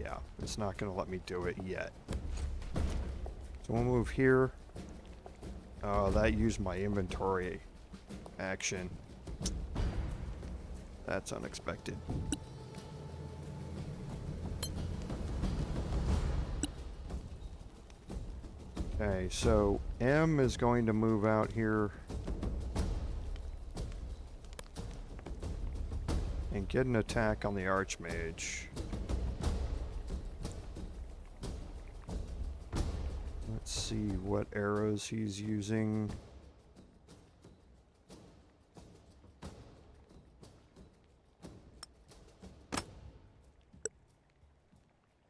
Yeah, it's not going to let me do it yet. So we'll move here. That used my inventory action. That's unexpected. Okay, so M is going to move out here and get an attack on the Archmage. Let's see what arrows he's using.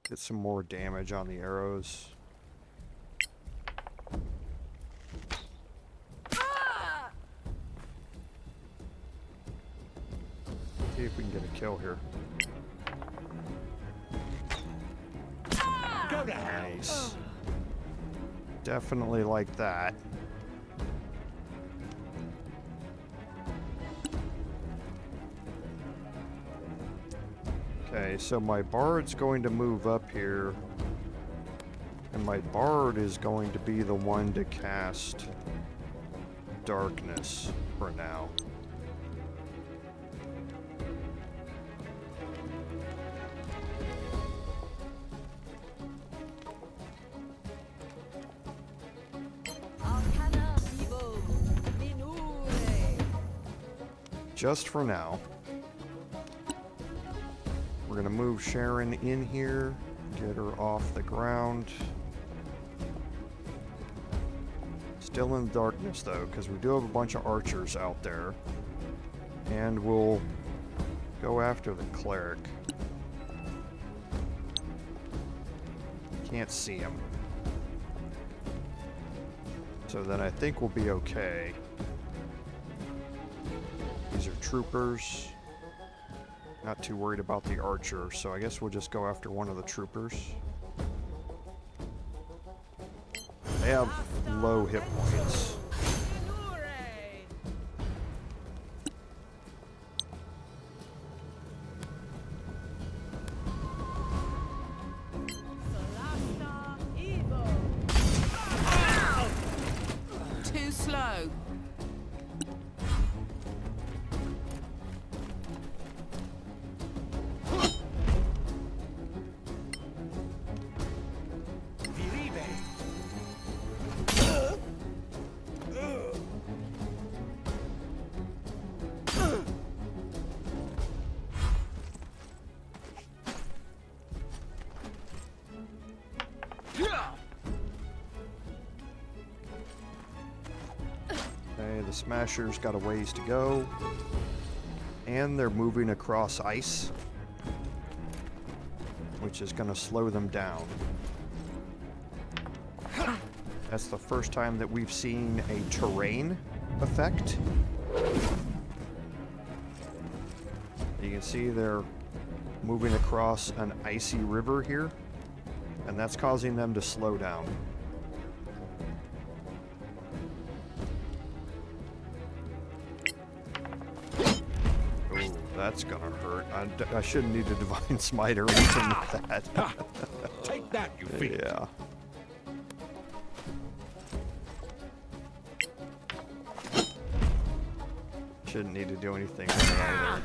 Get some more damage on the arrows. See if we can get a kill here. Nice. Definitely like that. Okay, so my bard's going to move up here, and my bard is going to be the one to cast darkness for now. Just for now. We're gonna move Sharon in here, get her off the ground. Still in the darkness though, because we do have a bunch of archers out there. And we'll go after the cleric. Can't see him. So then I think we'll be okay. These are troopers. Not too worried about the archer, so I guess we'll just go after one of the troopers. They have low hit points. Solasta, evil. Too slow. Okay, the Smasher's got a ways to go. And they're moving across ice, which is going to slow them down. That's the first time that we've seen a terrain effect. You can see they're moving across an icy river here, and that's causing them to slow down. Oh, that's gonna hurt. I shouldn't need a Divine Smite or anything like that. Take that, you fiend. Yeah. Shouldn't need to do anything with it either.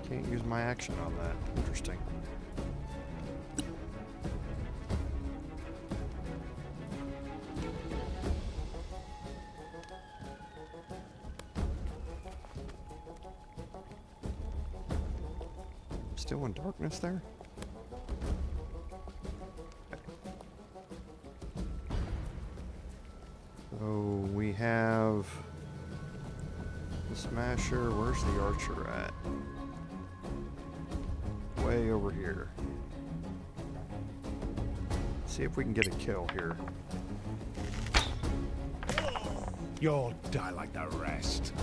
Can't use my action on that. Interesting. Still in darkness there? So we have the Smasher. Where's the Archer at? Way over here. See if we can get a kill here. You'll die like the rest.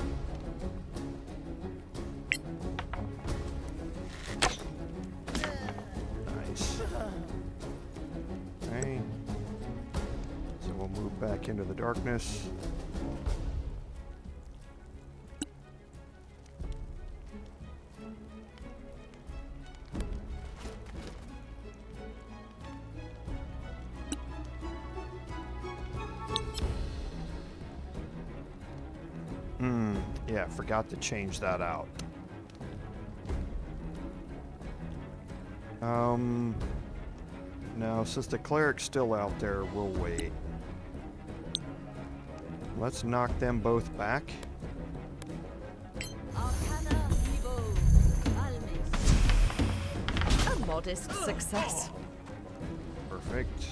Nice. Okay. So we'll move back into the darkness. Yeah, forgot to change that out. No, since the cleric's still out there, we'll wait. Let's knock them both back. A modest success. Perfect.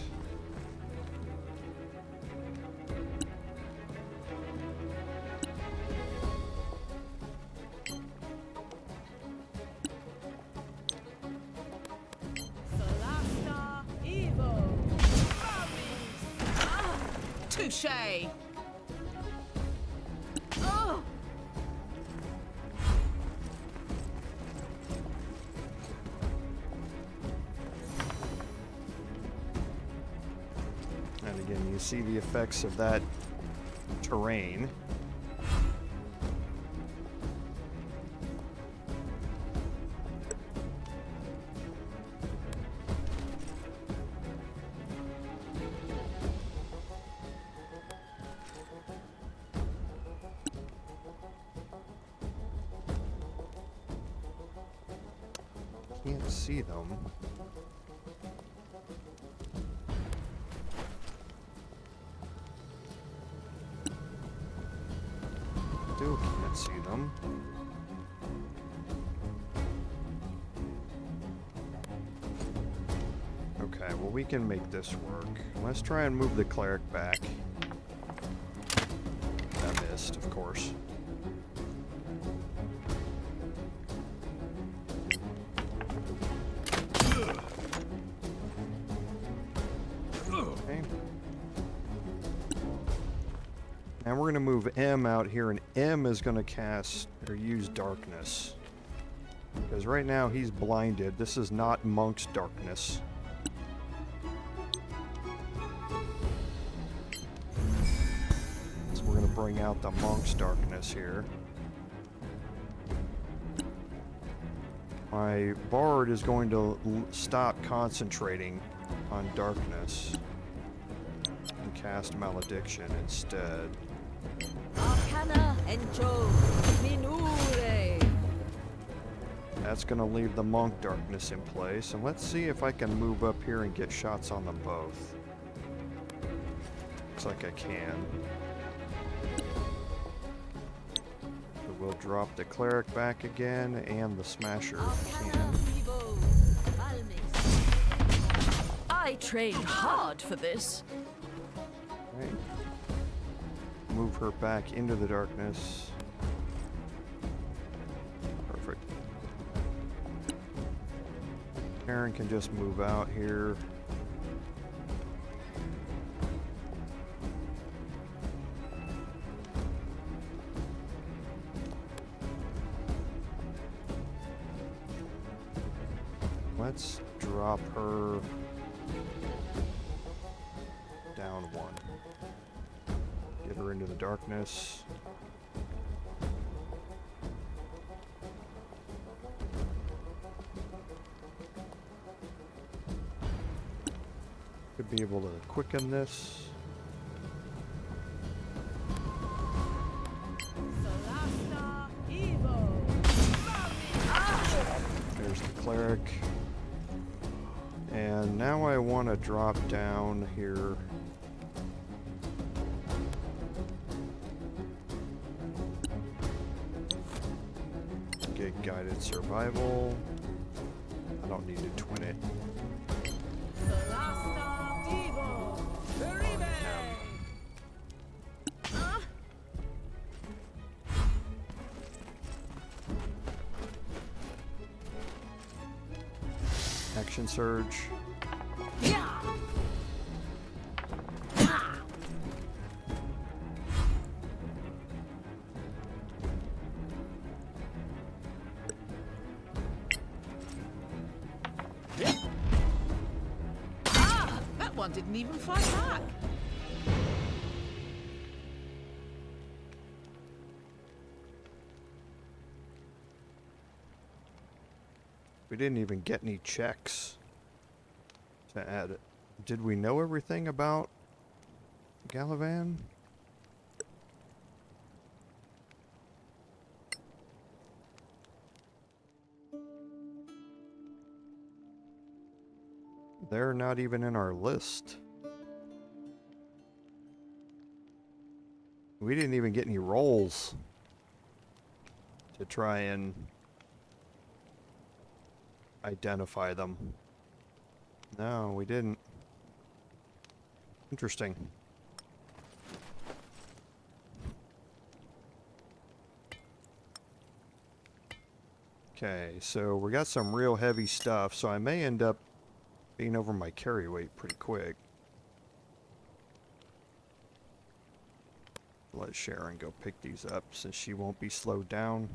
Solasta, evil. Touche. Oh. And again, you see the effects of that terrain. Can't see them. Still can't see them. we can make this work. Let's try and move the cleric back. I missed, of course. Okay. Now we're going to move M out here, and M is going to cast or use darkness. Because right now he's blinded. This is not Monk's darkness. So we're going to bring out the Monk's darkness here. My bard is going to stop concentrating on darkness and cast malediction instead. Arcana Encho Minure. That's going to leave the monk darkness in place, and let's see if I can move up here and get shots on them both. Looks like I can. So we'll drop the cleric back again, and the smasher can. I trained hard for this. Right. Move her back into the darkness. Perfect. Sharon can just move out here. Let's drop her down one. Get her into the darkness. Could be able to quicken this. Solasta Evo. There's the cleric. And now I want to drop down here. Get guided survival. I don't need to twin it. Solasta Evo. Uribe. Action surge. That one didn't even fight back. We didn't even get any checks to add it. Did we know everything about Galavan? They're not even in our list. We didn't even get any rolls to try and identify them. No, we didn't. Interesting. Okay, so we got some real heavy stuff, so I may end up being over my carry weight pretty quick. Let Sharon go pick these up since she won't be slowed down.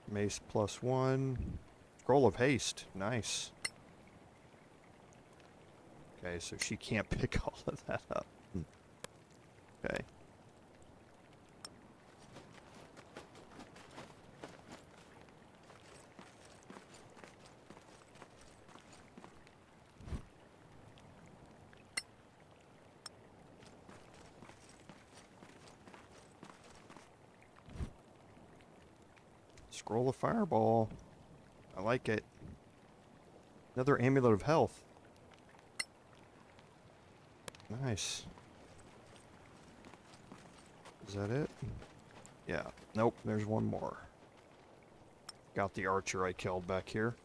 Mace +1. Scroll of haste. Nice. Okay, so she can't pick all of that up. Okay. Scroll of Fireball. I like it. Another Amulet of Health. Nice. Is that it? Yeah. Nope, there's one more. Got the archer I killed back here.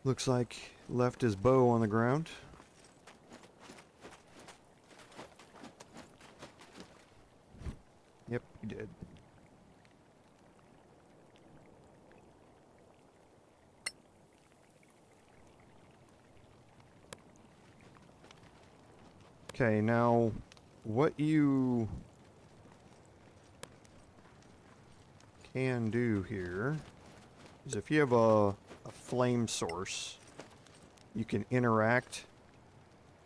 Looks like left his bow on the ground. Yep, he did. Okay, now what you can do here is if you have a flame source, you can interact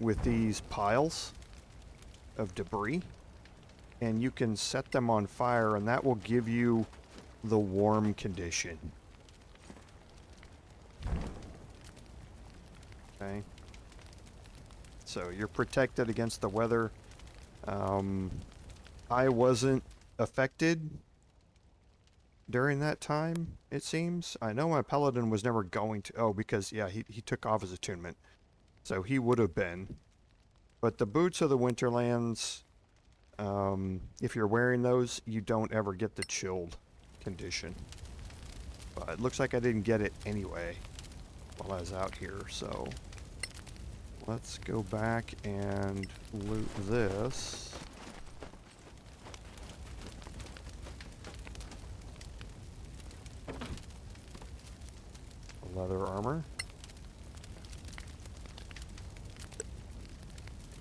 with these piles of debris and you can set them on fire, and that will give you the warm condition. Okay. So you're protected against the weather. I wasn't affected during that time, it seems. I know my paladin was never going to. Oh, because, yeah, he took off his attunement. So he would have been. But the boots of the Winterlands, if you're wearing those, you don't ever get the chilled condition. But it looks like I didn't get it anyway while I was out here, so let's go back and loot this. Leather armor.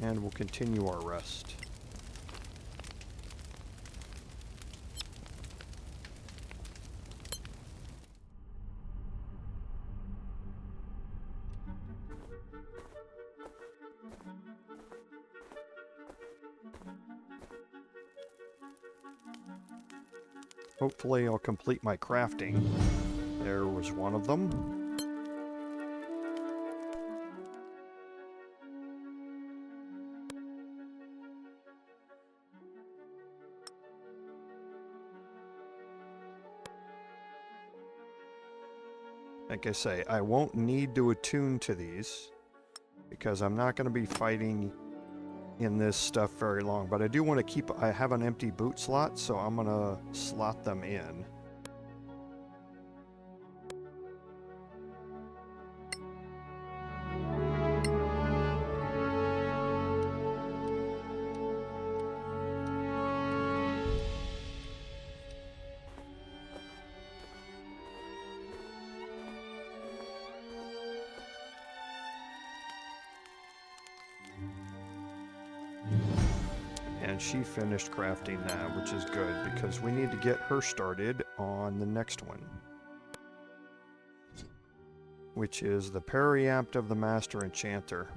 And we'll continue our rest. Hopefully I'll complete my crafting. There was one of them. Like I say, I won't need to attune to these because I'm not going to be fighting in this stuff very long, but I do want to keep, I have an empty boot slot, so I'm going to slot them in. And she finished crafting that, which is good, because we need to get her started on the next one. Which is the Periapt of the Master Enchanter.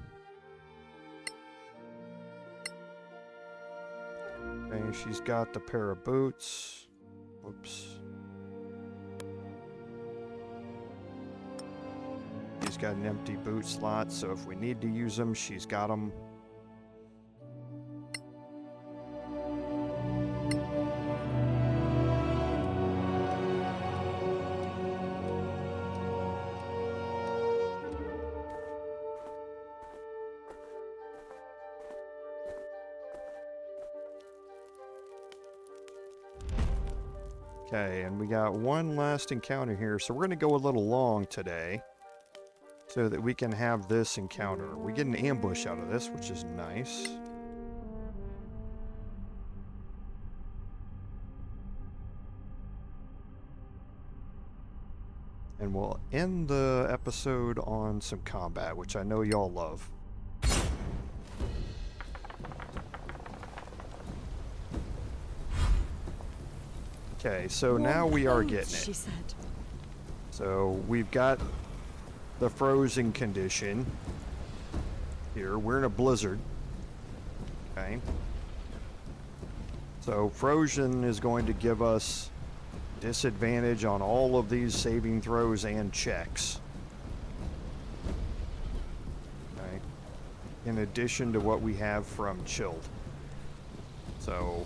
Okay, she's got the pair of boots. Whoops. She's got an empty boot slot, so if we need to use them, she's got them. Okay, and we got one last encounter here, so we're going to go a little long today so that we can have this encounter. We get an ambush out of this, which is nice. And we'll end the episode on some combat, which I know y'all love. Okay, so now we are getting it. She said. So we've got the frozen condition here. We're in a blizzard. Okay. So frozen is going to give us disadvantage on all of these saving throws and checks. Okay. In addition to what we have from chilled. So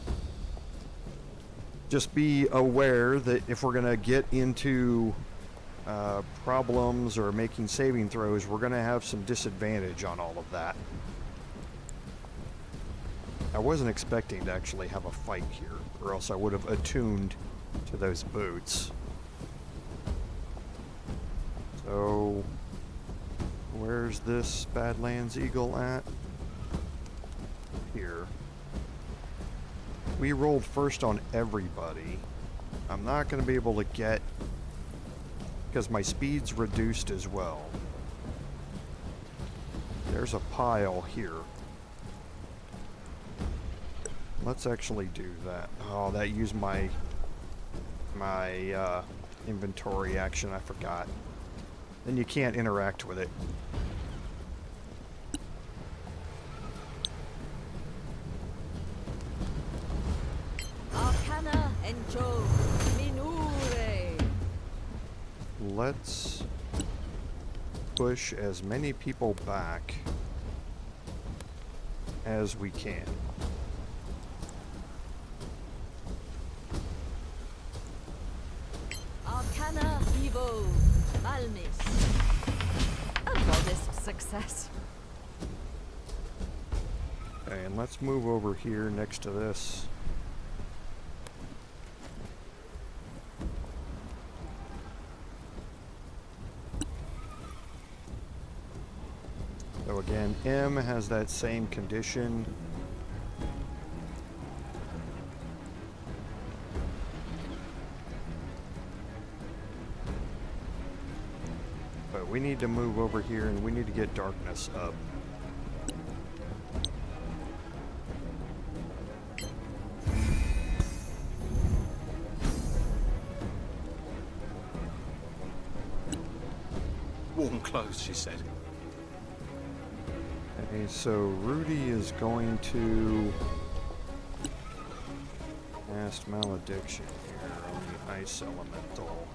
just be aware that if we're going to get into problems or making saving throws, we're going to have some disadvantage on all of that. I wasn't expecting to actually have a fight here, or else I would have attuned to those boots. So, where's this Badlands Eagle at? Here. We rolled first on everybody. I'm not going to be able to get, because my speed's reduced as well. There's a pile here. Let's actually do that. Oh, that used my inventory action. I forgot. Then you can't interact with it. Arcana Encho Minure. Let's push as many people back as we can. Arcana Evo Malmis. A modest success. Okay, and let's move over here next to this. So again, M has that same condition. But we need to move over here and we need to get darkness up. Warm clothes, she said. Okay, so Rudi is going to cast Malediction here on the Ice Elemental.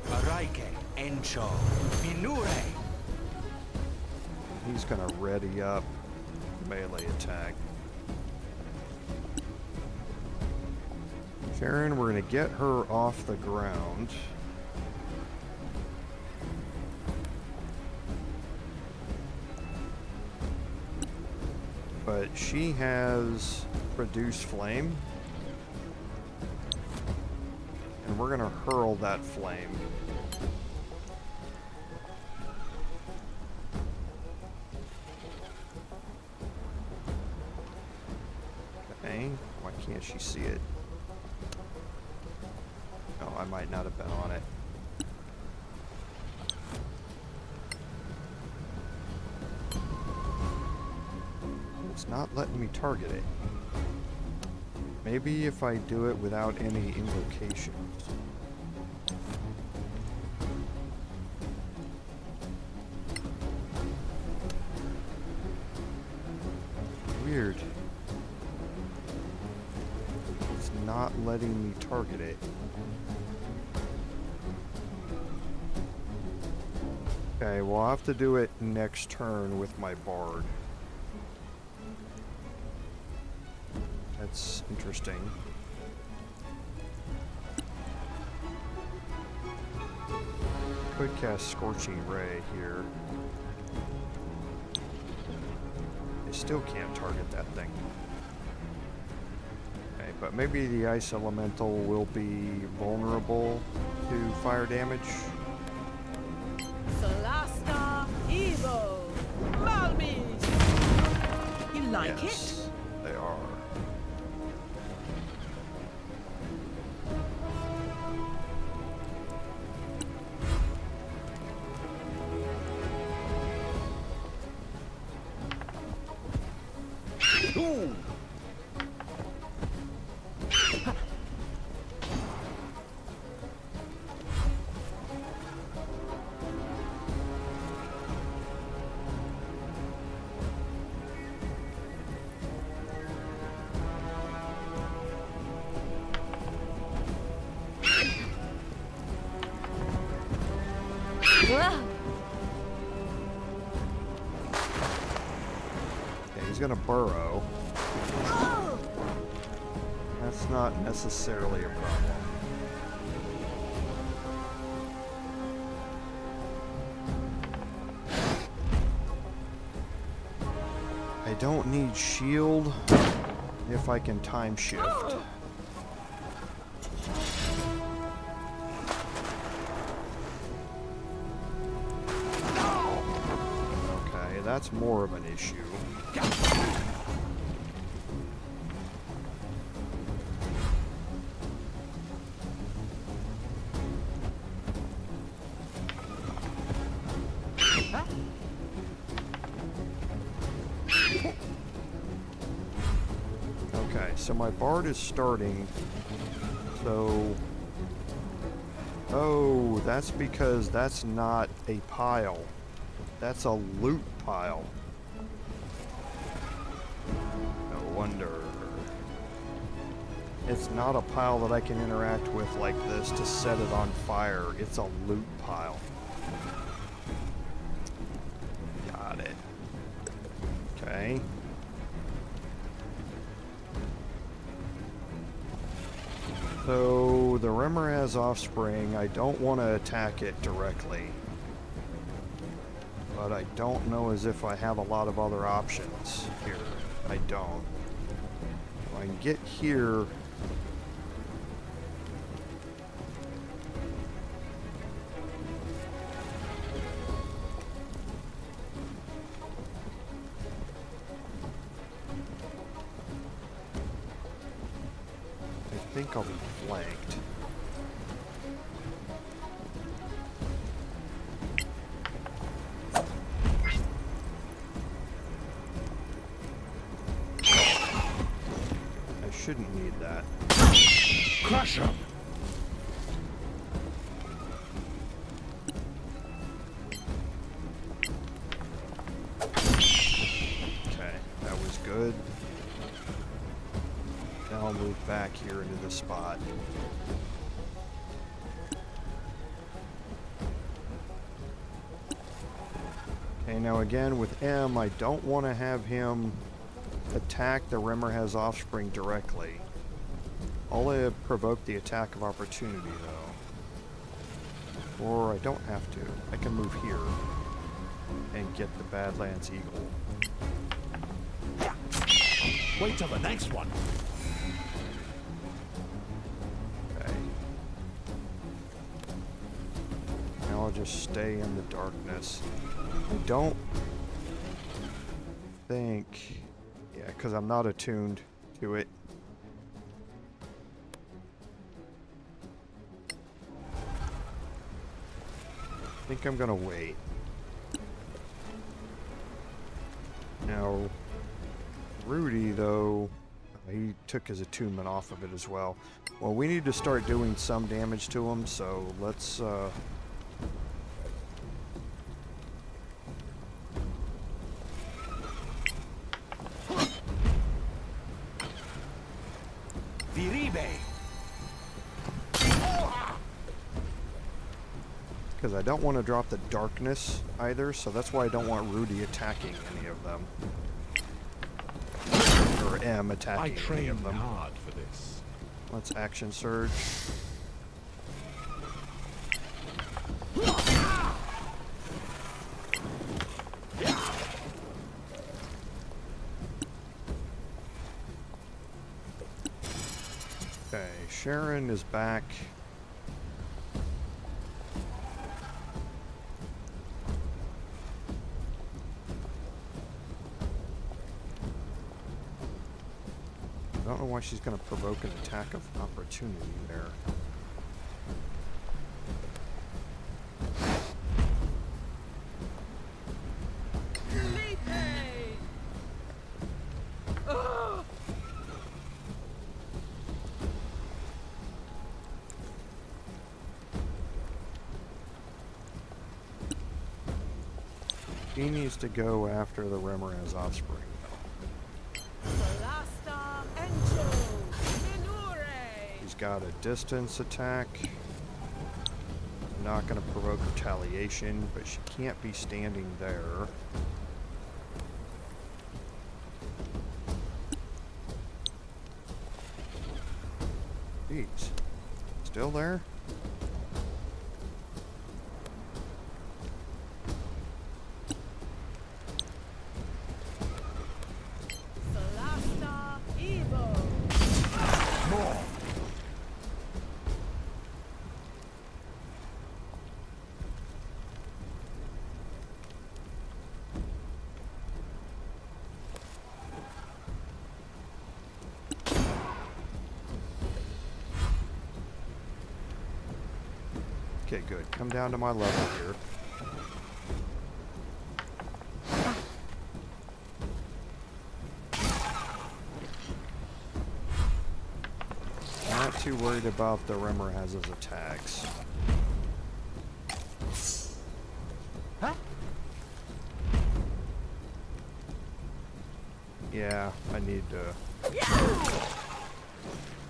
Araike Encho Minure. He's gonna ready up melee attack. Sharon, we're gonna get her off the ground. But she has Produce Flame. And we're gonna hurl that flame. Okay, why can't she see it? Oh, I might not have been on it. It's not letting me target it. Maybe if I do it without any invocations. Weird. It's not letting me target it. Okay, well, I'll have to do it next turn with my bard. That's interesting. Could cast Scorching Ray here. I still can't target that thing. Okay, but maybe the Ice Elemental will be vulnerable to fire damage. Solasta Evo Malmis. You like Yes, they are. Ooh. Okay, he's gonna burrow. That's not necessarily a problem. I don't need shield if I can time shift. Okay, that's more of an issue. So my bard is starting, so... Oh, that's because that's not a pile. That's a loot pile. No wonder. It's not a pile that I can interact with like this to set it on fire. It's a loot pile. Got it. Okay. So, the Rimmer has offspring. I don't want to attack it directly. But I don't know as if I have a lot of other options here. I don't. If I can get here... I think I'll be flanked. I shouldn't need that. Crush him! Okay, that was good. Now I'll move back here into this spot. Okay, now again with M, I don't want to have him attack the Rimmer has offspring directly. I'll provoke the attack of opportunity though. Or I don't have to. I can move here and get the Badlands Eagle. Wait till the next one. Okay. Now I'll just stay in the darkness. I don't think... Yeah, because I'm not attuned to it. I think I'm gonna wait. Now, Rudi, though, he took his attunement off of it as well. Well, we need to start doing some damage to him, so let's, because I don't want to drop the darkness either, so that's why I don't want Rudi attacking any of them. Or M attacking any of them. Hard for this. Let's action surge. Okay, Sharon is back. I don't know why she's going to provoke an attack of opportunity there. He needs to go after the Rimmer as offspring. Solasta, He's got a distance attack. Not going to provoke retaliation, but she can't be standing there. Jeez. Still there? Solasta, Evo. Okay, good. Come down to my level here. Not too worried about the Rimmer has his attacks. Huh? Yeah, I need to...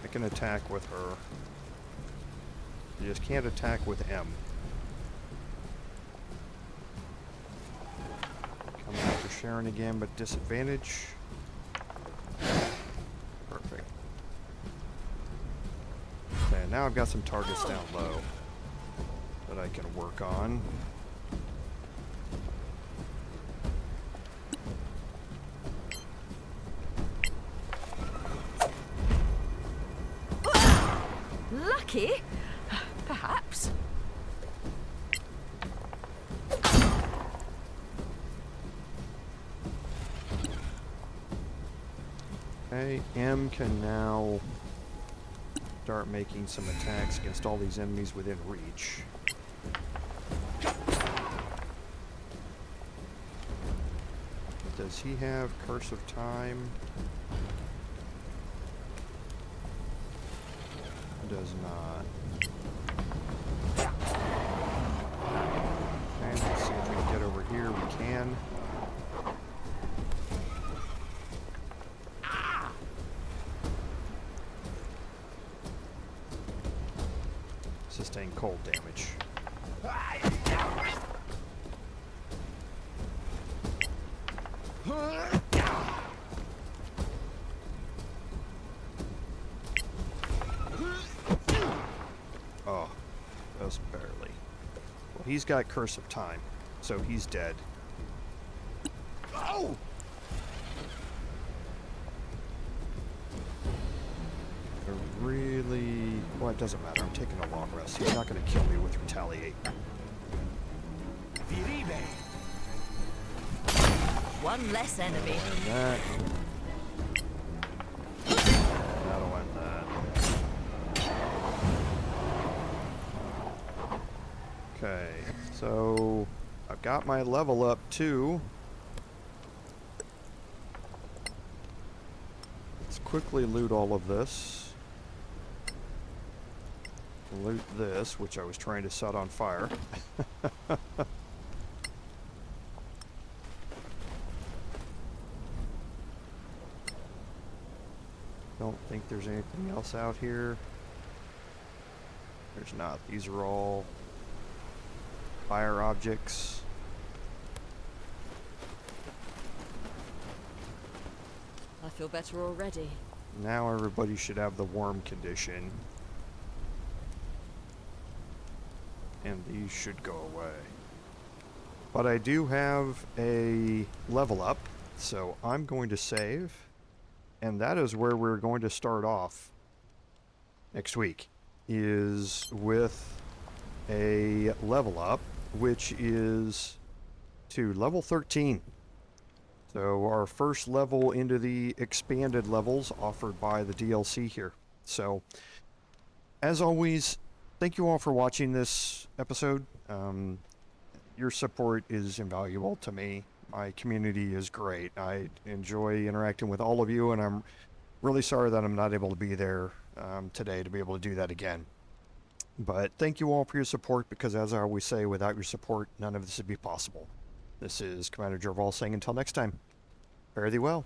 I can attack with her. You just can't attack with M. Come after Sharon again, but disadvantage. Perfect. Okay, now I've got some targets down low that I can work on. Lucky? Perhaps. Okay, M can now start making some attacks against all these enemies within reach. Does he have Curse of Time? Does not. Okay, let's see if we can get over here. We can. Sustain cold damage. Oh, just barely. Well, he's got Curse of Time, so he's dead. Oh! Really... Well, it doesn't matter. I'm taking a long rest. He's not going to kill me with Retaliate. One less enemy. And that. That'll end that. Okay, so I've got my level up too. Let's quickly loot all of this. Loot this, which I was trying to set on fire. Don't think there's anything else out here. There's not. These are all fire objects. I feel better already. Now everybody should have the warm condition. And these should go away. But I do have a level up, so I'm going to save. And that is where we're going to start off next week, is with a level up, which is to level 13. So our first level into the expanded levels offered by the DLC here. So, as always, thank you all for watching this episode. Your support is invaluable to me. My community is great. I enjoy interacting with all of you, and I'm really sorry that I'm not able to be there today to be able to do that again. But thank you all for your support, because as I always say, without your support, none of this would be possible. This is Commander Jerval saying until next time, fare thee well.